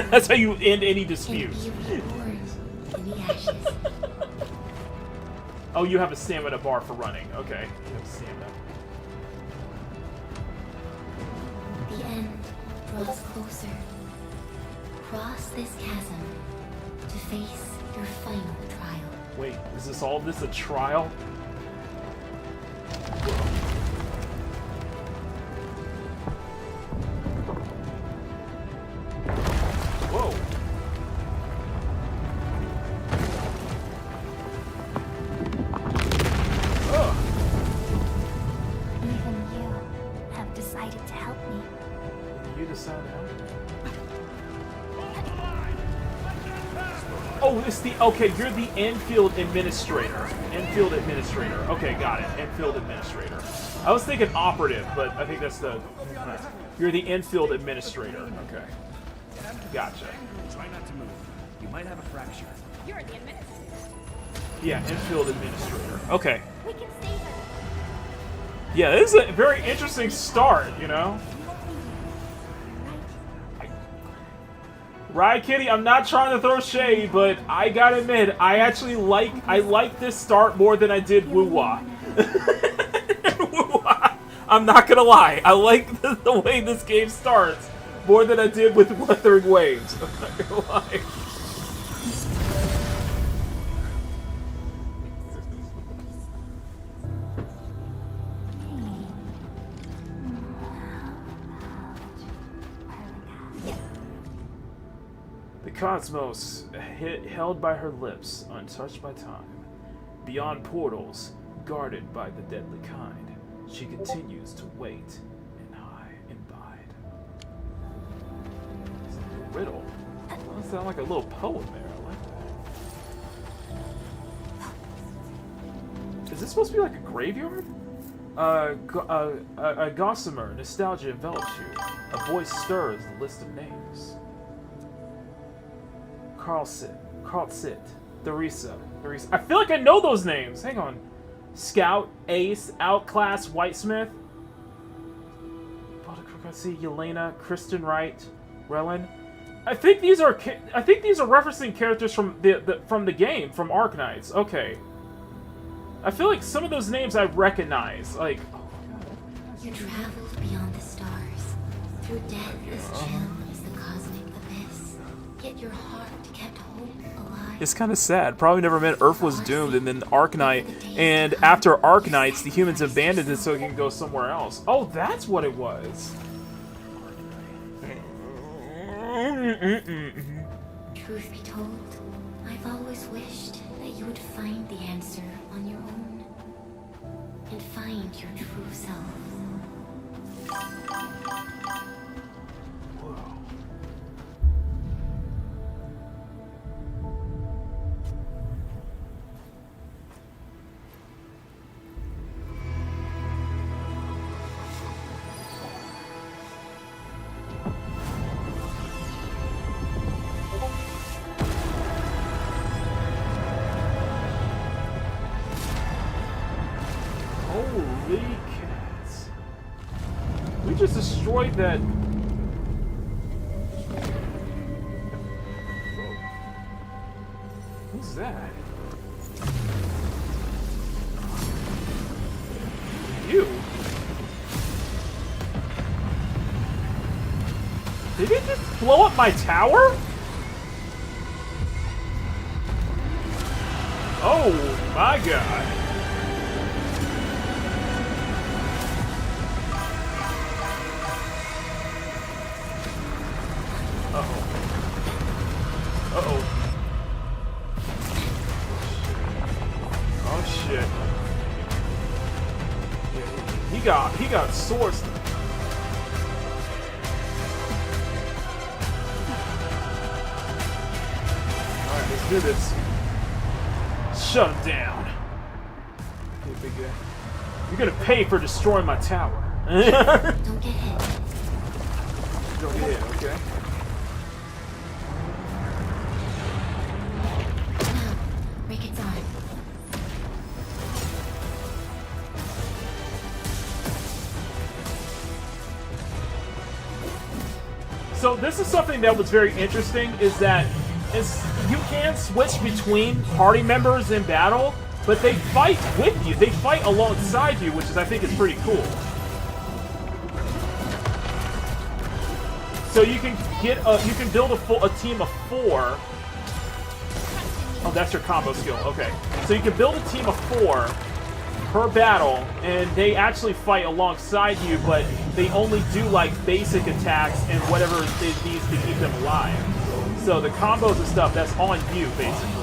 That's how you end any dispute. Oh, you have a stamina bar for running. Okay, you have stamina. The end draws closer. Cross this chasm to face your final trial. Wait, is this all this a trial? Whoa. to help me. You decide how. Oh, it's the okay. You're the Endfield administrator. Endfield administrator. Okay, got it. Endfield administrator. I was thinking operative, but I think that's the. You're the Endfield administrator. Okay, gotcha. Try not to move. You might have a fracture. You're the administrator. Yeah, Endfield administrator. Okay. We can save her. Yeah, this is a very interesting start. You know. Right, Kitty, I'm not trying to throw shade, but I gotta admit, I like this start more than I did Woo-Wah. Woo-Wah. I'm not gonna lie, I like the way this game starts more than I did with Wuthering Waves. I'm not gonna lie. Cosmos, held by her lips, untouched by time. Beyond portals, guarded by the deadly kind, she continues to wait and bide. It's a riddle. That sounds like a little poem there. I like that. Is this supposed to be like a graveyard? A gossamer nostalgia envelops you. A voice stirs the list of names. Carl Sit, Theresa. I feel like I know those names. Hang on. Scout, Ace, Outclass, Whitesmith. See, Yelena, Kristen Wright, Relin. I think these are referencing characters from the game, from Arknights. Okay. I feel like some of those names I recognize. Like, You traveled beyond the stars. Through death as chill as the cosmic abyss. Yet your heart kept hope alive. it's kind of sad. Probably never meant Earth was doomed, and then Arknight, and after Arknights, the humans abandoned it so it can go somewhere else. Oh, that's what it was. Truth be told, I've always wished that you would find the answer on your own. And find your true self. Holy cats. We just destroyed that. Who's that? You? Did it just blow up my tower? Oh my god. Uh-oh. Oh shit. Yeah, he got swords. Alright, let's do this. Shut him down. Okay, big guy. You're gonna pay for destroying my tower. Don't get hit. Don't get hit, okay. Break its arm. So this is something that was very interesting, is that you can switch between party members in battle, but they fight with you. They fight alongside you, which is, I think, is pretty cool. So you can build a team of 4. Oh, that's your combo skill. Okay. So you can build a team of 4 per battle, and they actually fight alongside you, but they only do like basic attacks and whatever it needs to keep them alive. So the combos and stuff, that's on you, basically.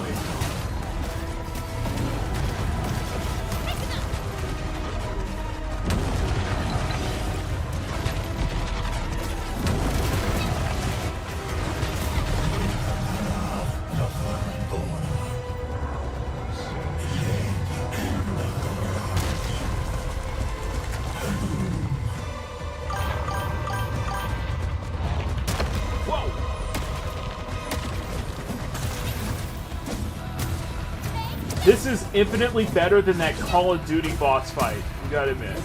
This is infinitely better than that Call of Duty boss fight. You gotta admit.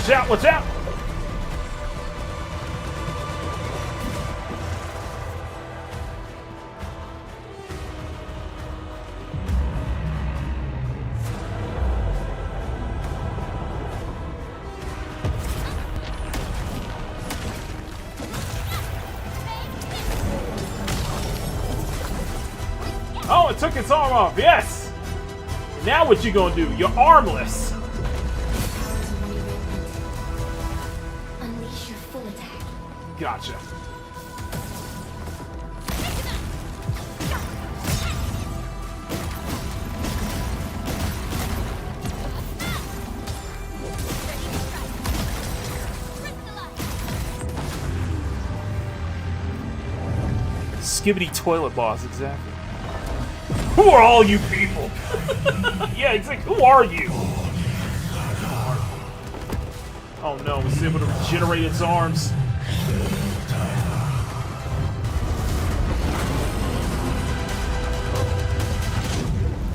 Watch out, watch out! Oh, it took its arm off, yes! Now what you gonna do? You're armless! Unleash your full attack. Gotcha. Skibbity toilet boss, exactly. Who are all you people? Yeah, exactly. Who are you? Oh no, it's able to regenerate its arms.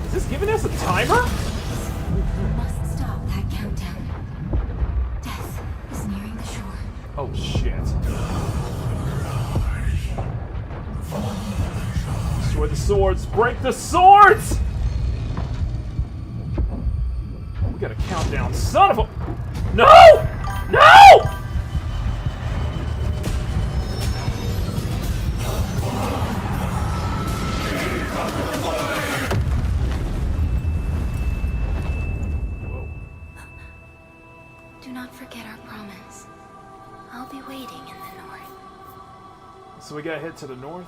Is this giving us a timer? You must stop that countdown. Death is nearing the shore. Oh shit. Destroy the swords! Break the swords! We got a countdown. Son of a... No! No! Do not forget our promise. I'll be waiting in the north. So we gotta head to the north?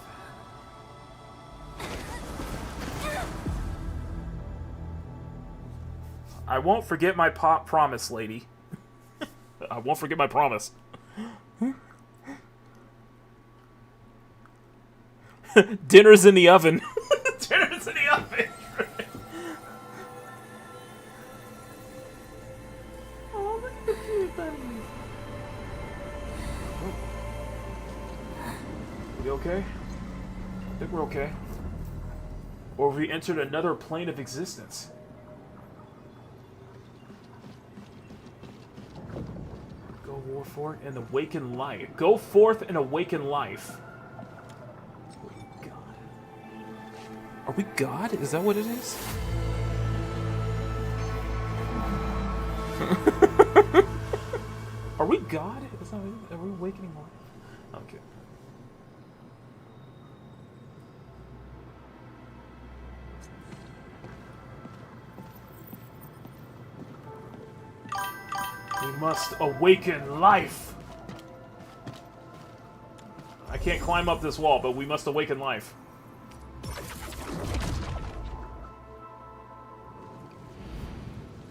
I won't forget my promise, lady. I won't forget my promise. Dinner's in the oven. Dinner's in the oven. Oh, look at the cute bunnies. We okay? I think we're okay. Or have we entered another plane of existence? Go forth and awaken life. Go forth and awaken life. God. Are we God? Is that what it is? Are we God? Is that what it is? Are we awakening life? Okay. We must awaken life. I can't climb up this wall, but we must awaken life.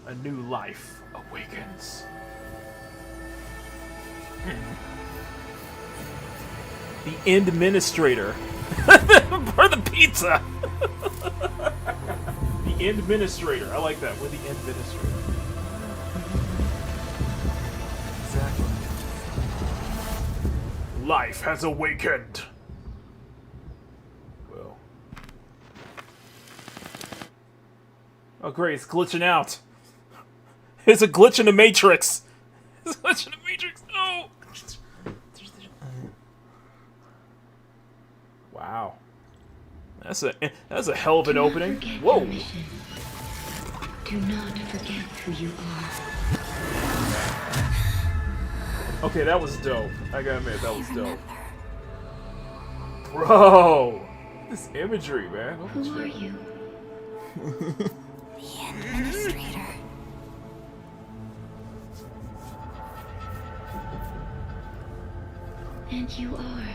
A new life awakens. The Administrator. For the pizza. The Administrator. I like that. We're the Administrator. Exactly. Life has awakened. Well. Oh, great, it's glitching out. It's a glitch in the Matrix. It's a glitch in the Matrix. No. Wow. That's a hell of an opening. Whoa. Do not forget who you are. Okay, that was dope. I gotta admit, that was dope. Bro, this imagery, man. Who are you? The administrator. And you are.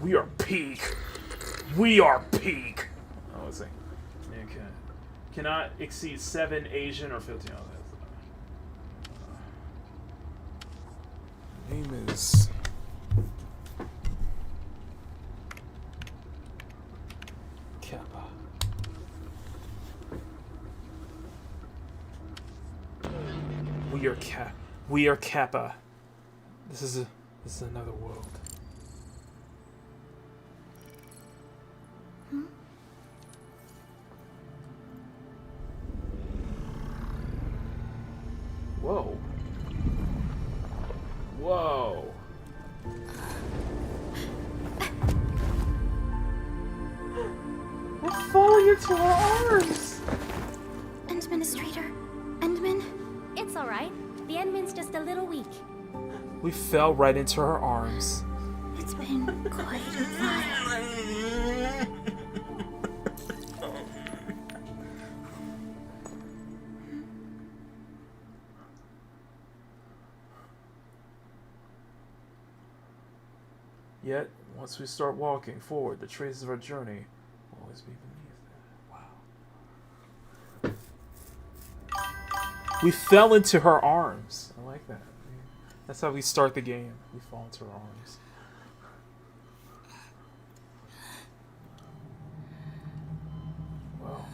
We are peak. We are peak. Oh, let's see. Okay. Cannot exceed 7 Asian or 15. Oh, name is. Kappa. We are Kappa. This is another world. Whoa. Whoa. We're falling into our arms. Administrator. Endman? It's alright. The Endman's just a little weak. We fell right into her arms. It's been quite a while. Yet, once we start walking forward, the traces of our journey will always be beneath it. Wow. We fell into her arms. I like that. That's how we start the game. We fall into her arms. Wow.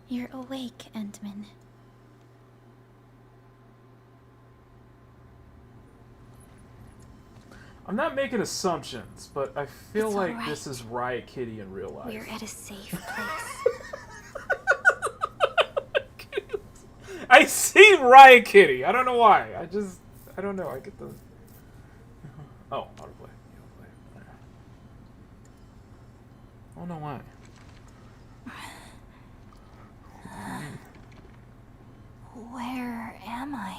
You're awake, Endman. I'm not making assumptions, but I feel It's like all right. this is Riot Kitty in real life. We're at a safe place. I see Riot Kitty. I don't know why. I don't know. I get the. Oh, autoplay. I don't know why. Where am I?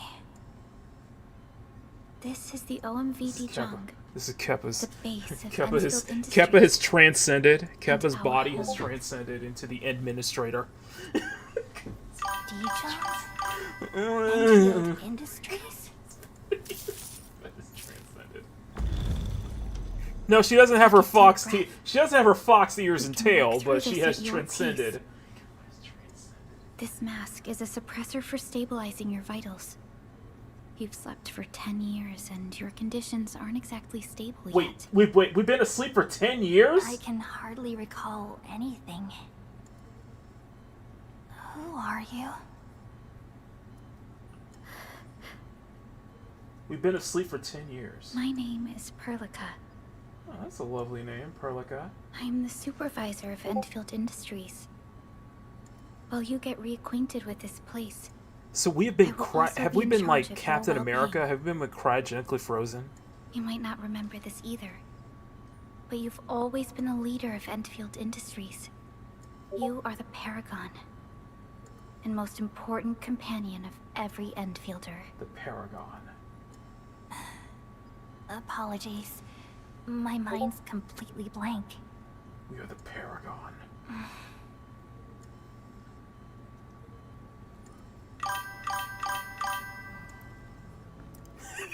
This is the OMVD Jung. This is Keppa's. The base of Keppa Enfield Industries. Keppa has transcended. Keppa's our body has home. transcended into the administrator. D-Jungs? Enfield Industries? No, she doesn't have her fox she doesn't have her fox ears and tail, through but she this has at your transcended. This mask is a suppressor for stabilizing your vitals. You've slept for 10 years, and your conditions aren't exactly stable yet. Wait, we've been asleep for 10 years? I can hardly recall anything. Who are you? We've been asleep for 10 years. My name is Perlica. Oh, that's a lovely name, Perlica. I'm the supervisor of Enfield Industries. While you get reacquainted with this place, So we have been I will also have be we in been charge like of your Captain well-being. America? Have we been cryogenically frozen? you might not remember this either, but you've always been the leader of Enfield Industries. You are the paragon and most important companion of every Enfielder. The Paragon. Apologies. My mind's completely blank. We are the Paragon.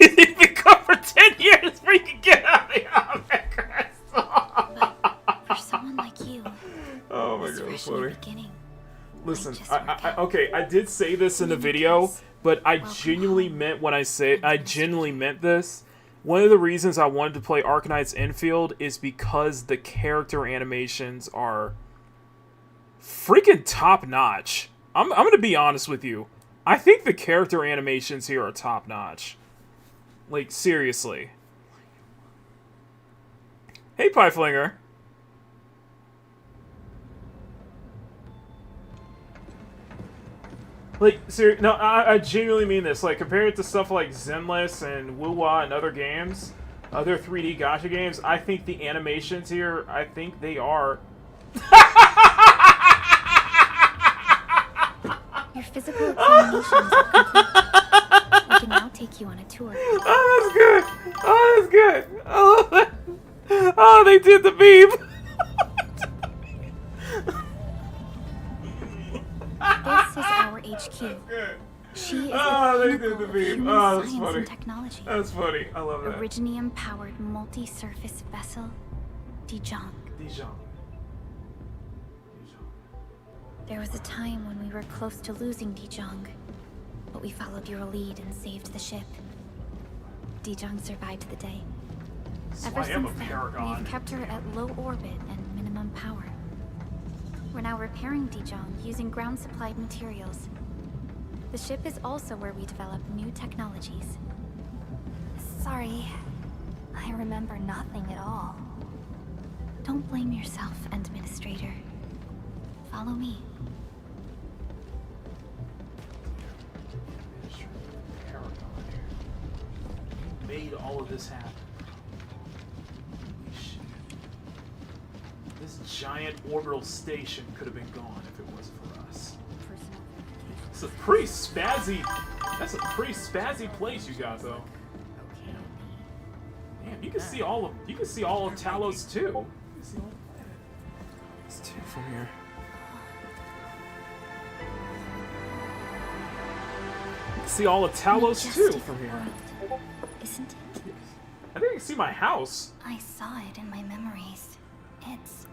You've been gone for 10 years before you can get out of the For someone like you, Oh my this god, fresh funny. new beginning. Listen, okay, I did say this in the video, but I genuinely meant when I genuinely meant this. One of the reasons I wanted to play Arknights Endfield is because the character animations are freaking top notch. I'm gonna be honest with you. I think the character animations here are top notch. Like, seriously. Hey, Pieflinger. Like, no, I genuinely mean this. Like, compared to stuff like Zenless and Wuwa and other games, other 3D gacha games, I think the animations here, I think they are... Your physical examinations are complete. We can now take you on a tour. Oh, that's good. Oh, that's good. Oh, they did the beep. This is our HQ. She is they did the of beep. human Oh, that's science funny. and technology. That's funny. I love that. Originium-powered multi-surface vessel, Dijong. Dijon. There was a time when we were close to losing Dijong, but we followed your lead and saved the ship. Dijong survived the day. So Ever I am since a then, paragon. we've kept her at low orbit and minimum power. We're now repairing Dijong using ground-supplied materials. The ship is also where we develop new technologies. Sorry, I remember nothing at all. Don't blame yourself, Administrator. Follow me. Made all of this happen. Holy shit. This giant orbital station could have been gone if it wasn't for us. It's a pretty spazzy. That's a pretty spazzy place you got though. Man, you can see all of Talos II. You can see all It's two from here. You can see all of Talos II from here. Isn't it? I think I can see my house. I saw it in my memories. It's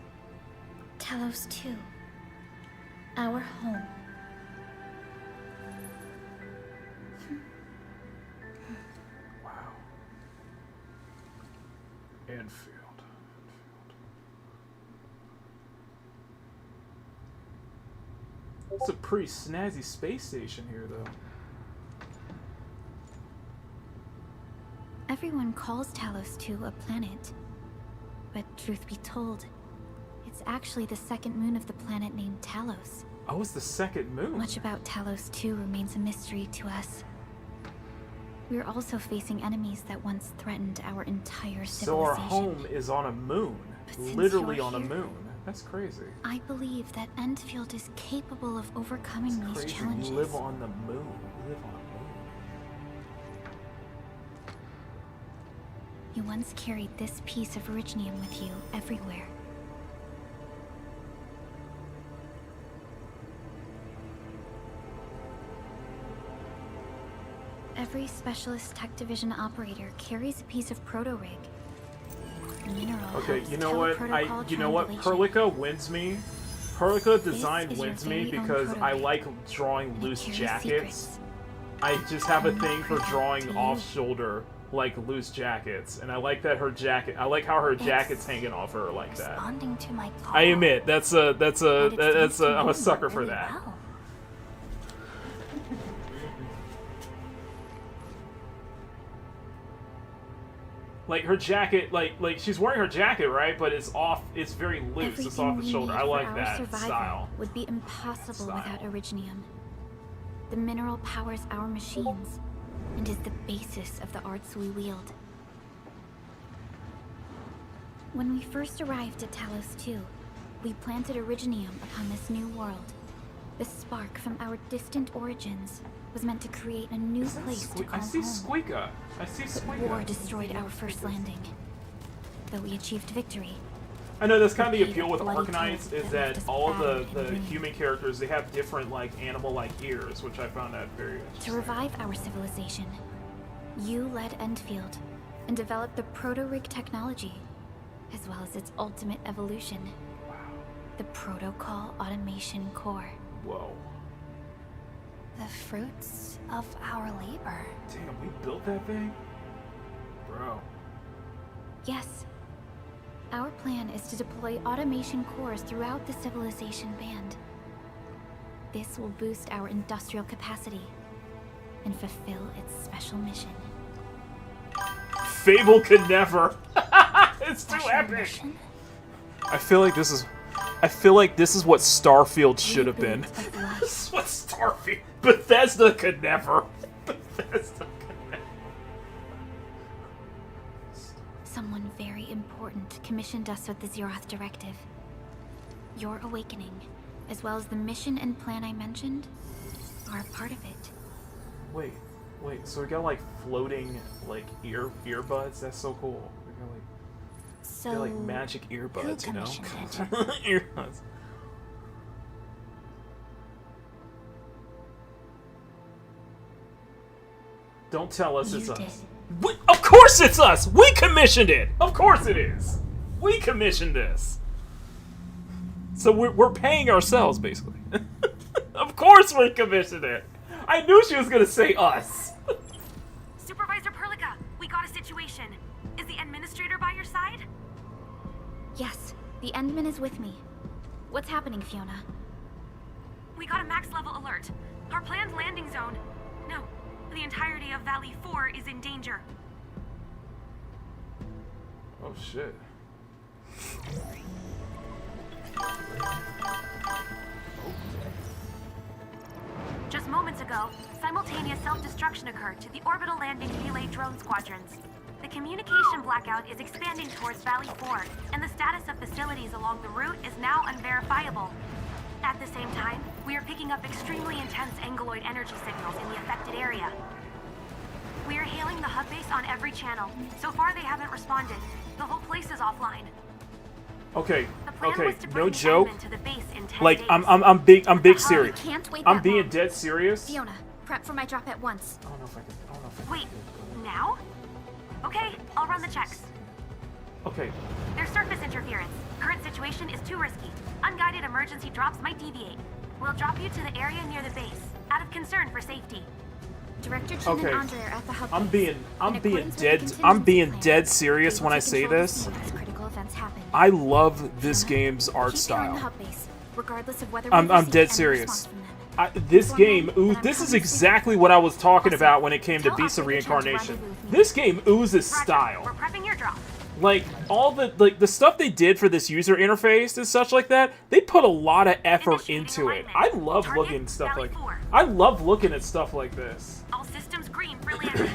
Talos II. Our home. Wow. Endfield. It's a pretty snazzy space station here, though. Everyone calls Talos II a planet. But truth be told, it's actually the second moon of the planet named Talos. Oh, it's the second moon. Much about Talos II remains a mystery to us. We're also facing enemies that once threatened our entire So our civilization. home is on a moon. since Literally you're on a here- moon. That's crazy. I believe that Endfield is capable of overcoming these Crazy. challenges. You live on the moon. You live on a moon. You once carried this piece of Originium with you everywhere. Every Specialist Tech Division operator carries a piece of proto-rig. Mineral Okay, helps you know what? teleprotocol You know what? triangulation. Perlica wins me. Perlica design is your wins me very own because I proto-rig. like drawing loose carries jackets. secrets. I just have a thing for Secret drawing to you. off-shoulder like loose jackets, and I like that her jacket. I like how her It's jacket's hanging off her like that. Responding to my call. I admit I'm a sucker for really that. well. Like her jacket, like she's wearing her jacket, right? But it's off. It's very loose. It's off the Everything shoulder. we I need like for that our survival style. would be impossible without Originium. The mineral powers our machines and is the basis of the arts we wield. When we first arrived at Talos II, we planted Originium upon this new world. The spark from our distant origins was meant to create a new place to call I see home. Squeaka. I see Squeaka. War destroyed our first landing. Though we achieved victory, I know that's kind of the We paid appeal with bloody Arknights toll is that that left us all battered the and ruined. human characters, they have different like animal-like ears, which I found that very To interesting. revive our civilization, you led Endfield and developed the proto-rig technology, as well as its ultimate evolution. The Protocol Automation Core. Whoa. The fruits of our labor. Damn, we built that thing? Bro. Yes. Our plan is to deploy automation cores throughout the civilization band. This will boost our industrial capacity and fulfill its special mission. Fable could never. It's too epic. I feel like this is what Starfield should have been. This is what Starfield. Bethesda could never. Bethesda could never. Someone very important commissioned us with the Zeroth Directive. Your awakening, as well as the mission and plan I mentioned, are a part of it. Wait. So we got like floating like earbuds. That's so cool. We got like. So, they're like magic earbuds, you know? Earbuds. Don't tell us it's us. Of course it's us! We commissioned it! Of course it is! We commissioned this! So we're paying ourselves, basically. Of course we commissioned it! I knew she was gonna say us! Supervisor Perlica, we got a situation. Is the administrator by your side? Yes, the Endman is with me. What's happening, Fiona? We got a max level alert. Our planned landing zone. No, the entirety of Valley 4 is in danger. Oh shit. Just moments ago, simultaneous self-destruction occurred to the orbital landing relay drone squadrons. The communication blackout is expanding towards Valley 4, and the status of facilities along the route is now unverifiable. At the same time, we are picking up extremely intense angeloid energy signals in the affected area. We are hailing the hub base on every channel. So far, they haven't responded. The whole place is offline. Okay, to no bring joke. Endman to the base in 10 Like days. I'm big serious. Can't wait I'm that being long. dead serious. Fiona, prep for my drop at once. I don't know if I can. Wait, now? Okay, I'll run the checks. Okay. There's surface interference. Current situation is too risky. Unguided emergency drops might deviate. We'll drop you to the area near the base, out of concern for safety. Director Chin Okay. and Andre are at the hub I'm base. being dead serious when I say this. I love this game's art style. I'm dead serious. This game, this is exactly what I was talking about when it came to Beast of Reincarnation. This game oozes style. We're prepping your drop. Like all the stuff they did for this user interface and such like that, they put a lot of effort into it. I love looking at stuff like this. All systems green for landing.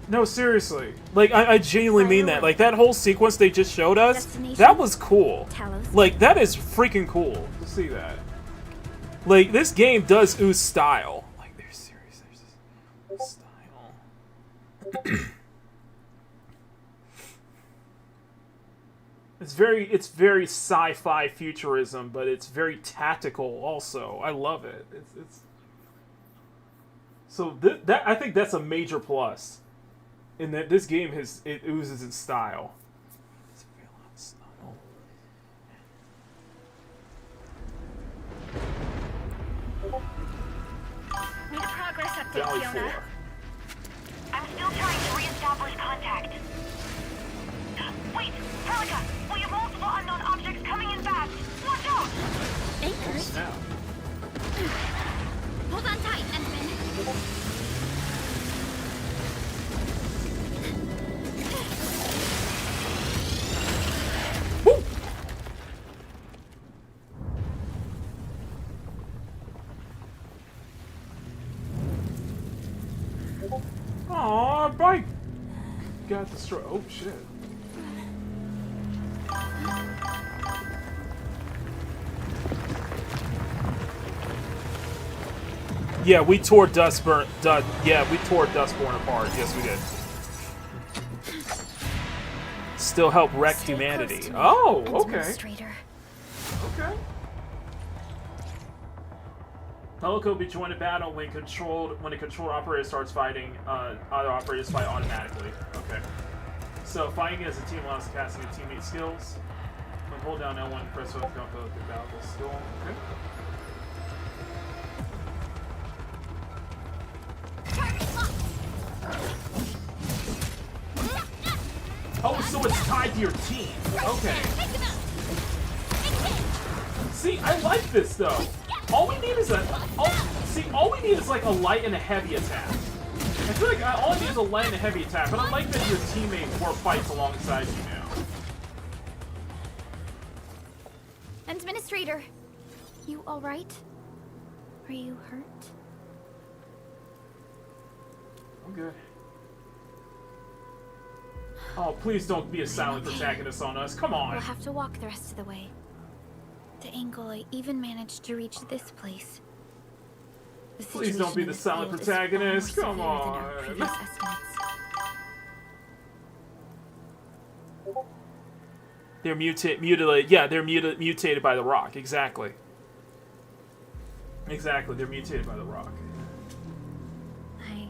No, seriously. Like, I genuinely mean that. Like, that whole sequence they just showed us, that was cool. Like, that is freaking cool to see that. Like, this game does ooze style. Like, they're serious. There's style. It's very sci-fi futurism, but it's very tactical also. I love it. It's so that I think that's a major plus. In that this game it oozes its style. Need a progress update, Valley Fiona. 4. I'm still trying to re-establish contact. Wait, Perlica, we have multiple unknown objects coming in fast. Watch out! Anchors? Now. Hold on tight, Endman. Aw, bike got destroyed. Oh shit. Yeah, we tore Dustborn apart. Yes, we did. Still help wreck humanity. Oh, okay. Okay. Pelico will be joined in battle when a controlled operator starts fighting. Other operators fight automatically. Okay. So fighting as a team allows casting of teammate skills. When hold down L1 and press both jump over the battle skill. Okay. Oh, so it's tied to your team. Okay. See, I like this though. All we need is all we need is like a light and a heavy attack. I feel like all I need is a light and a heavy attack, but I like that your teammate war fights alongside you now. Administrator, you all right? Are you hurt? I'm good. Oh, please don't be a silent protagonist on us. Come on. We'll have to walk the rest of the way. The angle I even managed to reach this place. Please don't be the silent protagonist. Come on. They're mutilated. Yeah, they're mutated by the rock. Exactly. Exactly. They're mutated by the rock. I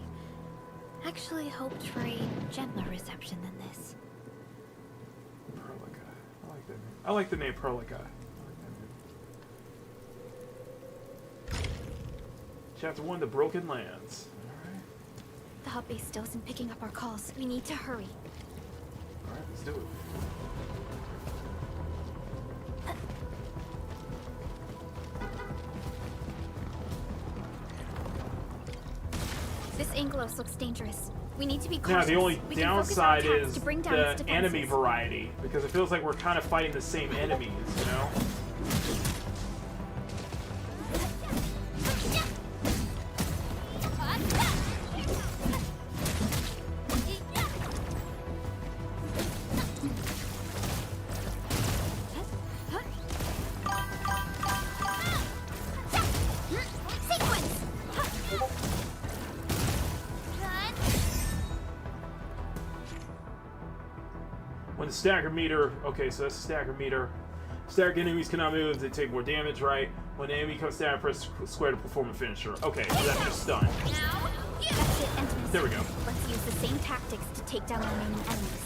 actually hoped for a gentler reception than this. Perlica. I like the name Perlica. Chapter 1, The Broken Lands. Alright. The hub base still isn't picking up our calls. We need to hurry. Alright, let's do it. This Anglos looks dangerous. We need to be Now, cautious. the only downside is to bring down its the enemy defenses. variety, because it feels like we're kind of fighting the same enemies, you know? When the stagger meter, okay, so that's the stagger meter. Staggered enemies cannot move, they take more damage, right? When the enemy comes down, press square to perform a finisher. Okay, so that's just stun. That's it, Entomist. There we go. Let's use the same tactics to take down the remaining enemies.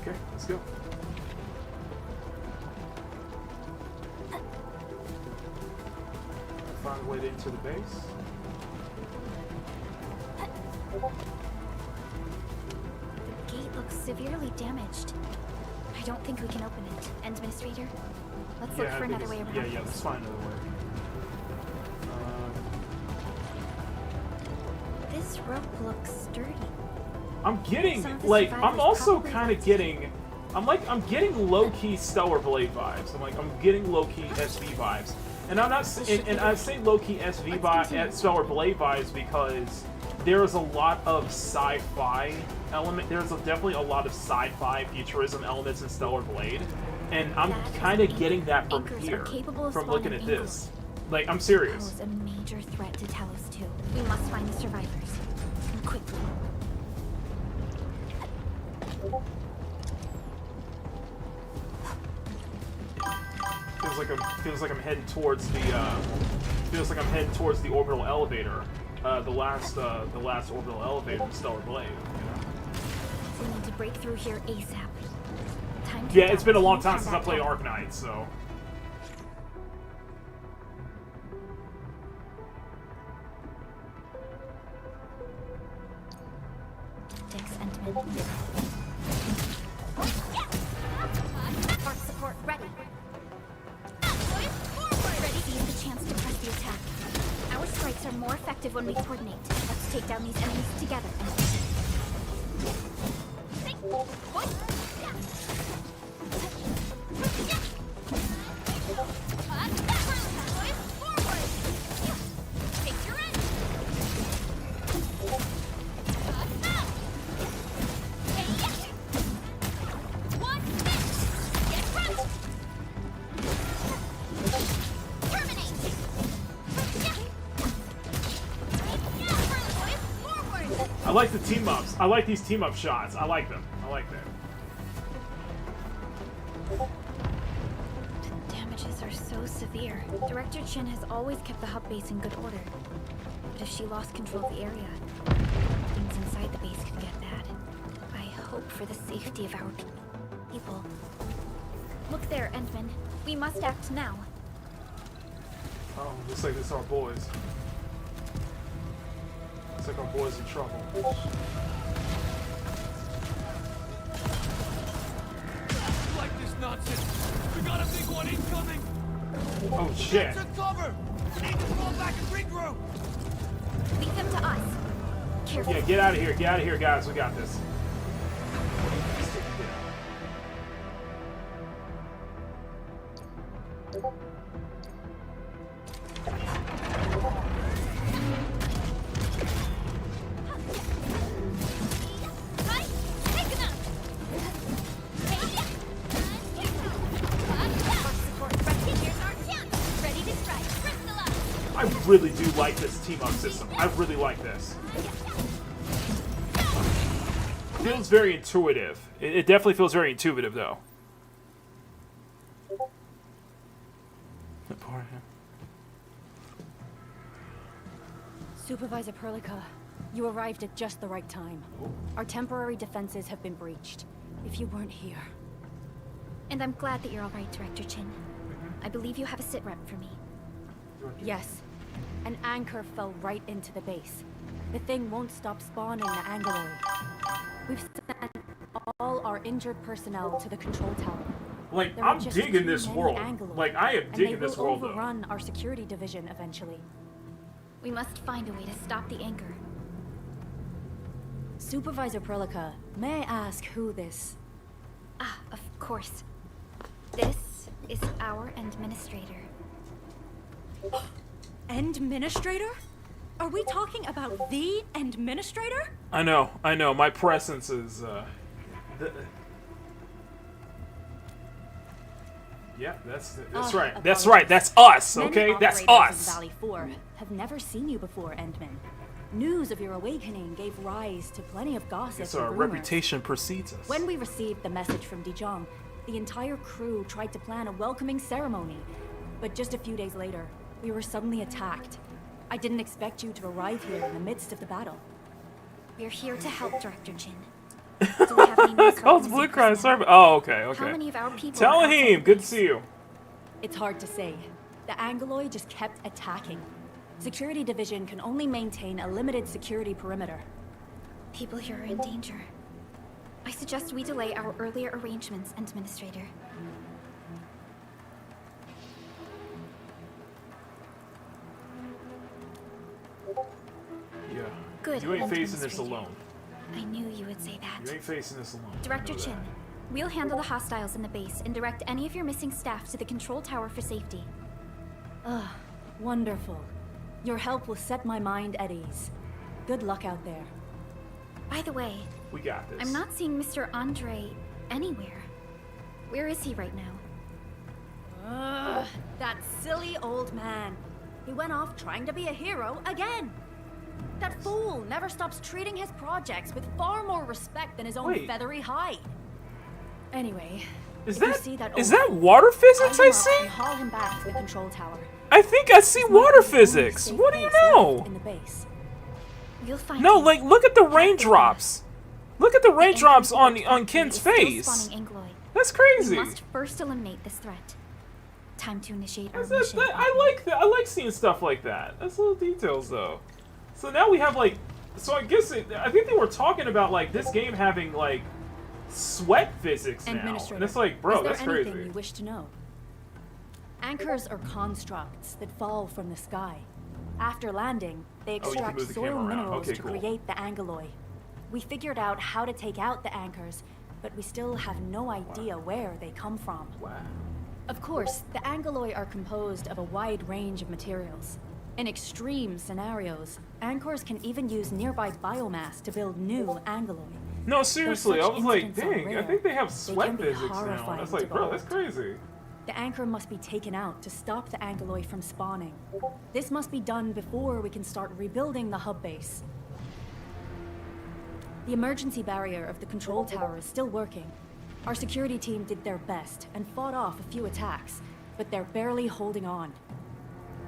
Okay, let's go. Find a way into the base. The gate looks severely damaged. I don't think we can open it. Administrator, let's look for another way around. Yeah, let's find another way. This rope looks sturdy. I'm getting, Some of the like, I'm survivors also probably kind of getting, I'm getting low-key Stellar Blade vibes. I'm getting low-key SV vibes. And I'm not, and I say low-key SV vibes, Stellar Blade vibes because there is a lot of sci-fi element, there's definitely a lot of sci-fi futurism elements in Stellar Blade. And I'm kind of getting that from here, from looking at this. Like, I'm serious. Pose a major threat to Talos II. We must find the survivors. And quickly. Feels like I'm heading towards the orbital elevator, the last orbital elevator in Stellar Blade. You know? We need to break through here ASAP. Time to Yeah, it's been a long time since I played Arknights, so. Arc support ready. Ready to use the chance to press the attack. Our strikes are more effective when we coordinate. Let's take down these enemies together. I like the team ups. I like these team up shots. I like them. I like them. The damages are so severe. Director Chin has always kept the hub base in good order. But if she lost control of the area, things inside the base could get bad. I hope hope for the safety of our people. Look there, Endman. We must act now. Oh, looks like it's our boys. Looks like our boys in trouble. Like this nonsense. We got a big one incoming. Oh shit. Get to cover. We need to fall back and regroup. Leave them to us. Careful. Yeah, get out of here. Get out of here, guys. We got this. I really do like this team-up system. I really like this. Feels very intuitive. It definitely feels very intuitive, though. Supervisor Perlica, you arrived at just the right time. Our temporary defenses have been breached. If you weren't here... And I'm glad that you're all right, Director Chin. I believe you have a sit rep for me. Yes. An anchor fell right into the base. The thing won't stop spawning the Angloid. We've sent all our injured personnel to the control tower. Like, There I'm are just digging too this many world. Angloid, Like, I am digging this world, And they will though. overrun our security division eventually. We must find a way to stop the anchor. Supervisor Perlica, may I ask who this... Ah, of course. This is our administrator. Administrator? Are we talking about the administrator? I know. My presence is, Yeah, that's right. That's right. That's us, okay? Many That's operators us. in Valley 4 have never seen you before, Endman. News of your awakening gave rise to plenty of gossip Yes, and our rumors. reputation precedes us. When we received the message from Dijon, the entire crew tried to plan a welcoming ceremony. But just a few days later, we were suddenly attacked. I didn't expect you to arrive here in the midst of the battle. We're here to help, Director Chin. Do we have any news about Calls the Blue missing Cross personnel? Service. Oh, okay, okay. How many of our people Tell are outside him. the Good to base? see you. It's hard to say. The Angloid just kept attacking. Security Division can only maintain a limited security perimeter. People here are in danger. I suggest we delay our earlier arrangements, Administrator. Yeah. Good, You ain't facing this Administrator. alone. I knew you would say that. You ain't facing this alone. Director I know Chin, that. we'll handle the hostiles in the base and direct any of your missing staff to the control tower for safety. Ugh, wonderful. Your help will set my mind at ease. Good luck out there. By the way, We got this. I'm not seeing Mr. Andre anywhere. Where is he right now? Ugh, that silly old man. He went off trying to be a hero again. That fool never stops treating his projects with far more respect than his own Wait. feathery hide. Anyway, Is if you that- see that is old that water physics call him I up see? and haul him back to the control tower. I think I see water physics. What do you know? In the base. You'll find No, him. like look at the raindrops. Look at the raindrops on Ken's Still face. spawning Angloid. That's We crazy. must first eliminate this threat. Time to initiate our That's- mission. I like that. I like seeing stuff like that. That's little details, though. So now we have like, so I guess I think they were talking about like this game having like sweat physics now, Administrator, and it's like, bro, is there that's anything crazy. you wish to know? Anchors are constructs that fall from the sky. After landing, they Oh, you can extract move the soil camera around. minerals Okay, to cool. create the Angloid. We figured out how to take out the anchors, but we still have no idea where they come from. Wow. Of course, the Angloid are composed of a wide range of materials. In extreme scenarios, anchors can even use nearby biomass to build new Angloid. No, Though seriously, I such was like, incidents are dang, I rare, think they have they sweat can be physics now. horrifying That's to like, bro, that's behold. crazy. The anchor must be taken out to stop the Angloid from spawning. This must be done before we can start rebuilding the hub base. The emergency barrier of the control tower is still working. Our security team did their best and fought off a few attacks, but they're barely holding on.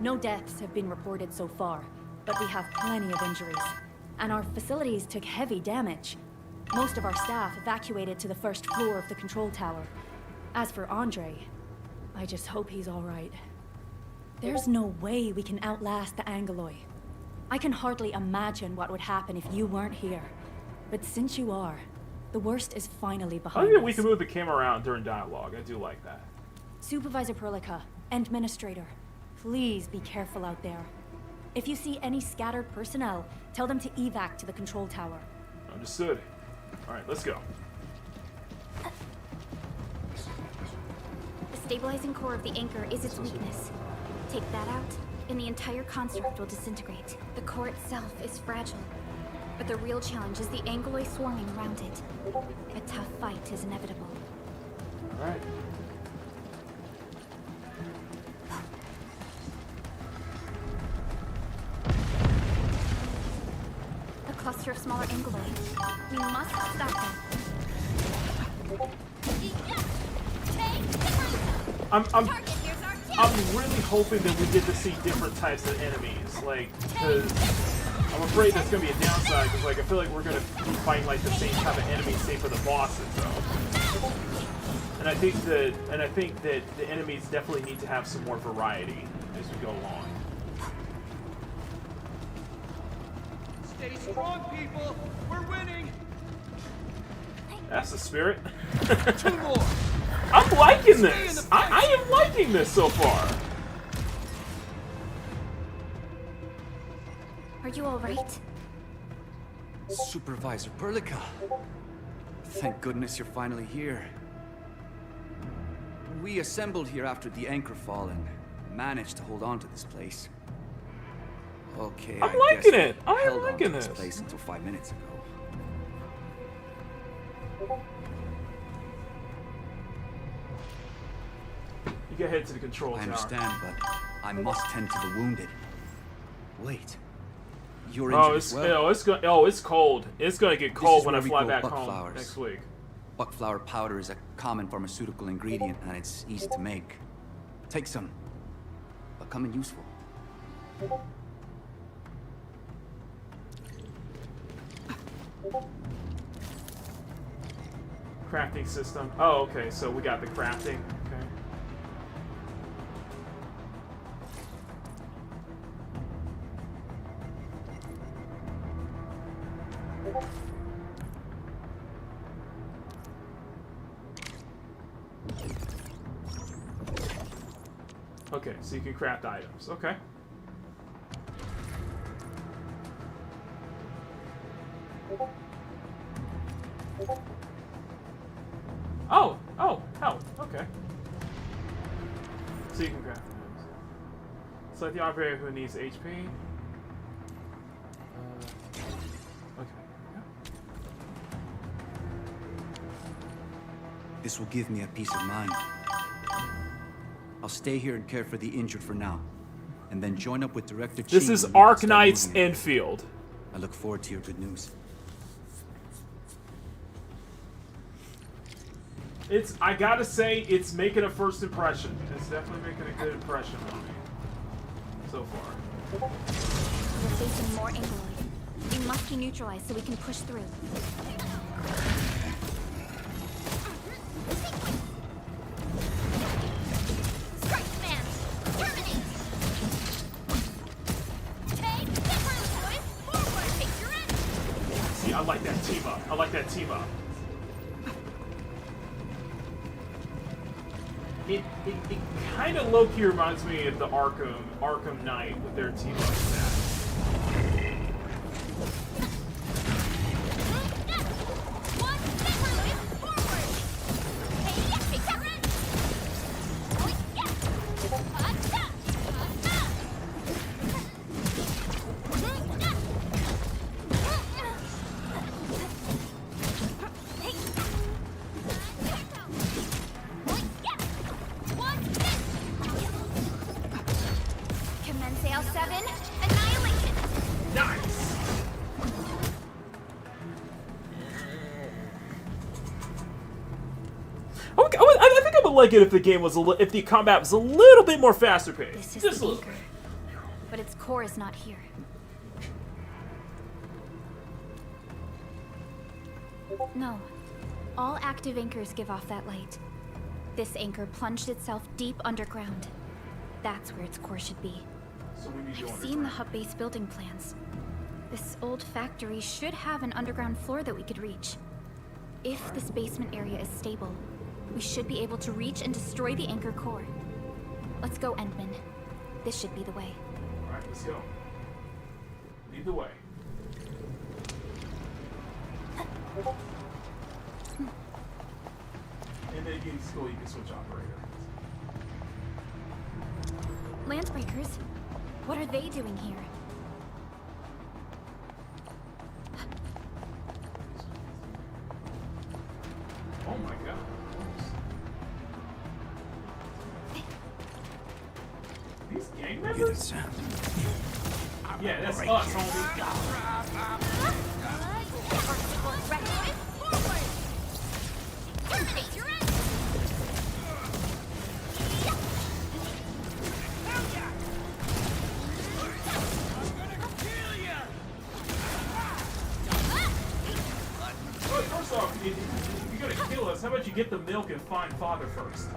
No deaths have been reported so far, but we have plenty of injuries. And our facilities took heavy damage. Most of our staff evacuated to the first floor of the control tower. As for Andre, I just hope he's all right. There's no way we can outlast the Angoloi. I can hardly imagine what would happen if you weren't here. But since you are, the worst is finally I behind think that us. we can move the camera around during dialogue. I do like that. Supervisor Perlica, Administrator, please be careful out there. If you see any scattered personnel, tell them to evac to the control tower. Understood. Alright, let's go. The stabilizing core of the anchor is its weakness. Take that out, and the entire construct will disintegrate. The core itself is fragile, but the real challenge is the Angoloi swarming around it. A tough fight is inevitable. Alright. A cluster of smaller Angoloi. We must stop them. I'm really hoping that we get to see different types of enemies, like, because I'm afraid that's gonna be a downside, because like I feel like we're gonna be fighting like the same type of enemies, save for the bosses, though. And I think that the enemies definitely need to have some more variety as we go along. Stay strong, people. We're winning. That's the spirit. Two more. I'm liking this. I am liking this so far. Are you all right? Supervisor Perlica. Thank goodness you're finally here. We assembled here after the anchor fall and managed to hold on to this place. Okay, I'm liking it. I am held on liking to this this. place until 5 minutes ago. You get head to the control tower. I understand, but I must tend to the wounded. Wait, you're Oh, injured it's as well? it's cold. It's gonna get This cold is when I where we fly grow back buck home flowers. next week. Buckflower powder is a common pharmaceutical ingredient, and it's easy to make. Take some, but come in useful. Crafting system. Oh, okay. So we got the crafting. Okay. Okay, so you can craft items. Okay. Oh, hell, okay. So you can craft items. Select the operator who needs HP. Okay. This will give me a peace of mind. I'll stay here and care for the injured for now, and then join up with Director Chi. This is Arknights Endfield. I look forward to your good news. I gotta say, it's making a first impression. It's definitely making a good impression on me. So far. We're facing more Angoloi. They must be neutralized so we can push through. See, I like that team up. I like that team up. It kind of low-key reminds me of the Arkham Knight with their team up stats. I think I would like it if the game was if the combat was a little bit more faster paced. This is Just a the little. anchor, but its core is not here. No. All active anchors give off that light. This anchor plunged itself deep underground. That's where its core should be. So we need to I've seen the hub base building plans. This old factory should have an underground floor that we could reach. If this basement area is stable, we should be able to reach and destroy the anchor core. Let's go, Endman. This should be the way. Alright, let's go. Lead the way. And then you can switch operator. Landbreakers? What are they doing here? Oh my god. These gang members? Yeah, that's us, homie. Well, first off, if you're gonna kill us, how about you get the milk and find father first?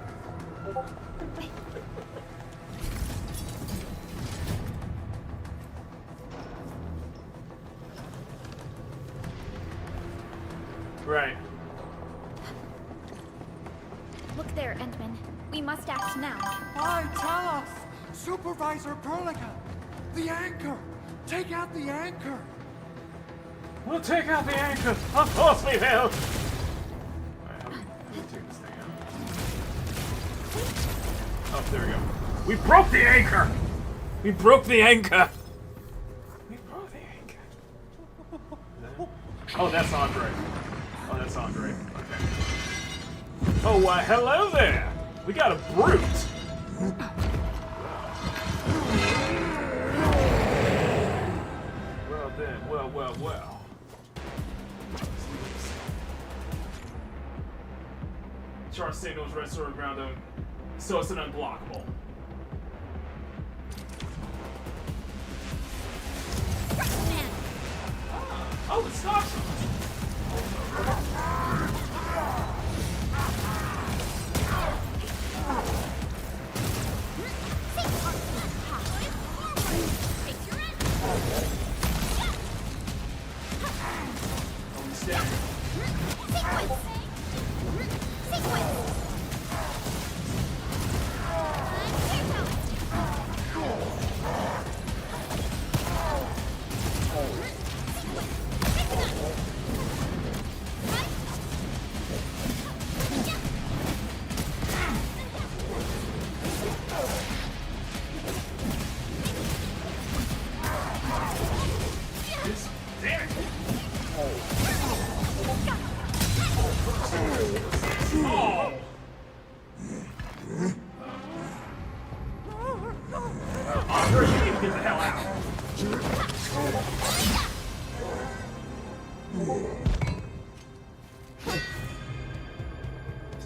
Right. Look there, Endman. We must act now. Hi, Talos! Supervisor Perlica! The anchor! Take out the anchor! We'll take out the anchor! Of course we will! Alright, how do we take this thing out? Oh, there we go. We broke the anchor! We broke the anchor! We broke the anchor. Oh, that's Andre. Oh, that's Andre. Okay. Oh, hello there! We got a brute! Well then, well. Charge signals restore ground them, so it's an unblockable. Oh, it stops him! Oh, he's dead.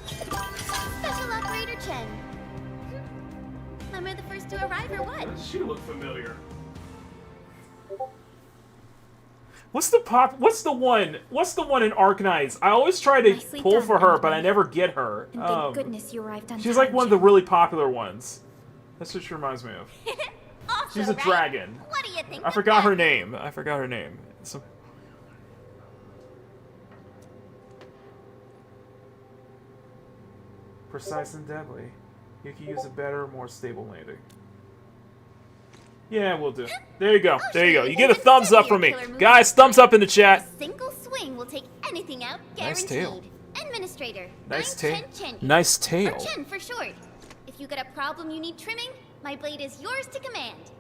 Special Operator Chen. Am I the first to arrive or what? She look familiar. What's the one in Arknights? I always try to pull for her, but I never get her. And thank goodness you arrived on She's time, like one of the really popular ones. That's what she reminds me of. Also, She's a right? dragon. What do you think? I forgot her name. I forgot her name. Precise and deadly. You can use a better, more stable landing. Yeah, we'll do. There you go. There you go. You get a thumbs up from me. Guys, thumbs up in the chat. A single swing will take anything out, Nice guaranteed. tail. Administrator. Nice I'm tail. Chen. Nice tail. Or Chen for short. If you got a problem you need trimming, my blade is yours to command.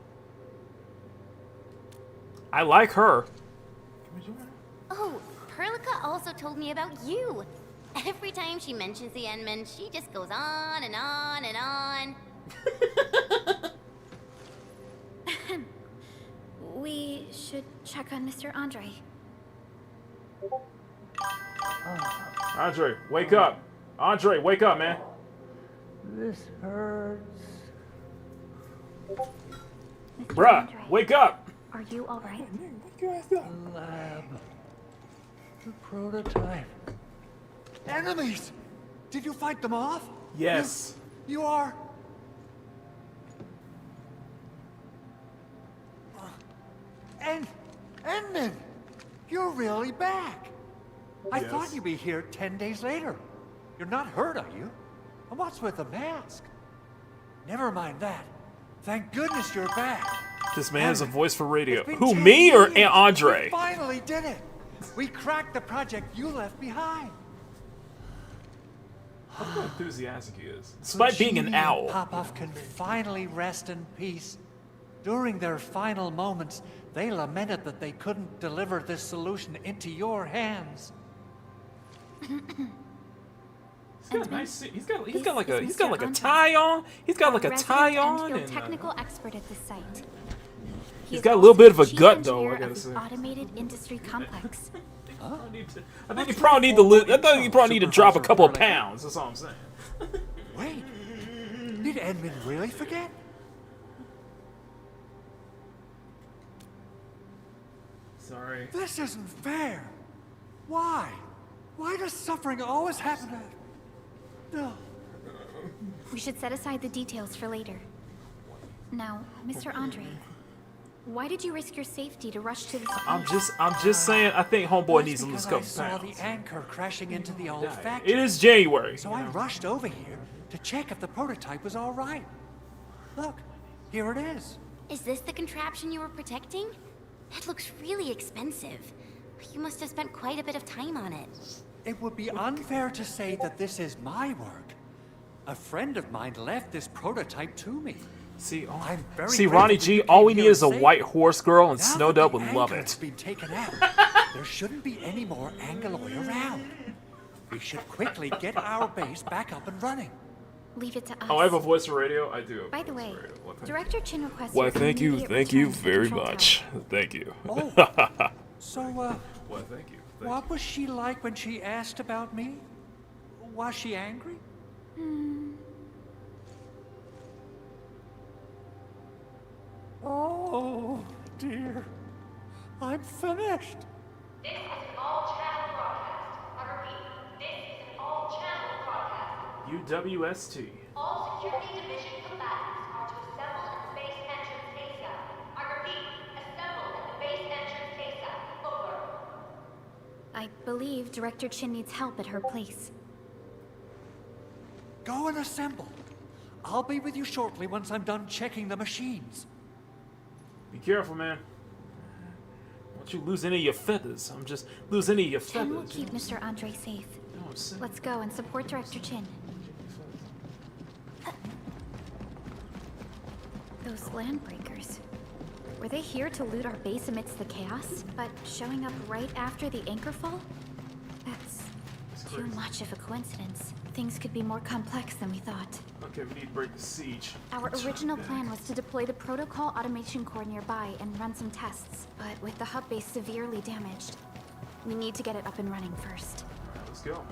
I like her. Oh, Perlica also told me about you. Every time she mentions the Endman, she just goes on and on and on. We should check on Mr. Andre. Andre, wake up. Andre, wake up, man. This hurts. Bruh, wake up. Are you alright? Lab. The prototype. Enemies! Did you fight them off? Yes. You are... Endman! You're really back! I Yes. thought you'd be here 10 days later. You're not hurt, are you? And what's with the mask? Never mind that. Thank goodness you're back. This man has a voice for radio. It's been Who, 10 me or years. Andre? We finally did it! We cracked the project you left behind. Look how enthusiastic he is. Despite being an owl. Popoff can finally rest in peace. During their final moments, they lamented that they couldn't deliver this solution into your hands. He's got a nice. He's got like a tie on. He's got like a tie on, and technical expert at the site. he's got a little bit of a gut, though. I gotta say. Automated industry complex. I think you probably need to. I thought you probably need to drop a couple of pounds. That's all I'm saying. Wait, did Edmund really forget? Sorry. This isn't fair. Why? Why does suffering always happen to... No. We should set aside the details for later. Now, Mr. Andre, why did you risk your safety to rush to the... I'm just saying. I think homeboy needs to lose a couple I saw pounds. the anchor crashing into the old It factory. is January. So I rushed over here to check if the prototype was all right. Look, here it is. Is this the contraption you were protecting? It looks really expensive. You must have spent quite a bit of time on it. It would be unfair to say that this is my work. A friend of mine left this prototype to me. See, very Ronnie grateful G. you All came we need here is a safe. white horse girl, and Now Snowdub that would the love anchor's it. been taken out, there shouldn't be any more Angaloy around. We should quickly get our base back up and running. Leave it to us. Oh, I have a voice for radio. I do. By the way, Director Chin requests Why, your thank you immediate return to the very control much. Thank you. Oh, so, Why, thank you. what was she like when she asked about me? Was she angry? Oh, dear. I'm finished. This is an all-channel broadcast. I repeat, this is an all-channel broadcast. UWST. All security division combatants are to assemble at the base entrance ASAP. I repeat, assemble at the base entrance ASAP. Over. I believe Director Chin needs help at her place. Go and assemble. I'll be with you shortly once I'm done checking the machines. Be careful, man. Don't you lose any of your feathers. I'm just lose any of your Chen will feathers. keep Mr. Andre safe. Let's go and support Director Chin. Those landbreakers. Were they here to loot our base amidst the chaos, but showing up right after the anchor fall? That's too much of a coincidence. Things could be more complex than we thought. Okay, we need to break the siege. Our original plan was to deploy the protocol automation core nearby and run some tests, but with the hub base severely damaged, we need to get it up and running first. Alright, let's go.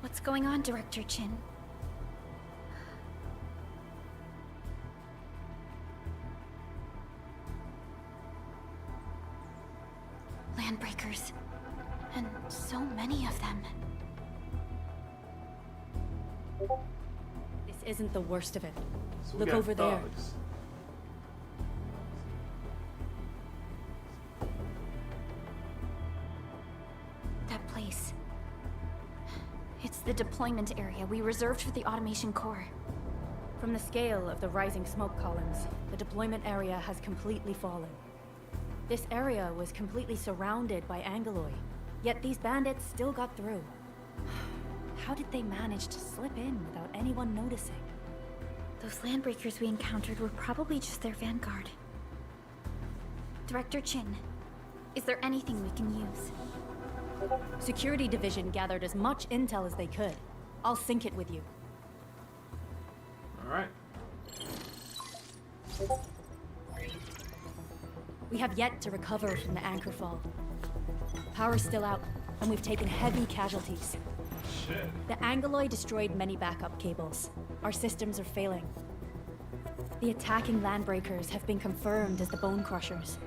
What's going on, Director Chin? Landbreakers. And so many of them. This isn't the worst of it. So we Look got over there. thugs. That place. It's the deployment area we reserved for the automation core. From the scale of the rising smoke columns, the deployment area has completely fallen. This area was completely surrounded by Angaloy, yet these bandits still got through. How did they manage to slip in without anyone noticing? Those landbreakers we encountered were probably just their vanguard. Director Chin, is there anything we can use? Security Division gathered as much intel as they could. I'll sync it with you. Alright. We have yet to recover from the anchor fall. Power's still out, and we've taken heavy casualties. Shit. The Angoloi destroyed many backup cables. Our systems are failing. The attacking landbreakers have been confirmed as the Bone Crushers.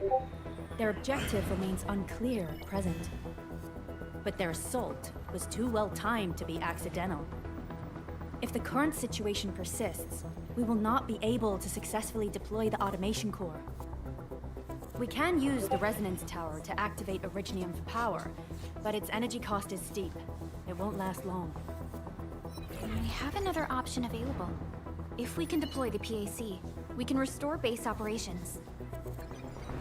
Their objective remains unclear at present. But their assault was too well timed to be accidental. If the current situation persists, we will not be able to successfully deploy the automation core. We can use the resonance tower to activate Originium for power, but its energy cost is steep. It won't last long. We have another option available. If we can deploy the PAC, we can restore base operations.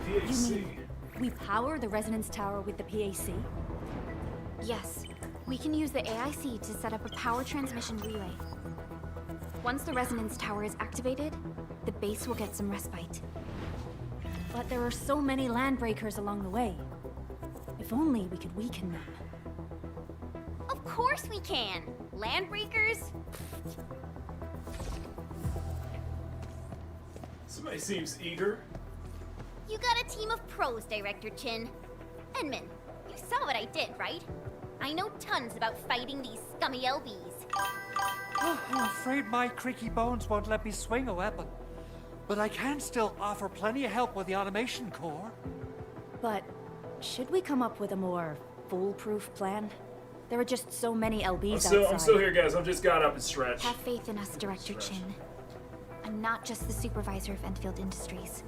PAC? You mean we power the resonance tower with the PAC? Yes. We can use the AIC to set up a power transmission relay. Once the resonance tower is activated, the base will get some respite. But there are so many landbreakers along the way. If only we could weaken them. Of course we can! Landbreakers? Somebody seems eager. You got a team of pros, Director Chin. Edmund, you saw what I did, right? I know tons about fighting these scummy LBs. Oh, I'm afraid my creaky bones won't let me swing a weapon. But I can still offer plenty of help with the automation core. But should we come up with a more foolproof plan? There are just so many LBs outside. I'm still here, guys. I've just got up and stretched. Have faith in us, Director Chin. I'm not just the supervisor of Enfield Industries.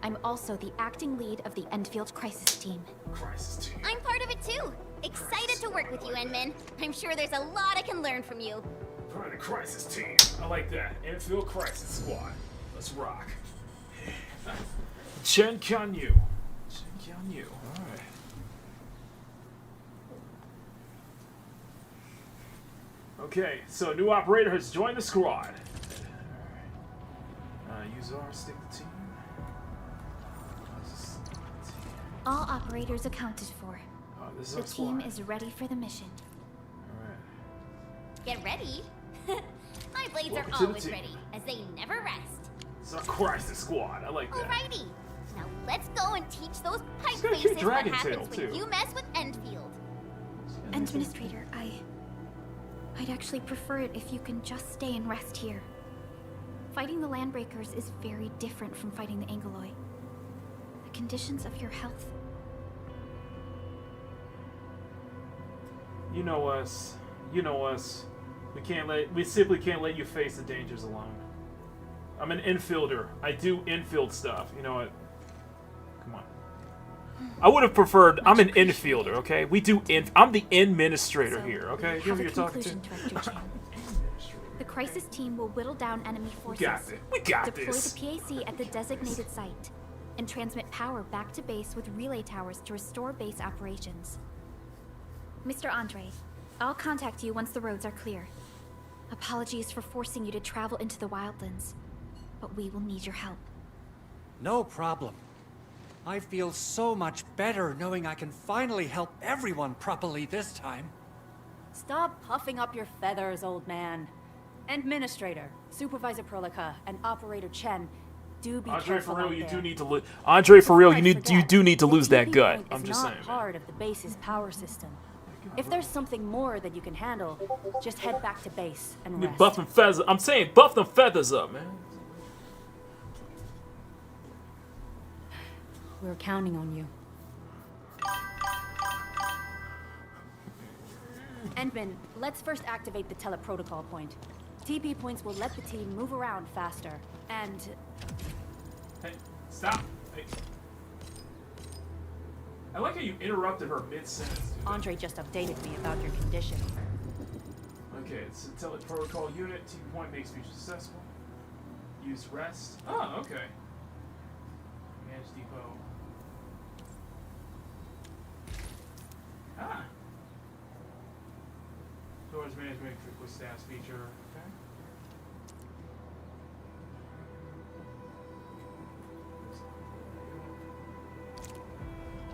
I'm also the acting lead of the Enfield Crisis Team. Crisis Team. I'm part of it too. Excited to work with you, Enman. I'm sure there's a lot I can learn from you. Part of the Crisis Team. I like that. Enfield Crisis Squad. Let's rock. Chen Kyan-yu. Chen Kyan-yu. Alright. Okay, so new operator has joined the squad. Use R, stick the team. All operators accounted for. Oh, this is the our team squad. is ready for the mission. Get ready. My blades Welcome are to the always team. ready, as they never rest. It's our Crisis Squad. I like that. Alrighty. Now let's go and teach those pipe It's got a cute faces what dragon happens tail, when too. you mess with Enfield. Administrator, I'd actually prefer it if you can just stay and rest here. Fighting the Landbreakers is very different from fighting the Angoloi. The conditions of your health. You know us. You know us. We simply can't let you face the dangers alone. I'm an infielder. I do infield stuff. You know what? Come on. I would have preferred. I'm an infielder. Okay, we do I'm the administrator here. Okay, you know who you're talking to. The crisis team will whittle down enemy forces. We got deploy this. the PAC at the designated site, and transmit power back to base with relay towers to restore base operations. Mr. Andre, I'll contact you once the roads are clear. Apologies for forcing you to travel into the wildlands, but we will need your help. No problem. I feel so much better knowing I can finally help everyone properly this time. Stop puffing up your feathers, old man. Administrator, Supervisor Perlica, and Operator Chen, do be Andre, careful for real, out you there. do need to lose. Andre, for real, you do need to lose that TP gut. point I'm is just not saying. part of the base's power system. If there's something more that you can handle, just head back to base and rest. Buff them feathers. I'm saying, buff them feathers up, man. We're counting on you. Endman, let's first activate the teleprotocol point. TP points will let the team move around faster, and... Hey, stop. Hey. I like how you interrupted her mid-sentence. Andre just updated me about your condition. Okay, it's a teleprotocol unit. TP point makes future successful. Use rest. Oh, okay. Manage depot. Ah. Storage management with stats feature. Okay.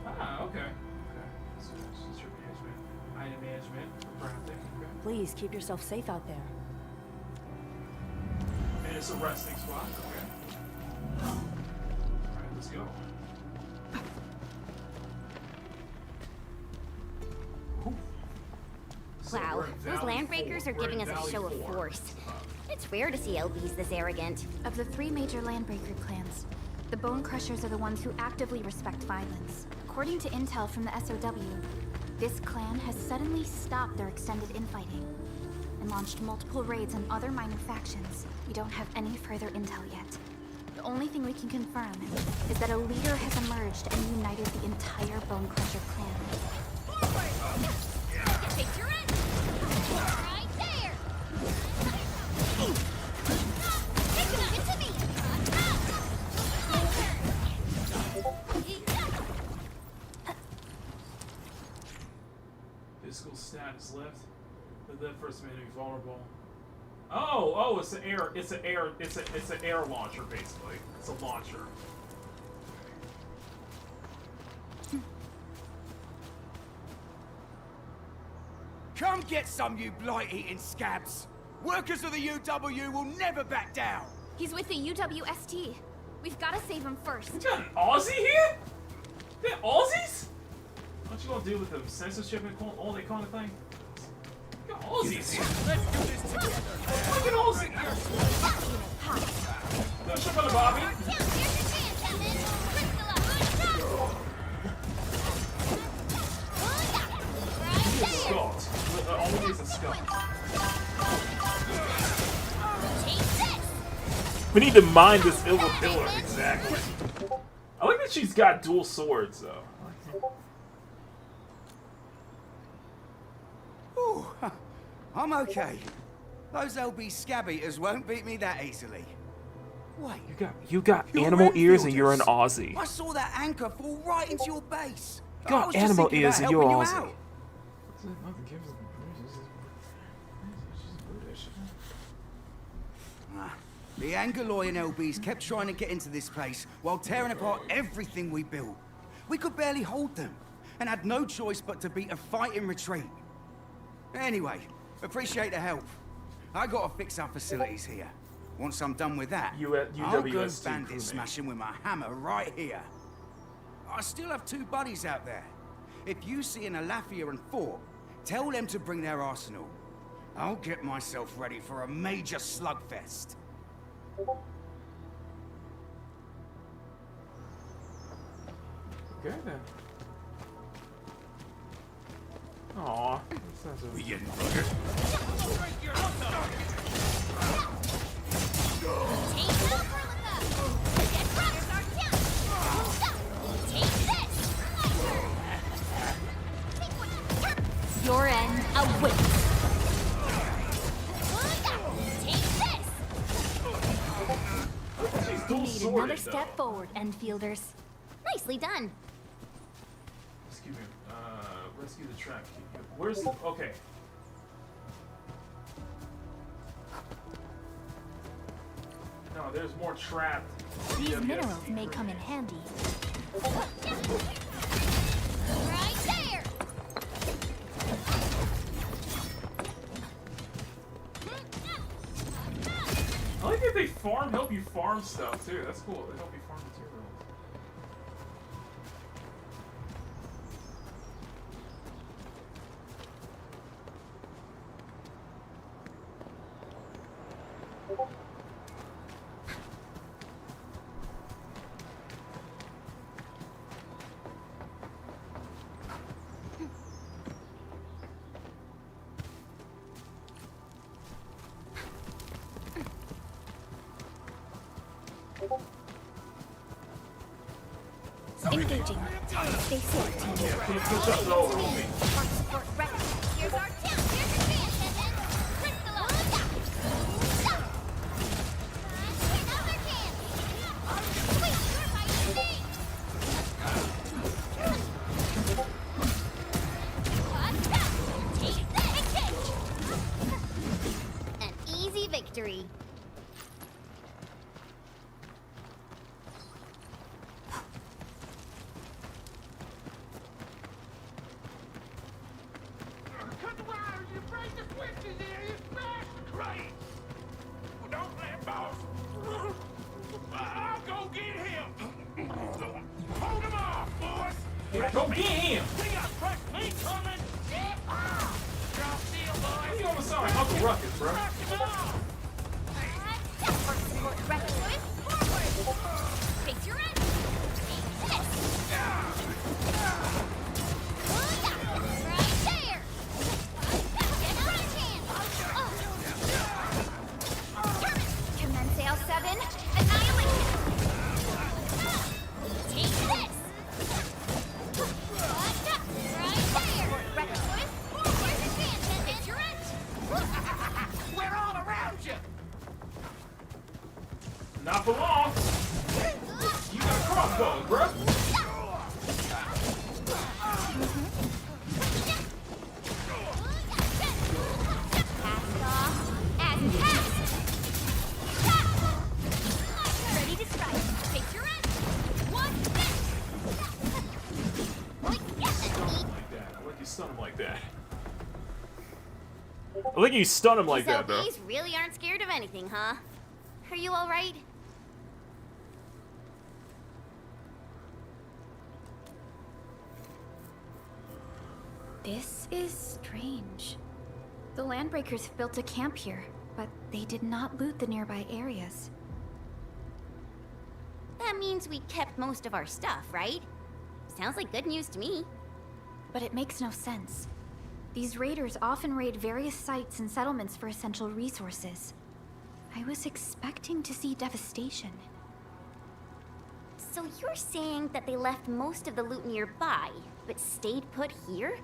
Ah, okay. Okay. So that's your management. Item management. Crafting. Okay. Please keep yourself safe out there. And it's a resting spot. Okay. Alright, let's go. Wow, those landbreakers are giving us a show of force. It's rare to see LBs this arrogant. Of the 3 major landbreaker clans, the Bone Crushers are the ones who actively respect violence. According to intel from the SOW, this clan has suddenly stopped their extended infighting and launched multiple raids on other minor factions. We don't have any further intel yet. The only thing we can confirm is that a leader has emerged and united the entire Bone Crusher clan. Picture it! Right there! Get to me! Physical status left. The first man to be vulnerable. Oh, it's an air launcher basically. It's a launcher. Come get some, you blight-eating scabs! Workers of the UW will never back down! He's with the UWST. We've got to save him first. We got an Aussie here? We got Aussies? What you gonna do with them? Censorship and all that kind of thing? We got Aussies here. Let's do this together! Look at Aussie! No shit on the Bobby. Scott. All these are Scott. We need to mine this silver pillar, exactly. I like that she's got dual swords, though. Ooh, I'm okay. Those LB scab eaters won't beat me that easily. Wait. You got You're animal ears and Enfielders. you're an Aussie. I saw that anchor fall right into your base. You got I was just animal thinking ears about and you're helping you Aussie. out. The Angoloy and LBs kept trying to get into this place while tearing apart everything we built. We could barely hold them, and had no choice but to beat a fight in retreat. Anyway, appreciate the help. I gotta fix our facilities here. Once I'm done with that, I'll go bandit smashing with my hammer right here. I still have 2 buddies out there. If you see an Alafia and Fort, tell them to bring their arsenal. I'll get myself ready for a major slugfest. Okay then. Aww. We getting buggered. Your end awaits. We need another step forward, Enfielders. Nicely done. Excuse me. Rescue the trap. Where's the... Okay. No, there's more trapped. These minerals may come in handy. Right there! I like that they help you farm stuff too. That's cool. They help you farm materials. Engaging. Stay safe, team. Push up low, homie. Support ready. Here's our town. Here's your chance, and then crystallize. Stop. Another chance. Wait, you're my thing. Take this. An easy victory. Go get him! We got fresh meat coming! Drop steel You almost sound like Uncle Ruckus, bro. Face your end. Right there. Get right hand. Commence L7. Annihilation. Take this. Right there. Here's your chance. Face your end. We're all around you. Not for long. You got a crossbow, bro. Ready to strike. Face your end. One hit. Like that. I like you stun him like that. I like you stun him like These that, bro. LBs really aren't scared of anything, huh? Are you all right? This is strange. The Landbreakers built a camp here, but they did not loot the nearby areas. That means we kept most of our stuff, right? Sounds like good news to me. But it makes no sense. These raiders often raid various sites and settlements for essential resources. I was expecting to see devastation. So you're saying that they left most of the loot nearby, but stayed put here?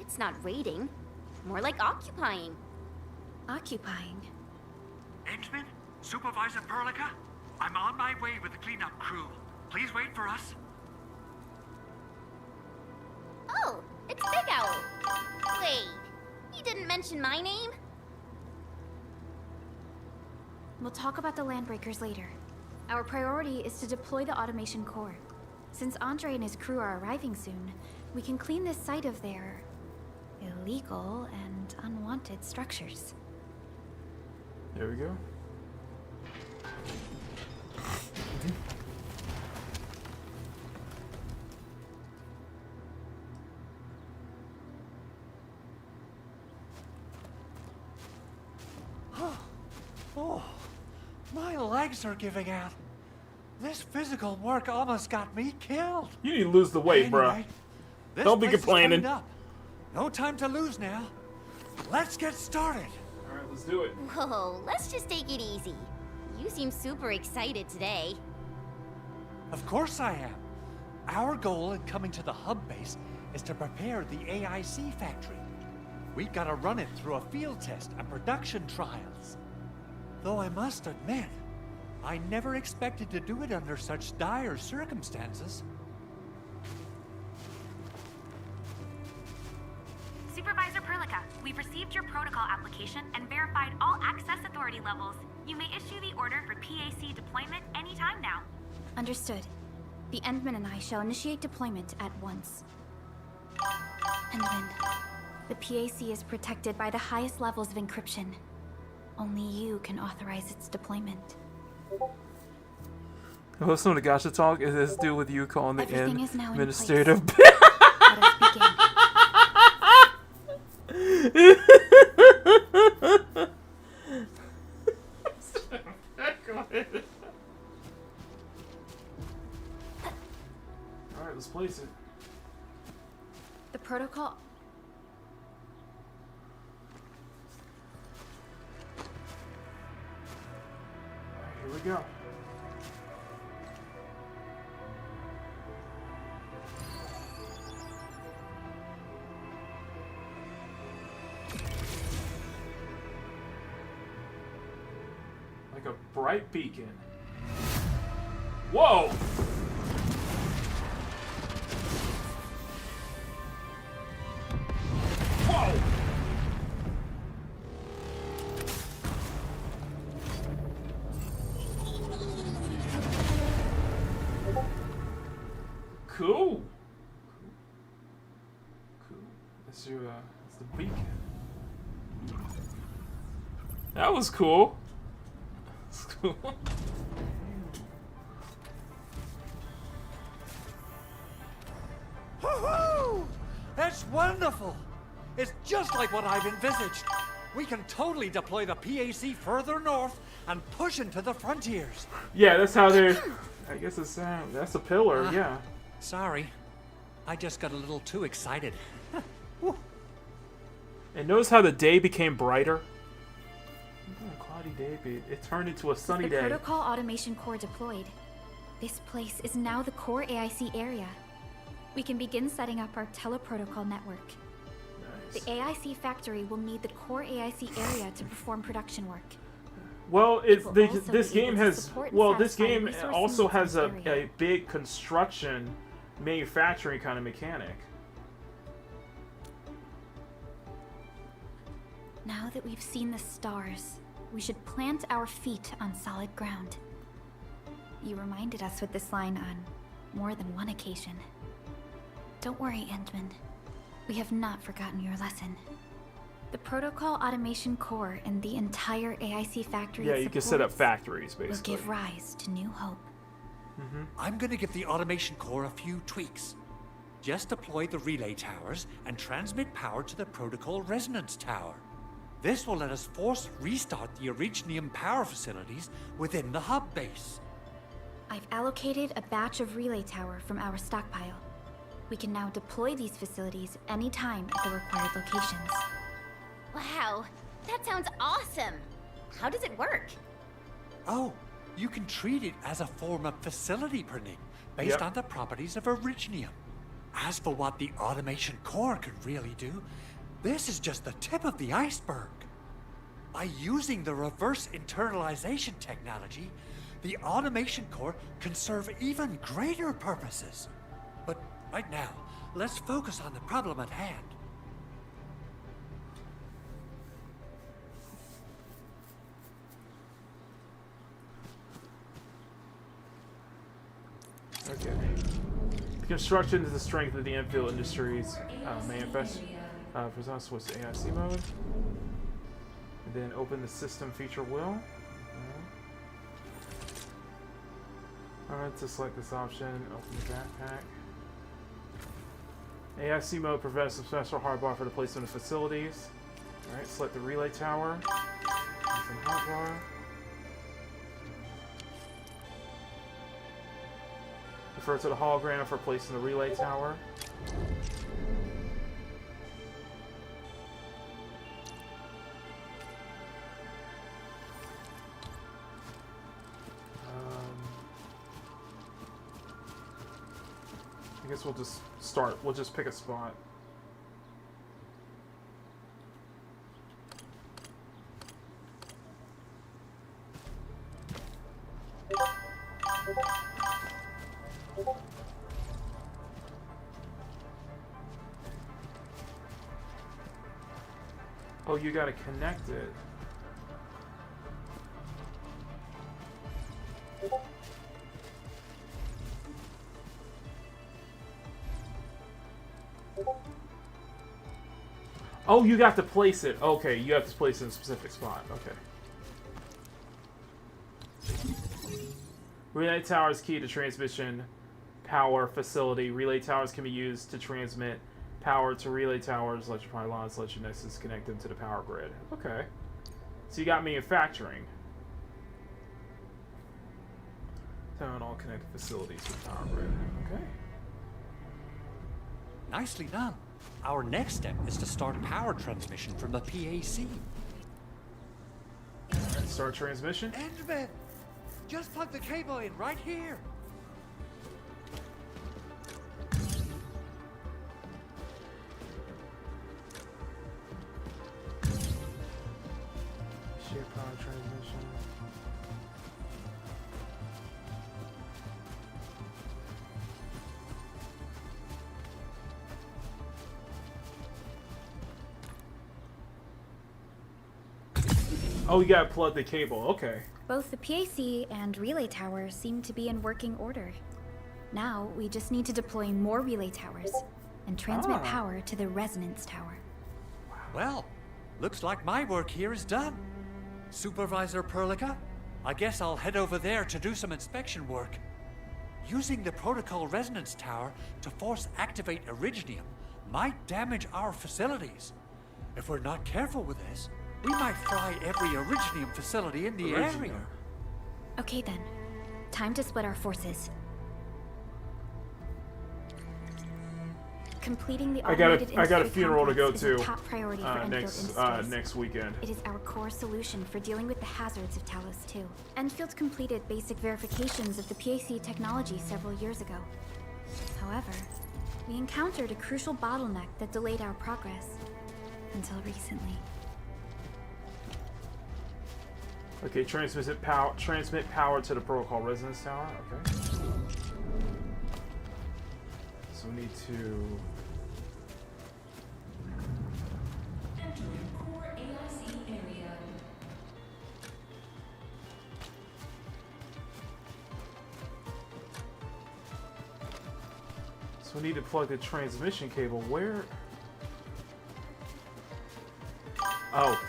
It's not raiding. More like occupying. Occupying? Entman? Supervisor Perlica? I'm on my way with the cleanup crew. Please wait for us. Oh, it's Big Owl. Wait, you didn't mention my name? We'll talk about the Landbreakers later. Our priority is to deploy the automation core. Since Andre and his crew are arriving soon, we can clean this site of their illegal and unwanted structures. There we go. Oh, my legs are giving out. This physical work almost got me killed. You need to lose the weight, Anyway, bro. Don't be place is complaining. cleaned up. No time to lose now. Let's get started. All right, let's do it. Whoa, let's just take it easy. You seem super excited today. Of course I am. Our goal in coming to the hub base is to prepare the AIC factory. We've got to run it through a field test and production trials. Though I must admit, I never expected to do it under such dire circumstances. Supervisor Perlica, we've received your protocol application and verified all access authority levels. You may issue the order for PAC deployment anytime now. Understood. The Endman and I shall initiate deployment at once. Endman, the PAC is protected by the highest levels of encryption. Only you can authorize its deployment. Listen to the Gacha talk. It has to do with you calling the Everything is now in administrative. Let us begin. Alright, let's place it. The protocol... Here we go. Like a bright beacon. Whoa! Whoa! Cool. Cool. That's your, that's the beacon. That was cool. That's cool. Woohoo! That's wonderful! It's just like what I've envisaged. We can totally deploy the PAC further north and push into the frontiers. Yeah, that's how they're... I guess it's that's a pillar, yeah. Sorry. I just got a little too excited. And notice how the day became brighter? A cloudy day, it turned into a sunny day. The Protocol Automation Core deployed. This place is now the core AIC area. We can begin setting up our teleprotocol network. Nice. The AIC factory will need the core AIC area to perform production work. Well, this game has also has a big construction, manufacturing kind of mechanic. Now that we've seen the stars, we should plant our feet on solid ground. You reminded us with this line on more than one occasion. Don't worry, Endman. We have not forgotten your lesson. The Protocol Automation Core and the entire AIC factory you can set up factories, basically. Will give rise to new hope. I'm gonna give the Automation Core a few tweaks. Just deploy the relay towers and transmit power to the Protocol Resonance Tower. This will let us force restart the Originium power facilities within the hub base. I've allocated a batch of relay tower from our stockpile. We can now deploy these facilities anytime at the required locations. Wow, that sounds awesome. How does it work? Oh, you can treat it as a form of facility printing based on the properties of Originium. As for what the Automation Core could really do, this is just the tip of the iceberg. By using the reverse internalization technology, the Automation Core can serve even greater purposes. But right now, let's focus on the problem at hand. Okay. Construction is the strength of the Endfield Industries manifest. For us, what's the AIC mode? And then open the system feature wheel. Alright, to select this option, open the backpack. AIC mode provides a special hardbar for the placement of facilities. Alright, select the relay tower. Some hardbar. Refer to the hologram for placing the relay tower. I guess we'll just start. We'll just pick a spot. Oh, you gotta connect it. Oh, you got to place it. Okay, you have to place it in a specific spot. Okay. Relay tower is key to transmission power facility. Relay towers can be used to transmit power to relay towers, electrify lines, let your nexus connect them to the power grid. Okay. So you got manufacturing. Town all connected facilities with power grid. Okay. Nicely done. Our next step is to start power transmission from the PAC. Alright, start transmission. Endman! Just plug the cable in right here. Shear power transmission. Oh, you gotta plug the cable. Okay. Both the PAC and relay tower seem to be in working order. Now, we just need to deploy more relay towers and transmit power to the resonance tower. Well, looks like my work here is done. Supervisor Perlica, I guess I'll head over there to do some inspection work. Using the protocol resonance tower to force activate Originium might damage our facilities. If we're not careful with this, We might fry every Originium facility in the area. Okay then. Time to split our forces. Completing the I got a industry funeral to go complex to is a top priority for Enfield Industries. next weekend. It is our core solution for dealing with the hazards of Talos II. Enfield completed basic verifications of the PAC technology several years ago. However, we encountered a crucial bottleneck that delayed our progress until recently. Okay, transmit power to the protocol residence tower. Okay. So we need to. So we need to plug the transmission cable. Where? Oh.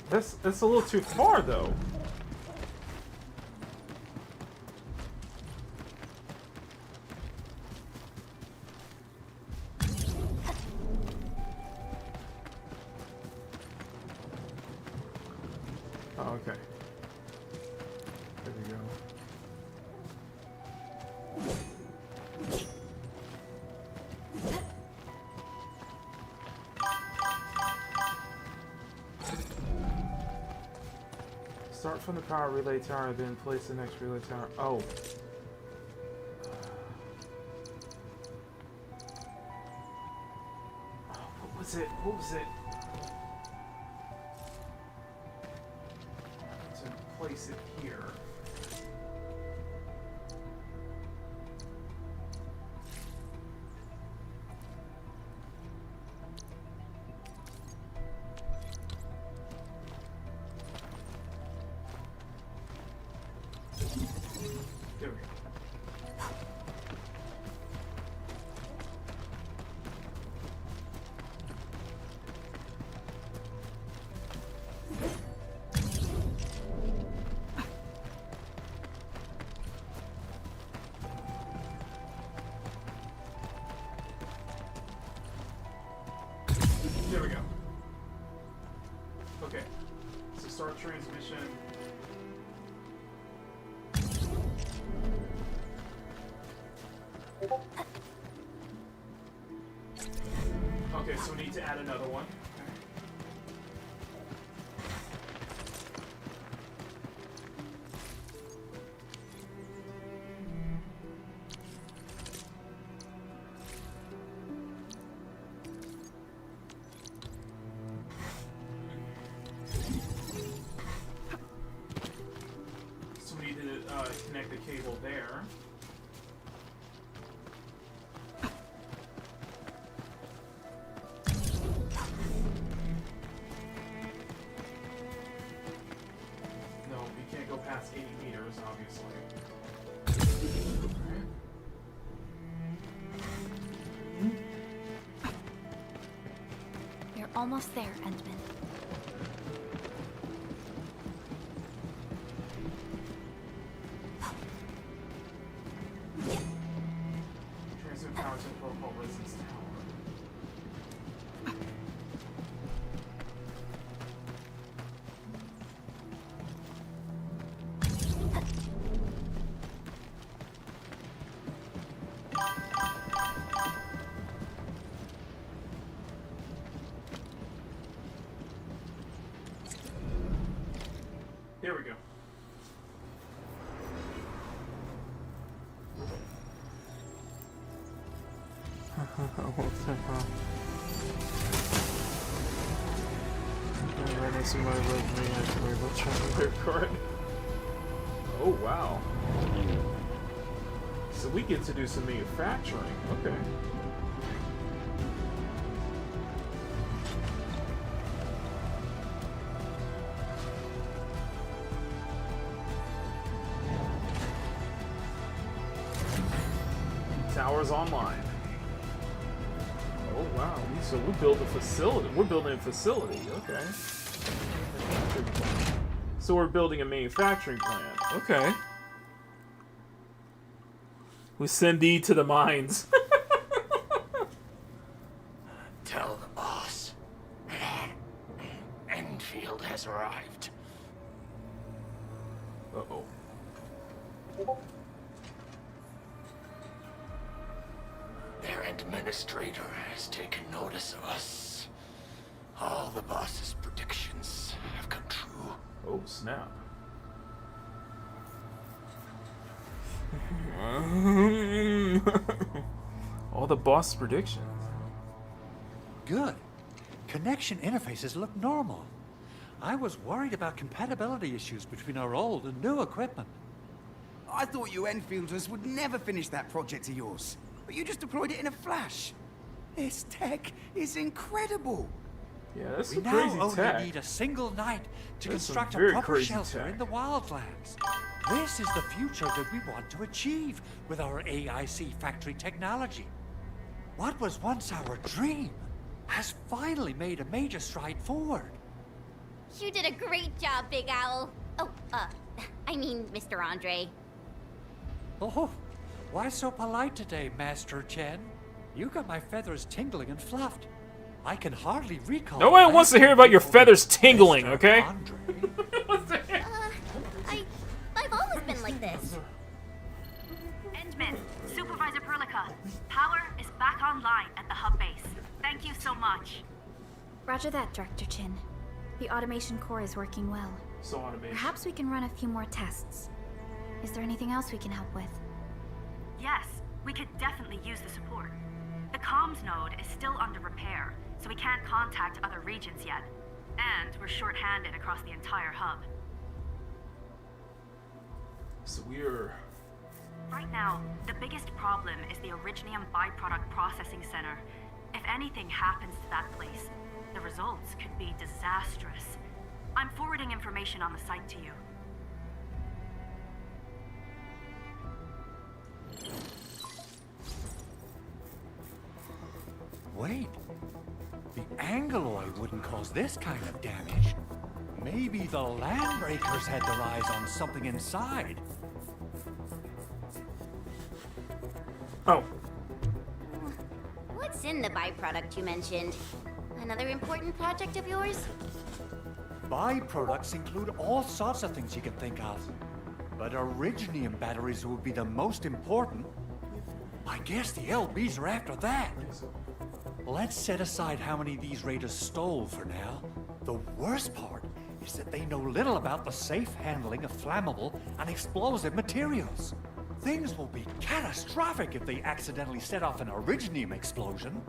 That's a little too far, though. Oh, okay. There we go. Start from the power relay tower and then place the next relay tower. Oh. What was it? What was it? To place it here. There we go. There we go. Okay. So start transmission. Okay, so we need to add another one. So we need to connect the cable there. No, we can't go past 80 meters, obviously. We're almost there, Endman. Transmit power to the protocol residence tower. There we go. Oh wow. So we get to do some manufacturing. Okay. Towers online. Oh wow, so we build a facility. We're building a facility, okay. So we're building a manufacturing plant. Okay. We send thee to the mines. has arrived. Uh-oh. Their administrator has taken notice of us. All the boss's predictions have come true. Oh, snap. All the boss predictions. Good. Connection interfaces look normal. I was worried about compatibility issues between our old and new equipment. I thought you Enfielders would never finish that project of yours, but you just deployed it in a flash. This tech is incredible. Yeah, that's We some now crazy only tech. need a single night to That's some construct a very proper crazy shelter tech. in the wildlands. This is the future that we want to achieve with our AIC factory technology. What was once our dream has finally made a major stride forward. You did a great job, Big Owl. Oh, I mean, Mr. Andre. Oh, why so polite today, Master Chen? You got my feathers tingling and fluffed. I can hardly recall. No one wants to hear about your feathers tingling, okay? I've always been like this. Endman, Supervisor Perlica, power is back online at the hub base. Thank you so much. Roger that, Director Chin. The automation core is working well. So automation. Perhaps we can run a few more tests. Is there anything else we can help with? Yes, we could definitely use the support. The comms node is still under repair, so we can't contact other regions yet. And we're short-handed across the entire hub. So we're... Right now, the biggest problem is the Originium byproduct processing center. If anything happens to that place, the results could be disastrous. I'm forwarding information on the site to you. Wait, the Angeloid wouldn't cause this kind of damage. Maybe the Landbreakers had their eyes on something inside. Oh. What's in the byproduct you mentioned? Another important project of yours? Byproducts include all sorts of things you can think of. But Originium batteries would be the most important. I guess the LBs are after that. Let's set aside how many these raiders stole for now. The worst part is that they know little about the safe handling of flammable and explosive materials. Things will be catastrophic if they accidentally set off an Originium explosion.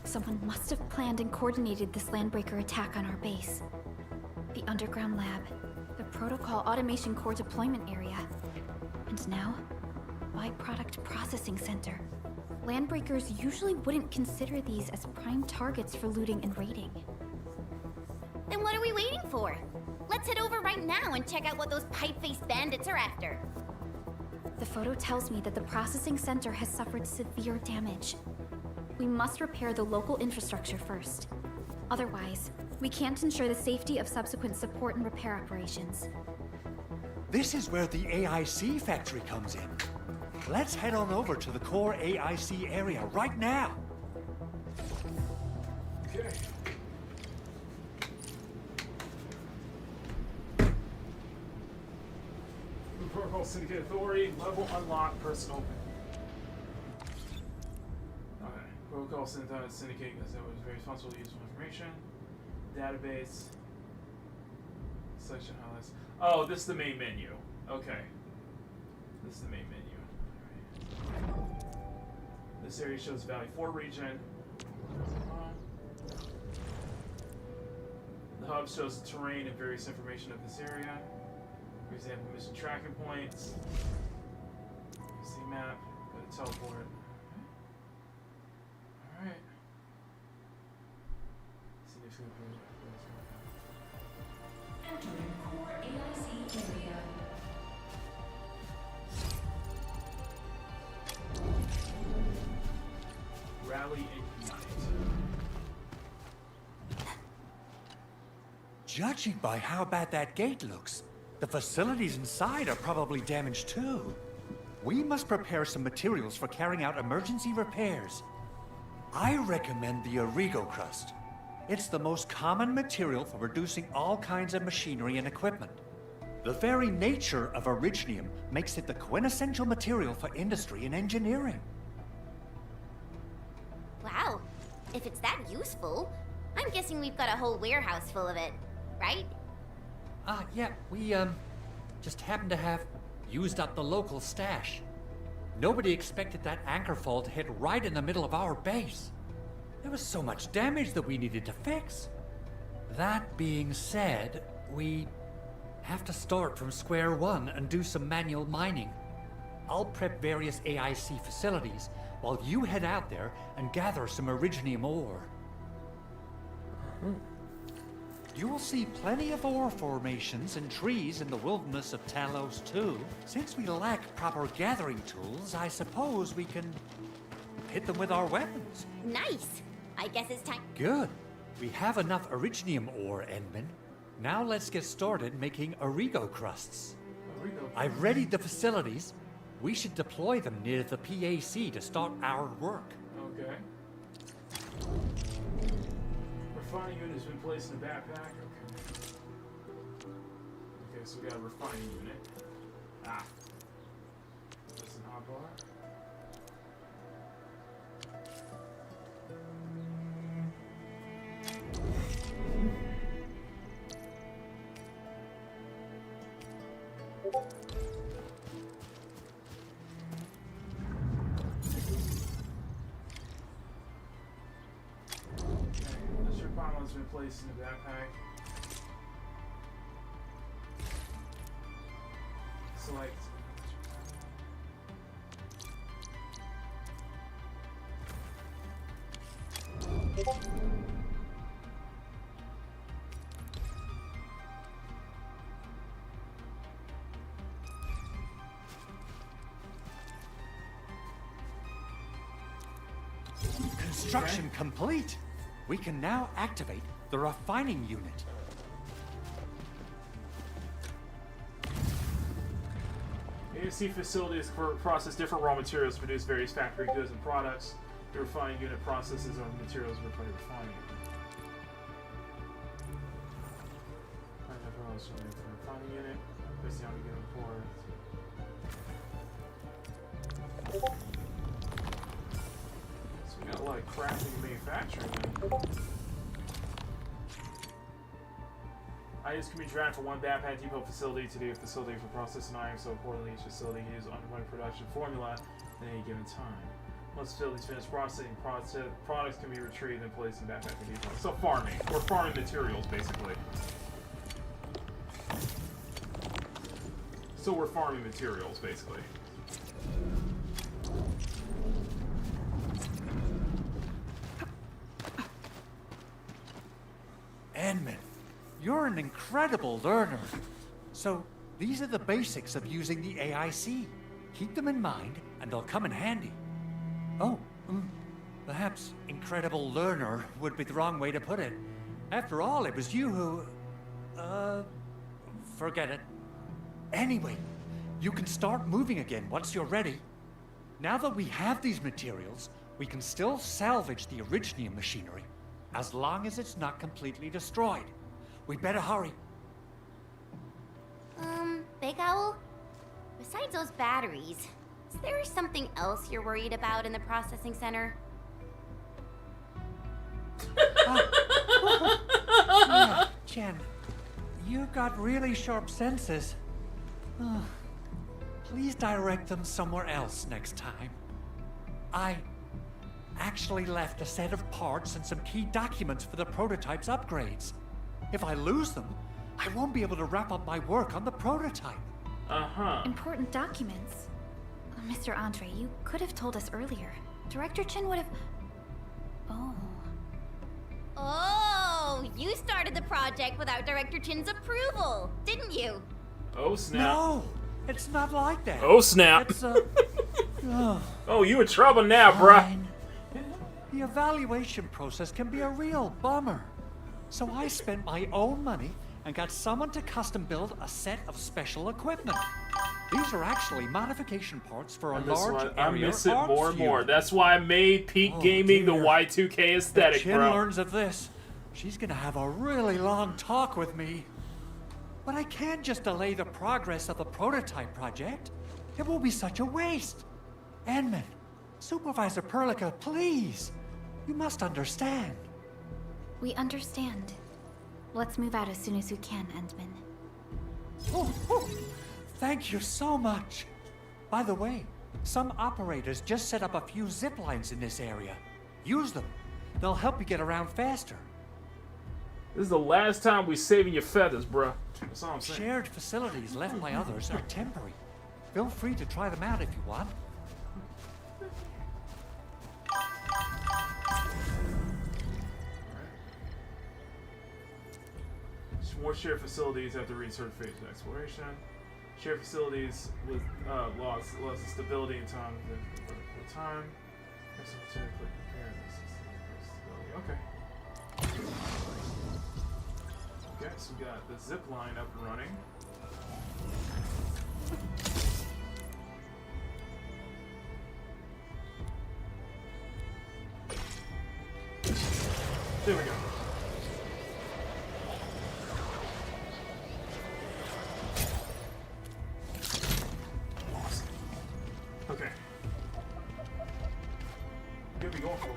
Someone must have planned and coordinated this Landbreaker attack on our base. The underground lab, the protocol automation core deployment area, and now, byproduct processing center. Landbreakers usually wouldn't consider these as prime targets for looting and raiding. Then what are we waiting for? Let's head over right now and check out what those pipe-faced bandits are after. The photo tells me that the processing center has suffered severe damage. We must repair the local infrastructure first. Otherwise, we can't ensure the safety of subsequent support and repair operations. This is where the AIC factory comes in. Let's head on over to the core AIC area right now. Okay. Protocol Syndicate Authority, level unlocked, press open. Okay. Protocol Syndicate was very responsible to useful information. Database. Section highlights. Oh, this is the main menu. Okay. This is the main menu. Alright. This area shows Valley 4 region. The hub shows the terrain and various information of this area. For example, mission tracking points. See map. Go to teleport. Alright. Entering core AIC area. Rally and unite. Judging by how bad that gate looks, the facilities inside are probably damaged too. We must prepare some materials for carrying out emergency repairs. I recommend the Origo crust. It's the most common material for producing all kinds of machinery and equipment. The very nature of originium makes it the quintessential material for industry and engineering. Wow. If it's that useful, I'm guessing we've got a whole warehouse full of it, right? Yeah, we, just happen to have used up the local stash. Nobody expected that anchor fall to hit right in the middle of our base. There was so much damage that we needed to fix. That being said, we have to start from square one and do some manual mining. I'll prep various AIC facilities while you head out there and gather some originium ore. You will see plenty of ore formations and trees in the wilderness of Talos II. Since we lack proper gathering tools, I suppose we can hit them with our weapons. Nice. I guess it's time. Good. We have enough originium ore, Edmund. Now let's get started making origo crusts. I've readied the facilities. We should deploy them near the PAC to start our work. Okay. Refining unit has been placed in a backpack. Okay. Okay, so we got a refining unit. Ah. That's an hotbar. Has been placed in the backpack. Select. Construction complete. We can now activate the refining unit. AIC facilities process different raw materials to produce various factory goods and products. The refining unit processes our materials required for refining. Refining unit. Place the given for. So we got a lot of crafting and manufacturing. Items can be drafted from one backpack depot facility to the facility for processing items, so accordingly each facility uses underway production formula at any given time. Once facilities finish processing, products can be retrieved and placed in backpack depot. So farming. We're farming materials, basically. So we're farming materials, basically. Edmund, you're an incredible learner. So, these are the basics of using the AIC. Keep them in mind, and they'll come in handy. Oh, perhaps incredible learner would be the wrong way to put it. After all, it was you who... forget it. Anyway, you can start moving again once you're ready. Now that we have these materials, we can still salvage the originium machinery, as long as it's not completely destroyed. We better hurry. Big Owl? Besides those batteries, is there something else you're worried about in the processing center? Yeah, Jen, you got really sharp senses. Please direct them somewhere else next time. I actually left a set of parts and some key documents for the prototype's upgrades. If I lose them, I won't be able to wrap up my work on the prototype. Important documents. Mr. Andre, you could have told us earlier. Director Chin would have... Oh, you started the project without Director Chin's approval, didn't you? Oh, snap. No, it's not like that. Oh, snap. It's, oh, you in trouble now, bruh. The evaluation process can be a real bummer. So I spent my own money and got someone to custom build a set of special equipment. These are actually modification parts for a large area. I miss it more and more. unit. That's why I made Peak Gaming the Y2K aesthetic, Chin bro. learns of this. She's gonna have a really long talk with me. But I can't just delay the progress of the prototype project. It will be such a waste. Enman, Supervisor Perlica, please. You must understand. We understand. Let's move out as soon as we can, Endman. Oh, thank you so much. By the way, some operators just set up a few zip lines in this area. Use them. They'll help you get around faster. This is the last time we saving your feathers, bruh. That's all I'm saying. Shared facilities left by others are temporary. Feel free to try them out if you want. More shared facilities after reach certain phase of exploration. Shared facilities with loss of stability and time within time. Okay. Okay, so we got the zip line up and running. There we go. Awesome. Okay. Good, we going for it.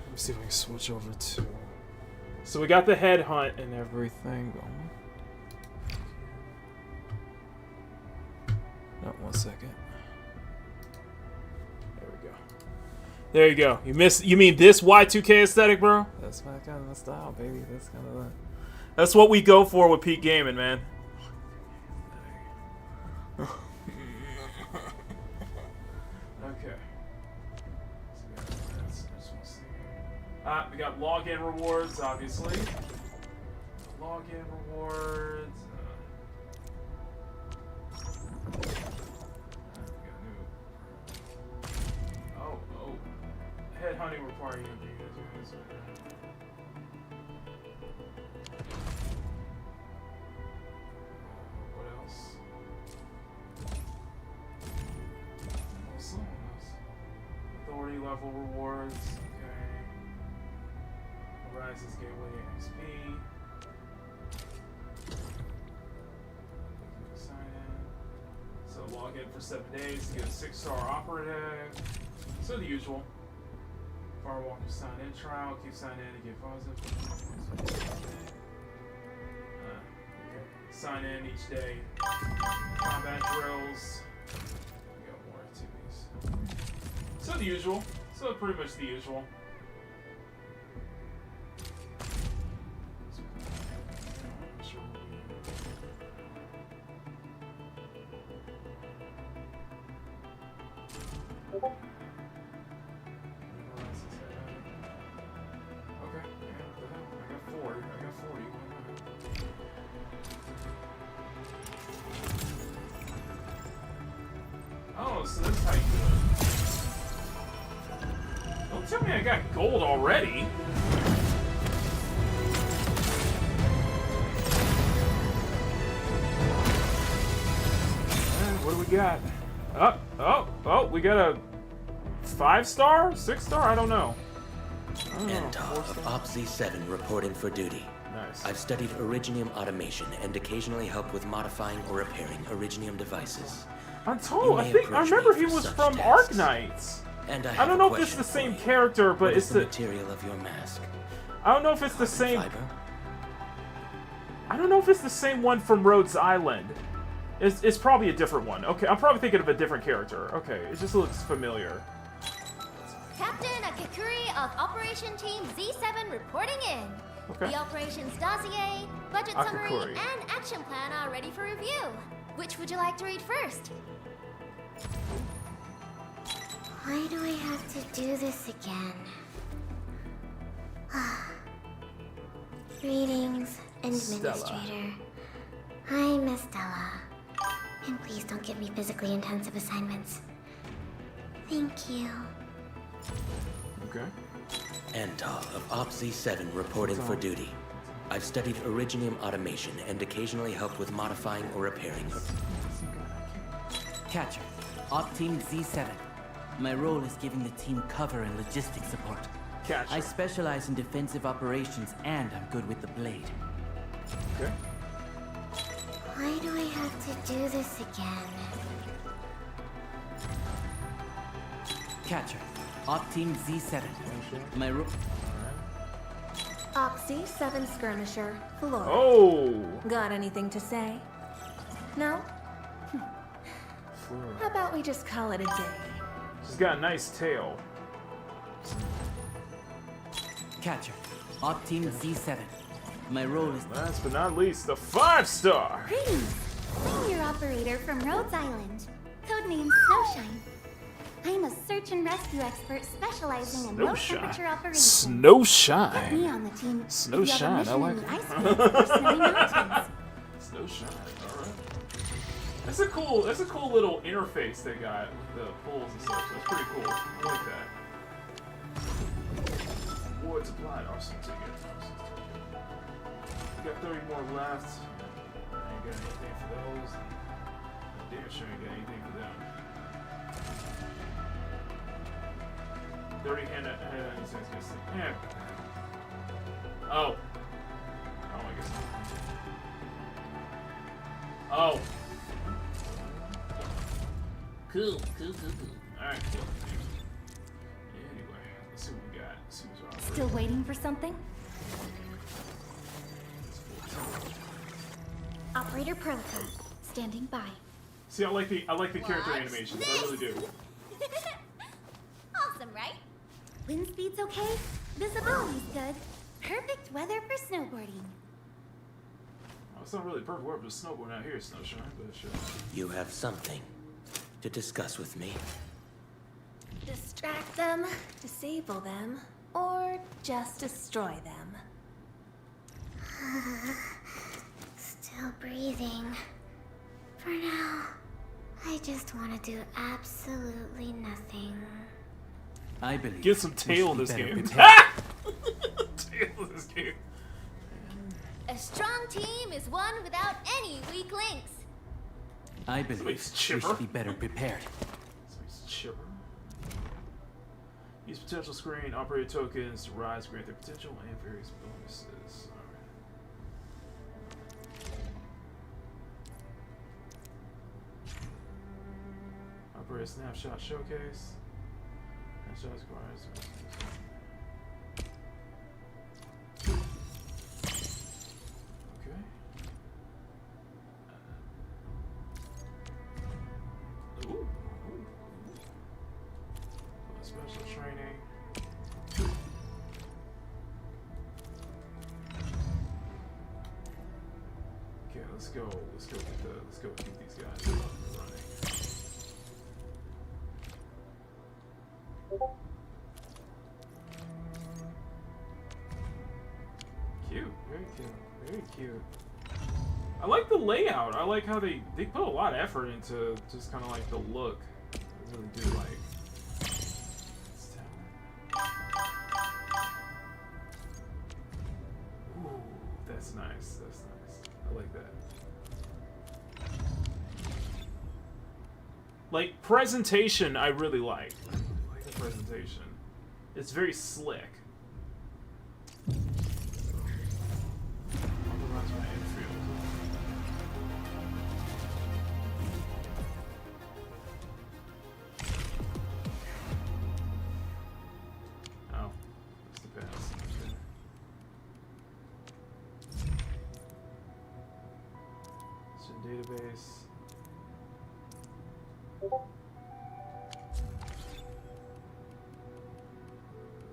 Let me see if I can switch over to. So we got the head hunt and everything going. No, 1 second. There we go. There you go. You mean this Y2K aesthetic, bro? That's my kind of style, baby. That's kind of the. That's what we go for with Peak Gaming, man. Okay. We got login rewards, obviously. Login rewards. Oh. Head hunting requiring you. What else? Authority level rewards. Rises Gateway XP. Sign in. So log in for 7 days to get a 6-star operative. So the usual. Firewalker sign in trial. Keep signing in to get positive. Okay. Sign in each day. Combat drills. We got more activities. So the usual. So pretty much the usual. Oh, so that's how you do it. Don't tell me I got gold already. What do we got? Oh, we got a 5-star? 6-star? I don't know. Entar of OPZ-7 reporting for duty. Nice. I've studied Originium automation and occasionally helped with modifying or repairing Originium devices. I remember he was from Arknights. And I don't know if it's the same character, but it's the material of your mask. I don't know if it's the same. I don't know if it's the same one from Rhodes Island. It's probably a different one. Okay, I'm probably thinking of a different character. Okay, it just looks familiar. Captain Akikuri of Operation Team Z7 reporting in. Okay. The operations dossier, budget summary, Akikuri. and action plan are ready for review. Which would you like to read first? Why do I have to do this again? Greetings, Administrator. I'm Estella. And please don't give me physically intensive assignments. Thank you. Okay. Entar of OPZ-7 reporting for duty. I've studied Originium automation and occasionally helped with modifying or repairing. Catcher, Op Team Z7. My role is giving the team cover and logistics support. Catcher. I specialize in defensive operations, and I'm good with the blade. Okay. Why do I have to do this again? Catcher. Op Team Z7. My role... Oxy 7 Skirmisher, Flora. Oh! Got anything to say? No? How about we just call it a day? She's got a nice tail. Catcher. Op Team Z7. My role is... Last but not least, the 5-star! Greetings! I'm your operator from Rhodes Island. Codename Snowshine. I'm a search and rescue expert specializing in low-temperature operations. Snowshine. Get me on the team. Snowshine, I like it. Snowshine, alright. That's a cool little interface they got with the pulls and stuff. That's pretty cool. I like that. Ward's applied. Arsenal ticket. We got 30 more left. I ain't got anything for those. Damn sure ain't got anything for them. 30 hand yeah. Oh. Oh, I guess not. Oh. Cool. Alright, cool. Anyway, let's see what we got. Let's see what's on. Still waiting for something? Operator Prota, standing by. See, I like the character animations. I really do. Awesome, right? Wind speed's okay, visibility's good. Perfect weather for snowboarding. Oh, it's not really perfect weather for snowboarding out here, Snowshine, but sure. You have something to discuss with me. Distract them, disable them, or just destroy them. Still breathing. For now, I just want to do absolutely nothing. I believe. Get some tail in this game. Tail in this game. A strong team is one without any weak links. I believe we should be better prepared. Chipper. Use potential screen operator tokens to rise, grant their potential, and various bonuses. Alright. Operator snapshot showcase. Snapshot squares. Special training. Okay, let's go keep these guys up and running. Cute, very cute, very cute. I like the layout. I like how they put a lot of effort into just kind of like the look. I really do like. Ooh, that's nice. That's nice. I like that. Like presentation, I really like. I like the presentation. It's very slick. Database.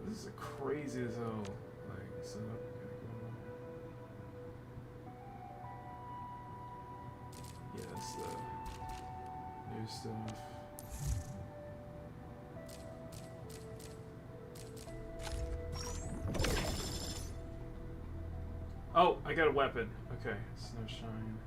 This is crazy as hell. Like, so yeah, that's the new stuff. Oh, I got a weapon. Okay, Snowshine.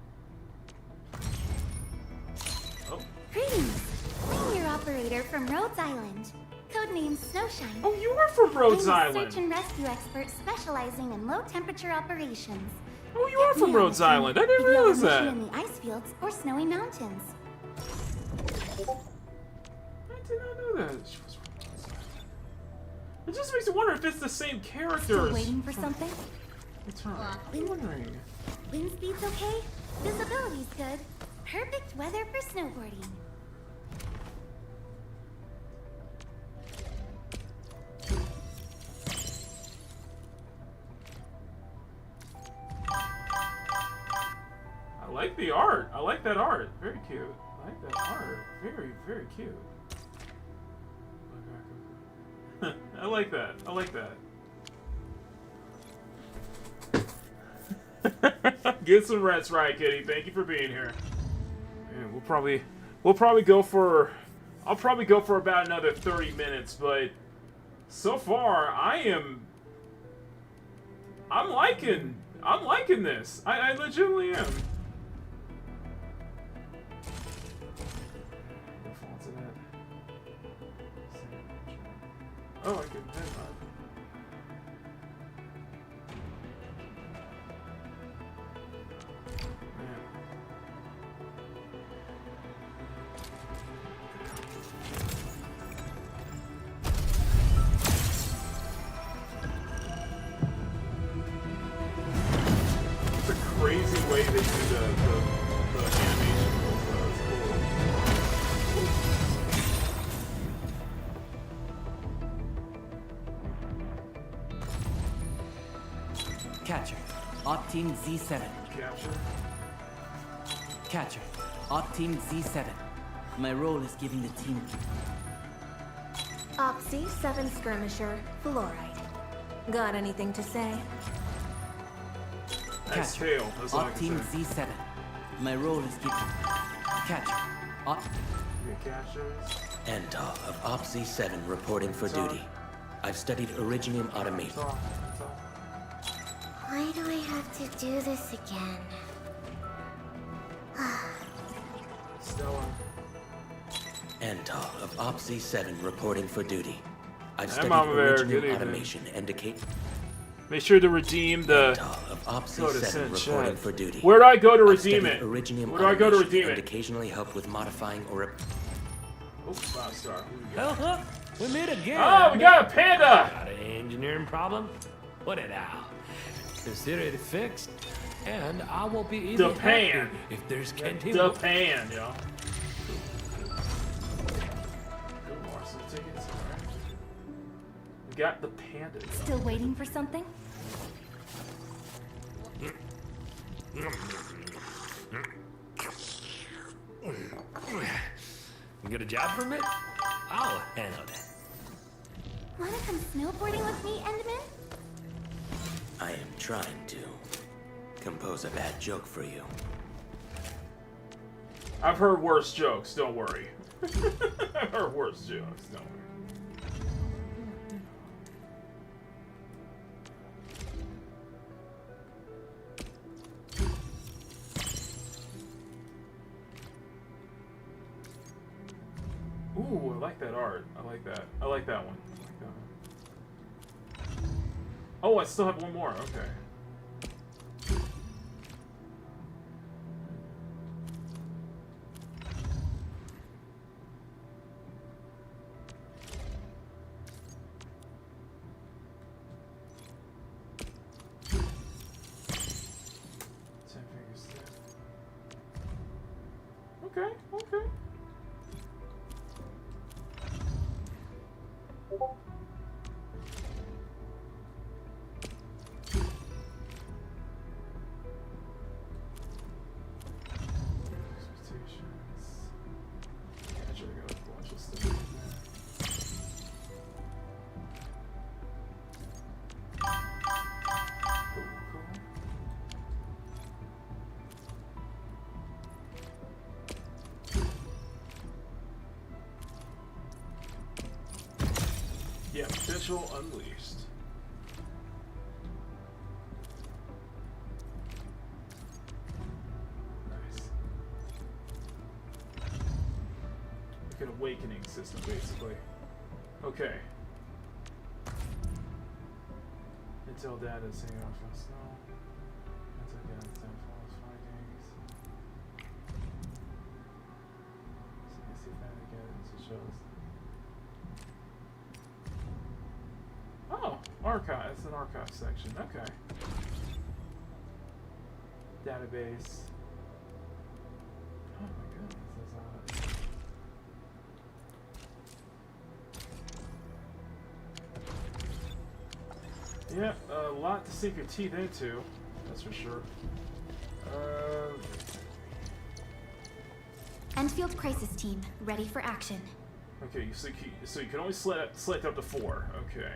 Oh. Greetings! I'm your operator from Rhodes Island. Codename Snowshine. Oh, you are from Rhodes Island! I'm a search and rescue expert specializing in low-temperature operations. Oh, you are from Rhodes Island! I didn't realize that! In the ice fields or snowy mountains. I did not know that she was. It just makes me wonder if it's the same characters. Still waiting for something? I'm wondering. Wind speed's okay. Visibility's good. Perfect weather for snowboarding. I like the art. I like that art. Very cute. I like that art. Very, very cute. I like that. I like that. Get some rest, right, Kitty. Thank you for being here. Man, we'll probably go for. I'll probably go for about another 30 minutes, but so far I'm liking this. I legitimately am. Oh, I can head on. It's a crazy way they do the animation. It's cool. Catcher, Op Team Z7. Capture. Catcher, Op Team Z7. My role is giving the team. Op Z7 skirmisher, fluoride. Got anything to say? Nice tail. That's all I Op can Team say. Z7. My role is giving. Catcher, Op. Antal of Op Z7 reporting for duty. I've studied Originium automation. Why do I have to do this again? Stella. Antal of Op Z7 reporting for duty. I've Hey, studied Mama Bear, good Originium evening. automation indicate. Make sure to redeem the. Op Go to Z7 send reporting chat. for duty. Where do I go to I've redeem studied it? Originium Where do I go to automation redeem and it? occasionally help with modifying or. Oh, 5-star. We meet again. Oh, we got a panda! Got an engineering problem? What it out? Consider it fixed, and I will be even Japan. happy if there's canteen. Japan, yo. Good Marcel tickets. Alright. We got the panda. Yo. Still waiting for something? You get a job from it? I'll handle that. Wanna come snowboarding with me, Enderman? I am trying to compose a bad joke for you. I've heard worse jokes, don't worry. I've heard worse jokes, don't worry. Ooh, I like that art. I like that. I like that one. I like that one. Oh, I still have one more. Okay. Okay, okay. Yeah, potential unleashed. Nice. Like an awakening system, basically. Okay. Until data is hanging off on snow. Until data is down for findings. See if I can get it to show us. archive. It's an archive section. Okay. Database. Oh my goodness, that's all that. Yeah, a lot to sink your teeth into. That's for sure. Endfield Crisis Team, ready for action. Okay, so you can only select up to 4. Okay.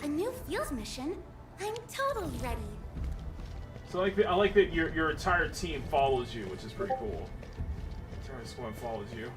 A new fields mission? I'm totally ready. So I like that your entire team follows you, which is pretty cool. Entire squad follows you.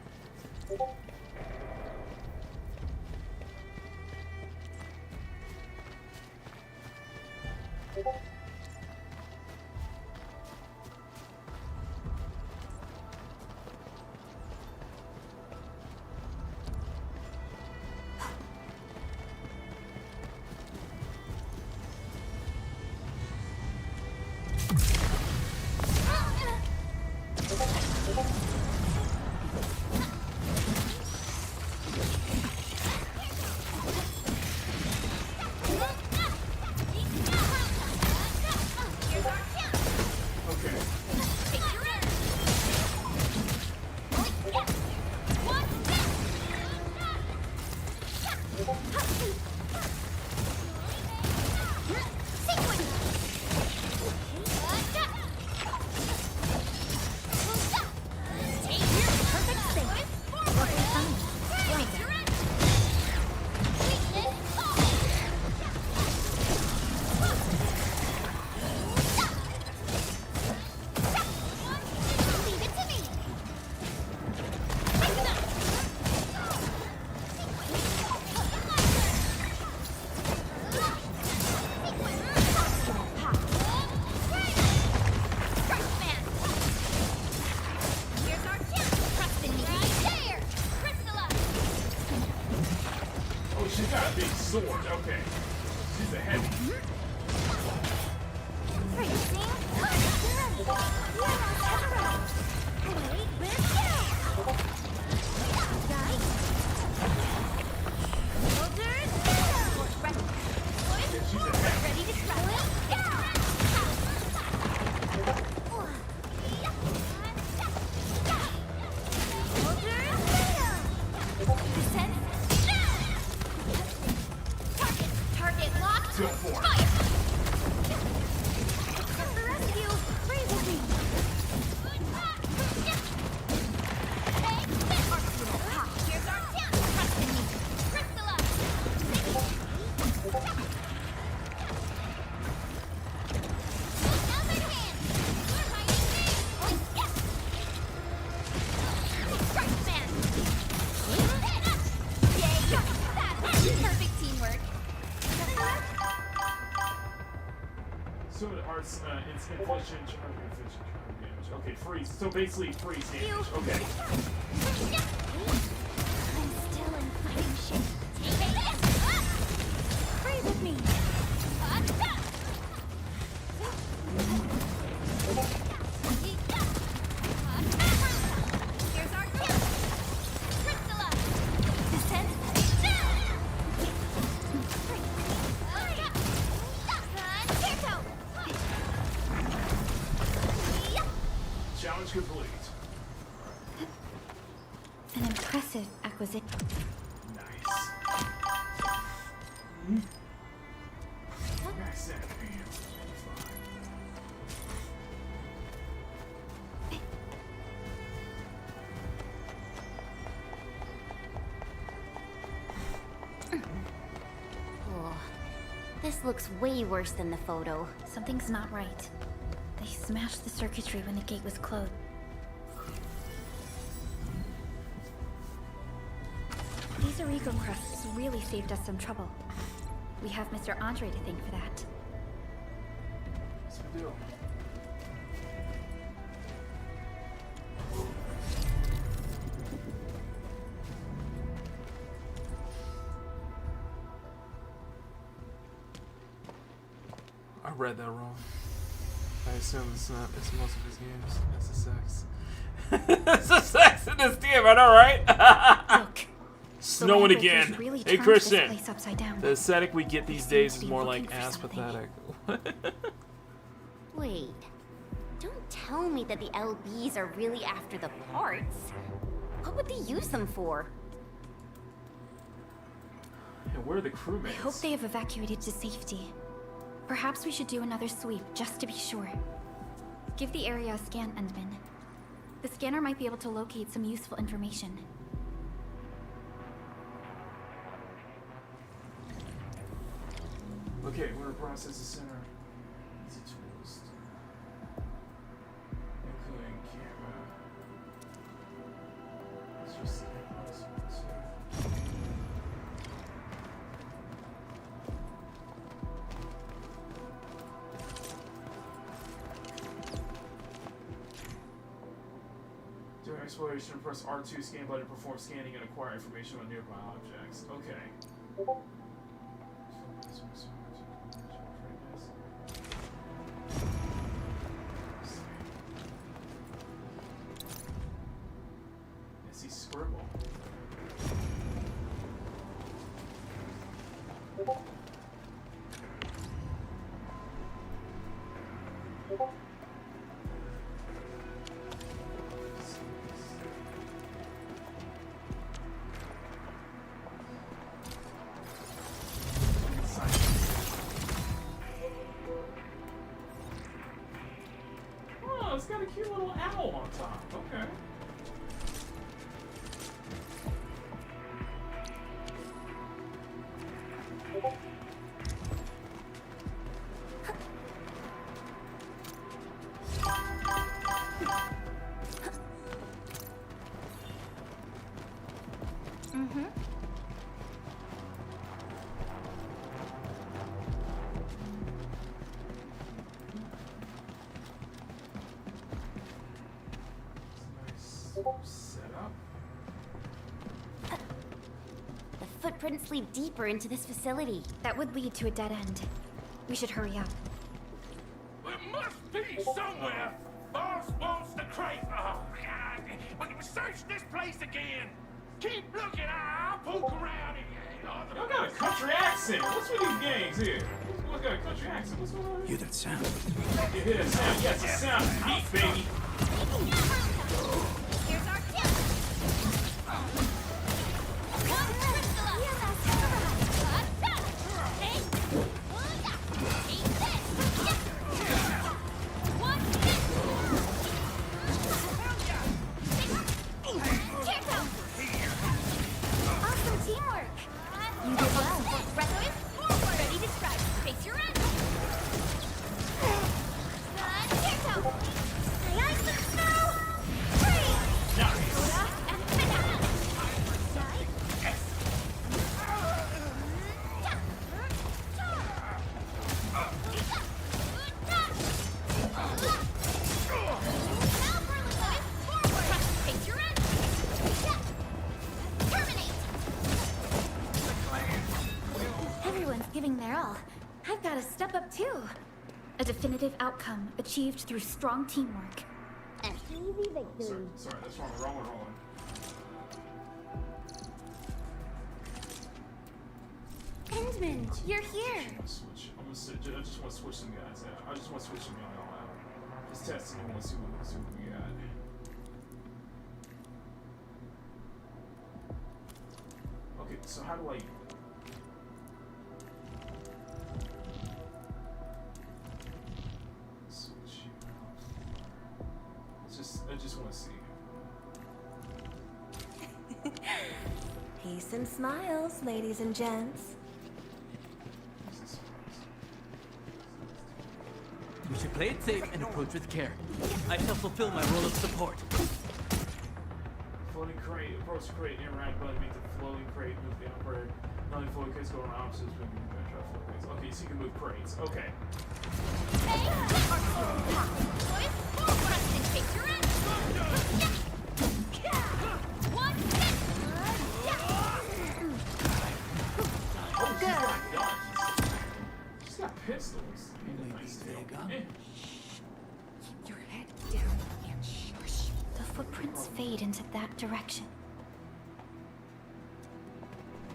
Okay. She's a heavy. Infliction, damage. Okay, freeze. So basically, freeze damage. Okay. I'm still in fighting shape. Freeze with me. Here's our kill. Crystalla. Descent. Challenge complete. An impressive acquisition. Nice. Max enemy. This looks way worse than the photo. Something's not right. They smashed the circuitry when the gate was closed. These Origo crusts really saved us some trouble. We have Mr. Andre to thank for that. Yes, we do. I read that wrong. I assume it's not. It's most of his games. That's the sex. That's the sex in this game. I know, right? Look. Snowing again. Really Hey, turned Christian. this place upside down. The aesthetic we get these days is more like ass pathetic. Wait. Don't tell me that the LBs are really after the parts. What would they use them for? And where are the crewmates? I hope they have evacuated to safety. Perhaps we should do another sweep, just to be sure. Give the area a scan, Endman. The scanner might be able to locate some useful information. Okay, we're gonna process the center. Easy tools. Including camera. Let's just see what's here. During exploration, press R2 scan button to perform scanning and acquire information on nearby objects. Okay. Yes, he's scribble. Oh, it's got a cute little owl on top. Okay. Mm-hmm. Setup. The footprints lead deeper into this facility. That would lead to a dead end. We should hurry up. There must be somewhere. Boss wants the crate. Oh, God. We can search this place again. Keep looking. I'll poke around again. Y'all got a country accent. What's with these games here? Y'all got a country accent. What's going on here? Hear that sound? You hear that sound? Yes, the sound is heat, baby. Here's our tip. Awesome teamwork. You did well. Resto is forward. Ready to strike. Face your end. Aye, aye, snow. Everyone's giving their all. I've got to step up too. A definitive outcome achieved through strong teamwork. An easy victory. Sorry, that's wrong. Wrong one, wrong one. Endman, you're here. Switch. I just want to switch some guys out. I just want to switch some y'all out. Just testing. I want to see what we got. Okay, so how do I? Switch you out. I just want to see. Peace and smiles, ladies and gents. We should play it safe and approach with care. I shall fulfill my role of support. Floating crate, approach the crate, interact button, make the floating crate move the upward. Not only floating crates go on opposites, but you can try floating crates. Okay, so you can move crates. Okay. Good. She's got pistols. footprints fade into that direction.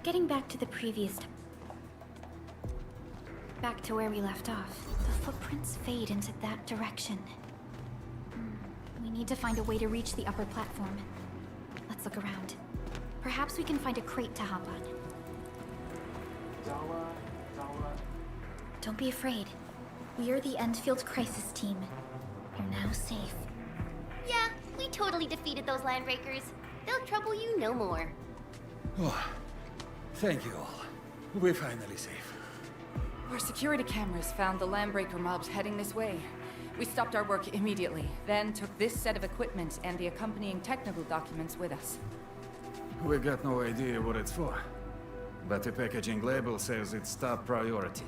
Getting back to the previous... Back to where we left off. The footprints fade into that direction. We need to find a way to reach the upper platform. Let's look around. Perhaps we can find a crate to hop on. Don't be afraid. We are the Endfield crisis team. You're now safe. Yeah, we totally defeated those landbreakers. They'll trouble you no more. Oh, thank you all. We're finally safe. Our security cameras found the landbreaker mobs heading this way. We stopped our work immediately, then took this set of equipment and the accompanying technical documents with us. We got no idea what it's for, but the packaging label says it's top priority.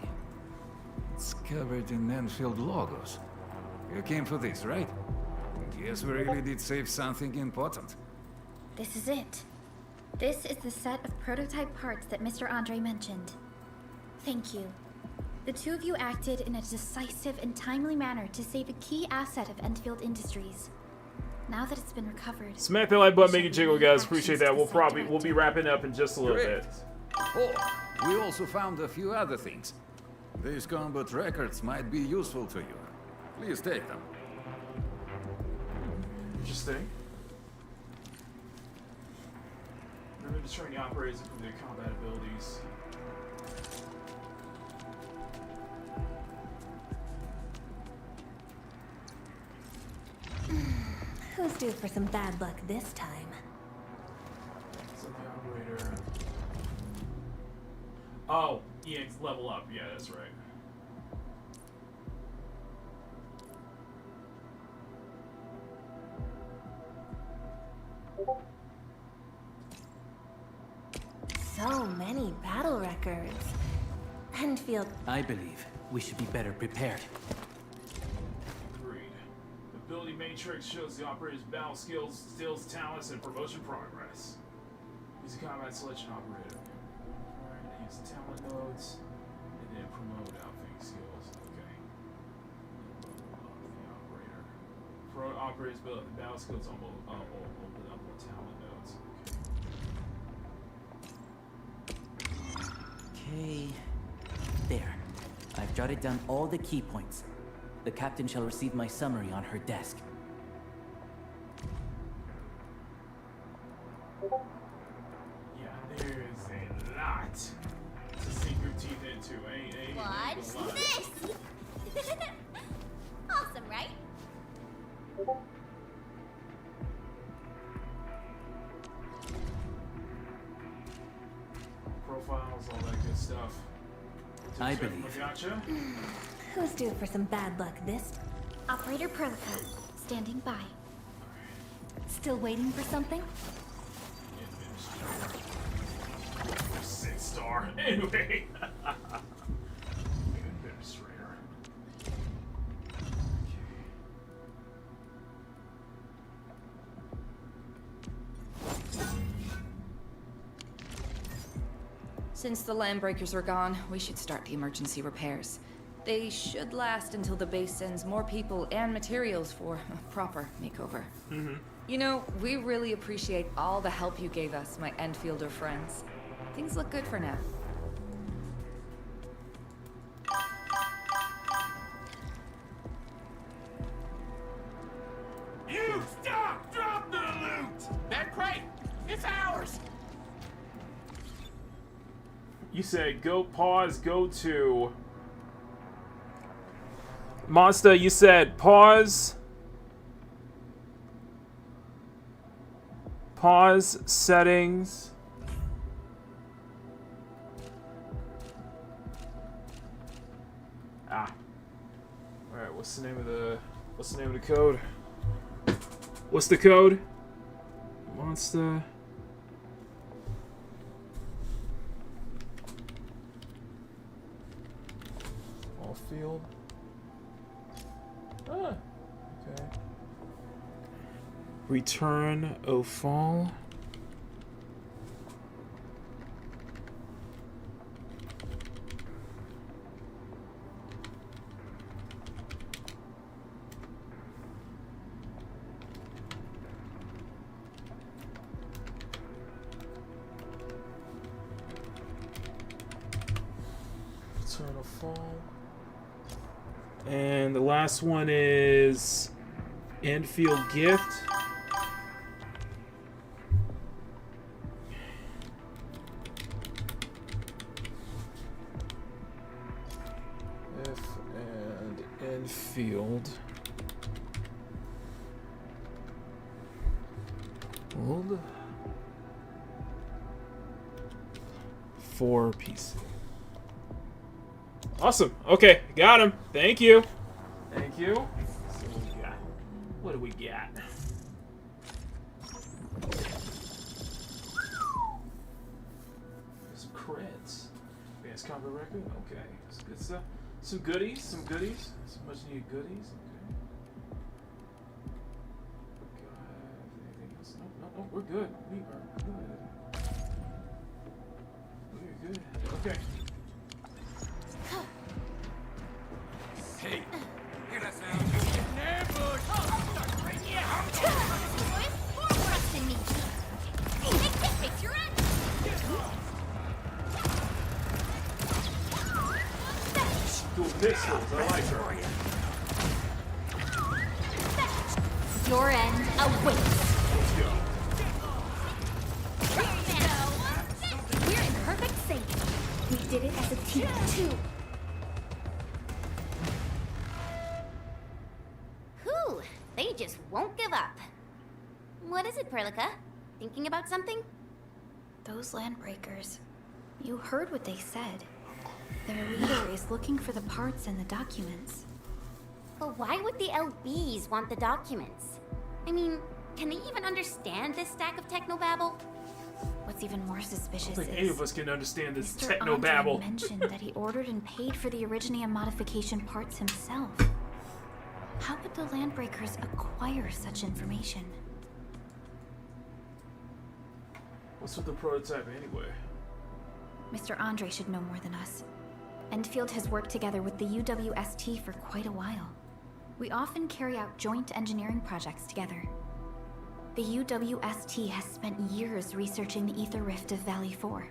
It's covered in Enfield logos. You came for this, right? Guess we really did save something important. This is it. This is the set of prototype parts that Mr. Andre mentioned. Thank you. The two of you acted in a decisive and timely manner to save a key asset of Endfield Industries. Now that it's been recovered... Smack that like button, make it jiggle, guys. Appreciate that. We'll be wrapping up in just a little bit. Oh, we also found a few other things. These combat records might be useful to you. Please take them. Interesting. Remember to train the operators to improve their combat abilities. Who's due for some bad luck this time? So the operator... Oh, EX level up. Yeah, that's right. So many battle records. Enfield. I believe we should be better prepared. Agreed. The ability matrix shows the operator's battle skills, talents, and promotion progress. He's a combat selection operator. Alright, use talent nodes, and then promote outfitting skills. Okay. The operator. Promote operator's battle skills open up more talent nodes. Okay. There. I've jotted down all the key points. The captain shall receive my summary on her desk. Yeah, there's a lot to sink your teeth into. Ain't Watch this! Awesome, right? Profiles, all that good stuff. I believe. Gotcha. Who's due for some bad luck this? Operator Perlica, standing by. Still waiting for something? Six star. Anyway. Administrator. Since the landbreakers are gone, we should start the emergency repairs. They should last until the base sends more people and materials for a proper makeover. You know, we really appreciate all the help you gave us, my Enfielder friends. Things look good for now. You stop! Drop the loot! That crate! It's ours! You said go to Monster, you said pause settings. Alright, what's the name of the code? What's the code? Monster. All field. Ah, okay. Return au fall. Eternal Fall. And the last one is Endfield Gift. F and Endfield. Old. 4 pieces. Awesome. Okay, got him. Thank you. Thank you. So we got. What do we got? Some creds. Advanced combat record. Okay, some good stuff. Some goodies. Some goodies. Some much needed goodies. Okay. Anything else? No, we're good. We are good. We're good. Okay. Hey, hear that sound? Ambush! Trust in me. Face your end. Cool pistols. I like her. Your end awaits. Let's go. We're in perfect sync. We did it as a team, too. Whew, they just won't give up. What is it, Perlica? Thinking about something? Those landbreakers. You heard what they said. Their leader is looking for the parts and the documents. But why would the LBs want the documents? I mean, can they even understand this stack of technobabble? What's even more I suspicious don't think is any of us can understand this Mr. techno-babble. Andre mentioned that he ordered and paid for the Originium modification parts himself. How would the Landbreakers acquire such information? What's with the prototype anyway? Mr. Andre should know more than us. Endfield has worked together with the UWST for quite a while. We often carry out joint engineering projects together. The UWST has spent years researching the ether rift of Valley 4.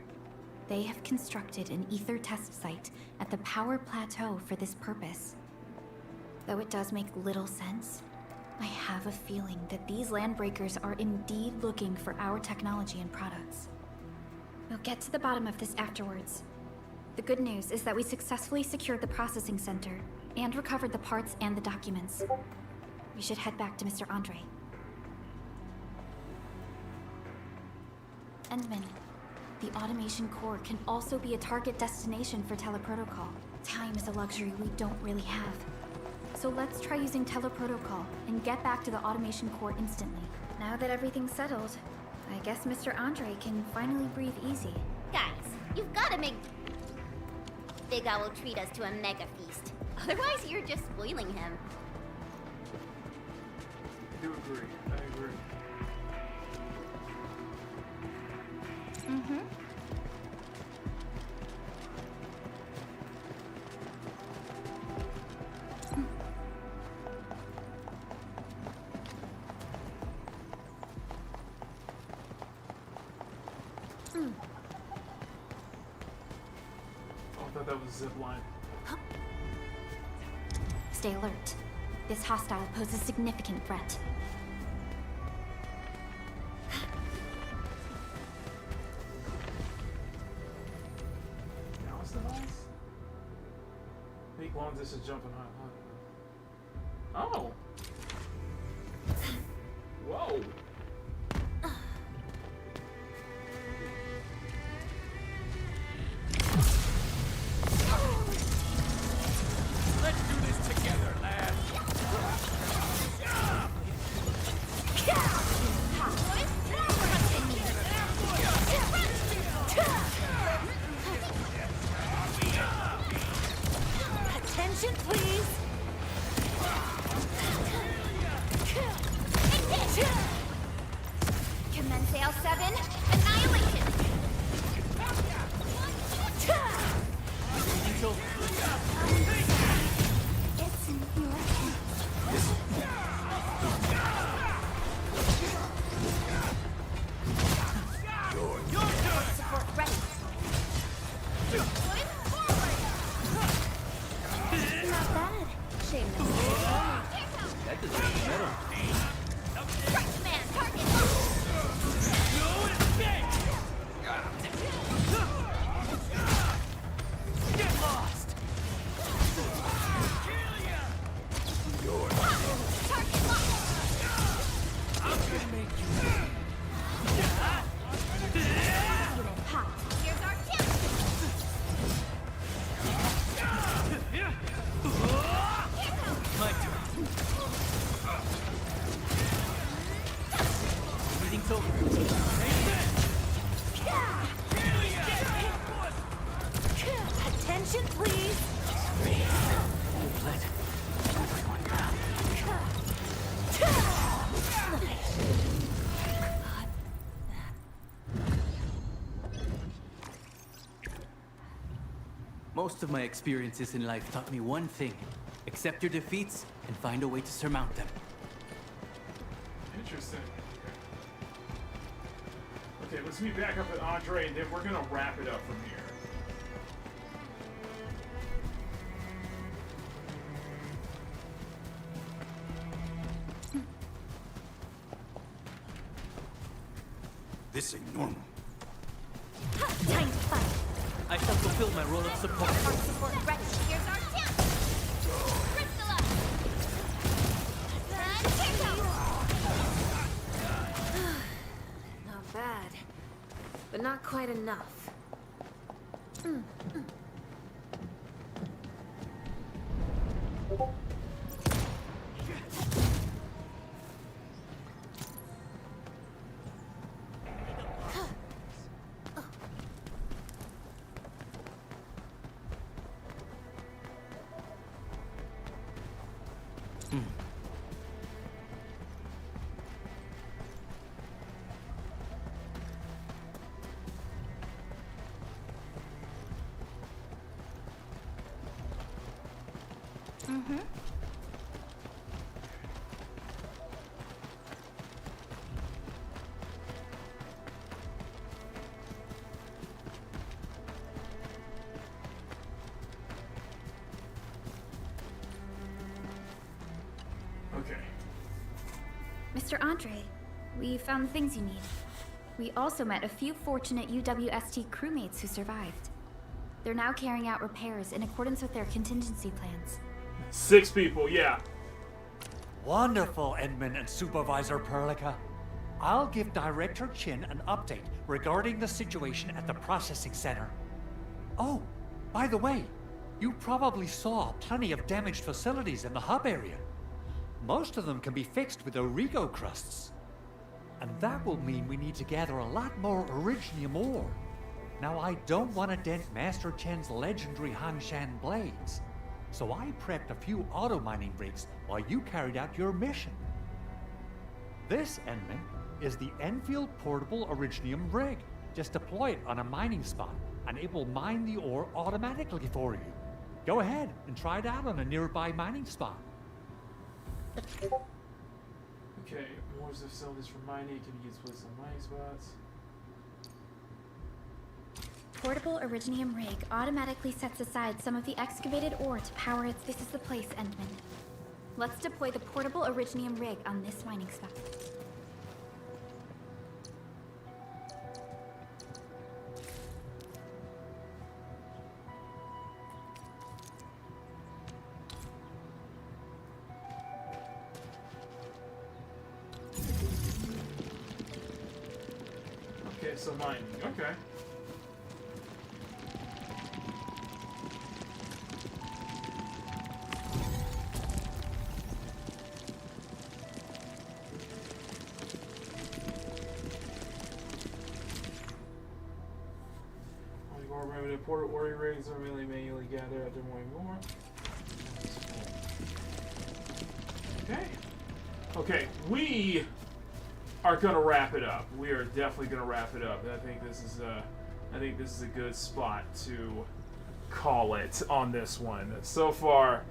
They have constructed an ether test site at the Power Plateau for this purpose. Though it does make little sense, I have a feeling that these Landbreakers are indeed looking for our technology and products. We'll get to the bottom of this afterwards. The good news is that we successfully secured the processing center and recovered the parts and the documents. We should head back to Mr. Andre. Endman, the automation core can also be a target destination for teleprotocol. Time is a luxury we don't really have. So let's try using teleprotocol and get back to the automation core instantly. Now that everything's settled, I guess Mr. Andre can finally breathe easy. Guys, you've gotta make Big Owl treat us to a mega feast. Otherwise, you're just spoiling him. I do agree. I agree. Mm-hmm. Oh, I thought that was a zip line. Stay alert. This hostile poses a significant threat. Now it's the noise? Make long distance jumping high. Oh! Whoa! Let's do this together, lad. Attention, please. Attention, please! Most of my experiences in life taught me one thing. Accept your defeats and find a way to surmount them. Interesting. Okay, let's meet back up with Andre, and then we're gonna wrap it up from here. This ain't normal. Time to fight. I shall fulfill my role of support. Our support ready. Here's our chance. Priscilla! Not bad, but not quite enough. Okay. Mr. Andre, we found the things you need. We also met a few fortunate UWST crewmates who survived. They're now carrying out repairs in accordance with their contingency plans. 6 people, yeah. Wonderful, Edmund and Supervisor Perlica. I'll give Director Chin an update regarding the situation at the processing center. Oh, by the way, you probably saw plenty of damaged facilities in the hub area. Most of them can be fixed with Origo crusts. And that will mean we need to gather a lot more Originium ore. Now, I don't want to dent Master Chen's legendary Hangshan blades, so I prepped a few auto mining rigs while you carried out your mission. This, Enman, is the Enfield Portable Originium rig. Just deploy it on a mining spot, and it will mine the ore automatically for you. Go ahead and try it out on a nearby mining spot. Okay, more of facilities for mining can be used with some mining spots. Portable Originium rig automatically sets aside some of the excavated ore to power its. This is the place, Endman. Let's deploy the portable Originium rig on this mining spot. Okay, so mining. Okay. Portal warrior rigs are really manually gathered after more. Okay. Okay, we are gonna wrap it up. We are definitely gonna wrap it up. I think this is a good spot to call it on this one. So far,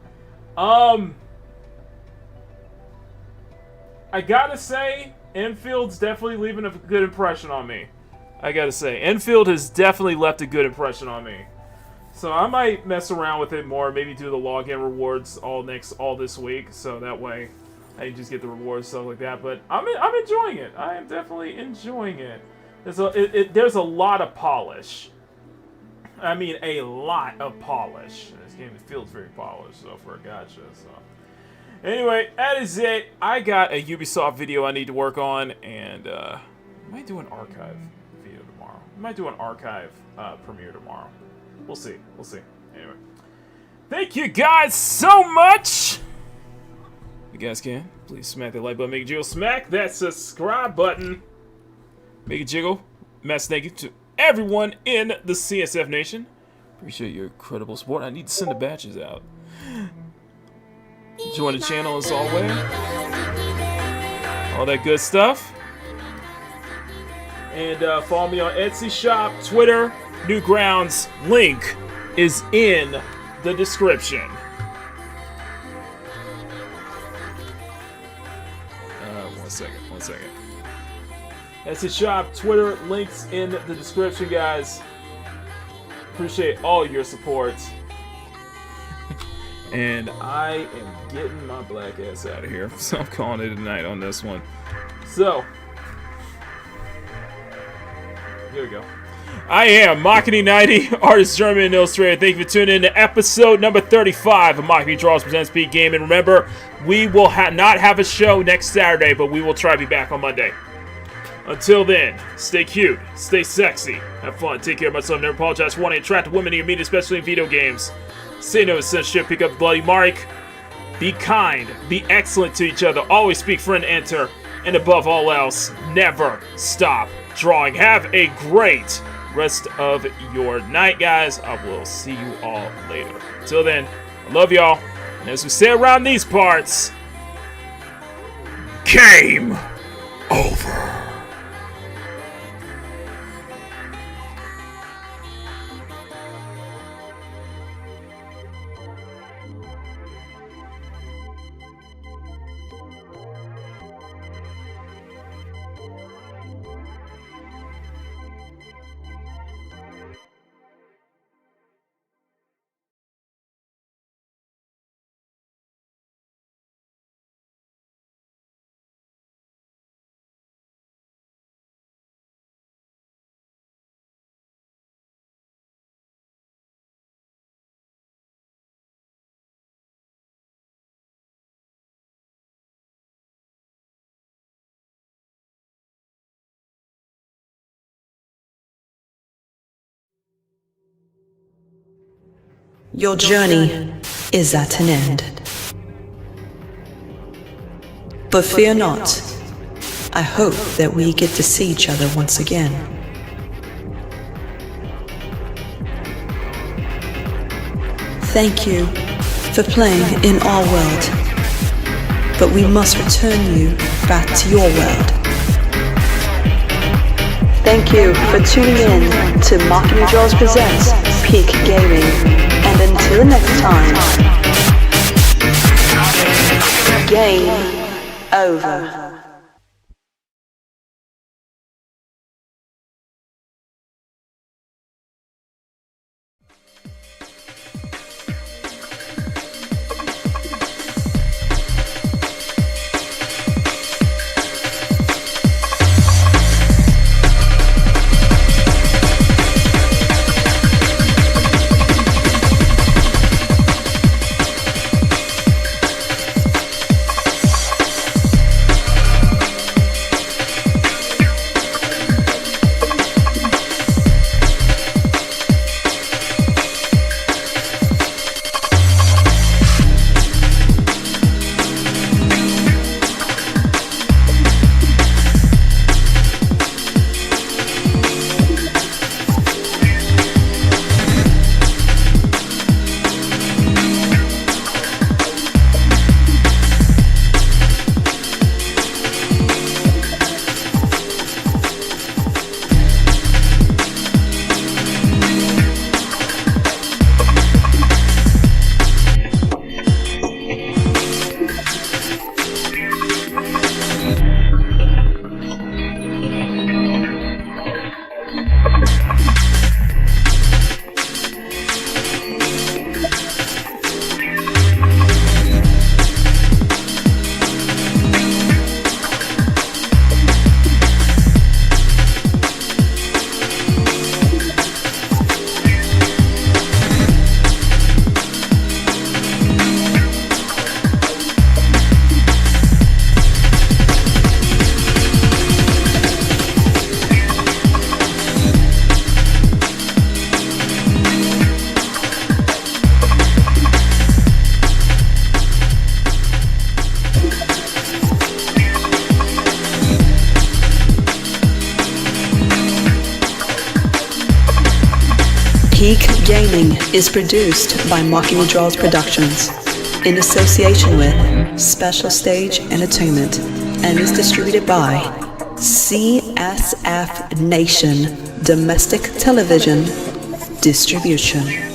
I gotta say, Enfield's definitely leaving a good impression on me. I gotta say, Enfield has definitely left a good impression on me. So I might mess around with it more, maybe do the login rewards all this week, so that way I can just get the rewards, stuff like that. But I'm enjoying it. I am definitely enjoying it. There's a lot of polish. I mean, a lot of polish. This game feels very polished, so for a gotcha. So anyway, that is it. I got a Ubisoft video I need to work on, and I might do an archive video tomorrow. I might do an archive premiere tomorrow. We'll see. We'll see. Anyway, thank you guys so much. If you guys can, please smack that like button, make it jiggle. Smack that subscribe button, make it jiggle. Mass thank you to everyone in the CSF Nation. Appreciate your incredible support. I need to send the batches out. Join the channel as always. All that good stuff. And follow me on Etsy shop, Twitter, Newgrounds. Link is in the description. One second. Etsy shop, Twitter, links in the description, guys. Appreciate all your support. And I am getting my black ass out of here. So I'm calling it a night on this one. So, here we go. I am Makini 90, artist, German, and illustrator. Thank you for tuning in to episode number 35 of Makini Draws Presents Peak Game. And remember, we will not have a show next Saturday, but we will try to be back on Monday. Until then, stay cute, stay sexy, have fun, take care of myself, never apologize for wanting to attract women in your media, especially in video games. Say no to censorship, pick up the bloody mark. Be kind, be excellent to each other, always speak friend enter, and above all else, never stop drawing. Have a great rest of your night, guys. I will see you all later. Until then, I love y'all, and as we say around these parts, game over. Your journey is at an end. But fear not. I hope that we get to see each other once again. Thank you for playing in our world. But we must return you back to your world. Thank you for tuning in to Makini Draws Presents Peak Gaming. And until next time, game over. Peak Gaming is produced by Makini Draws Productions in association with Special Stage Entertainment and is distributed by CSF Nation Domestic Television Distribution.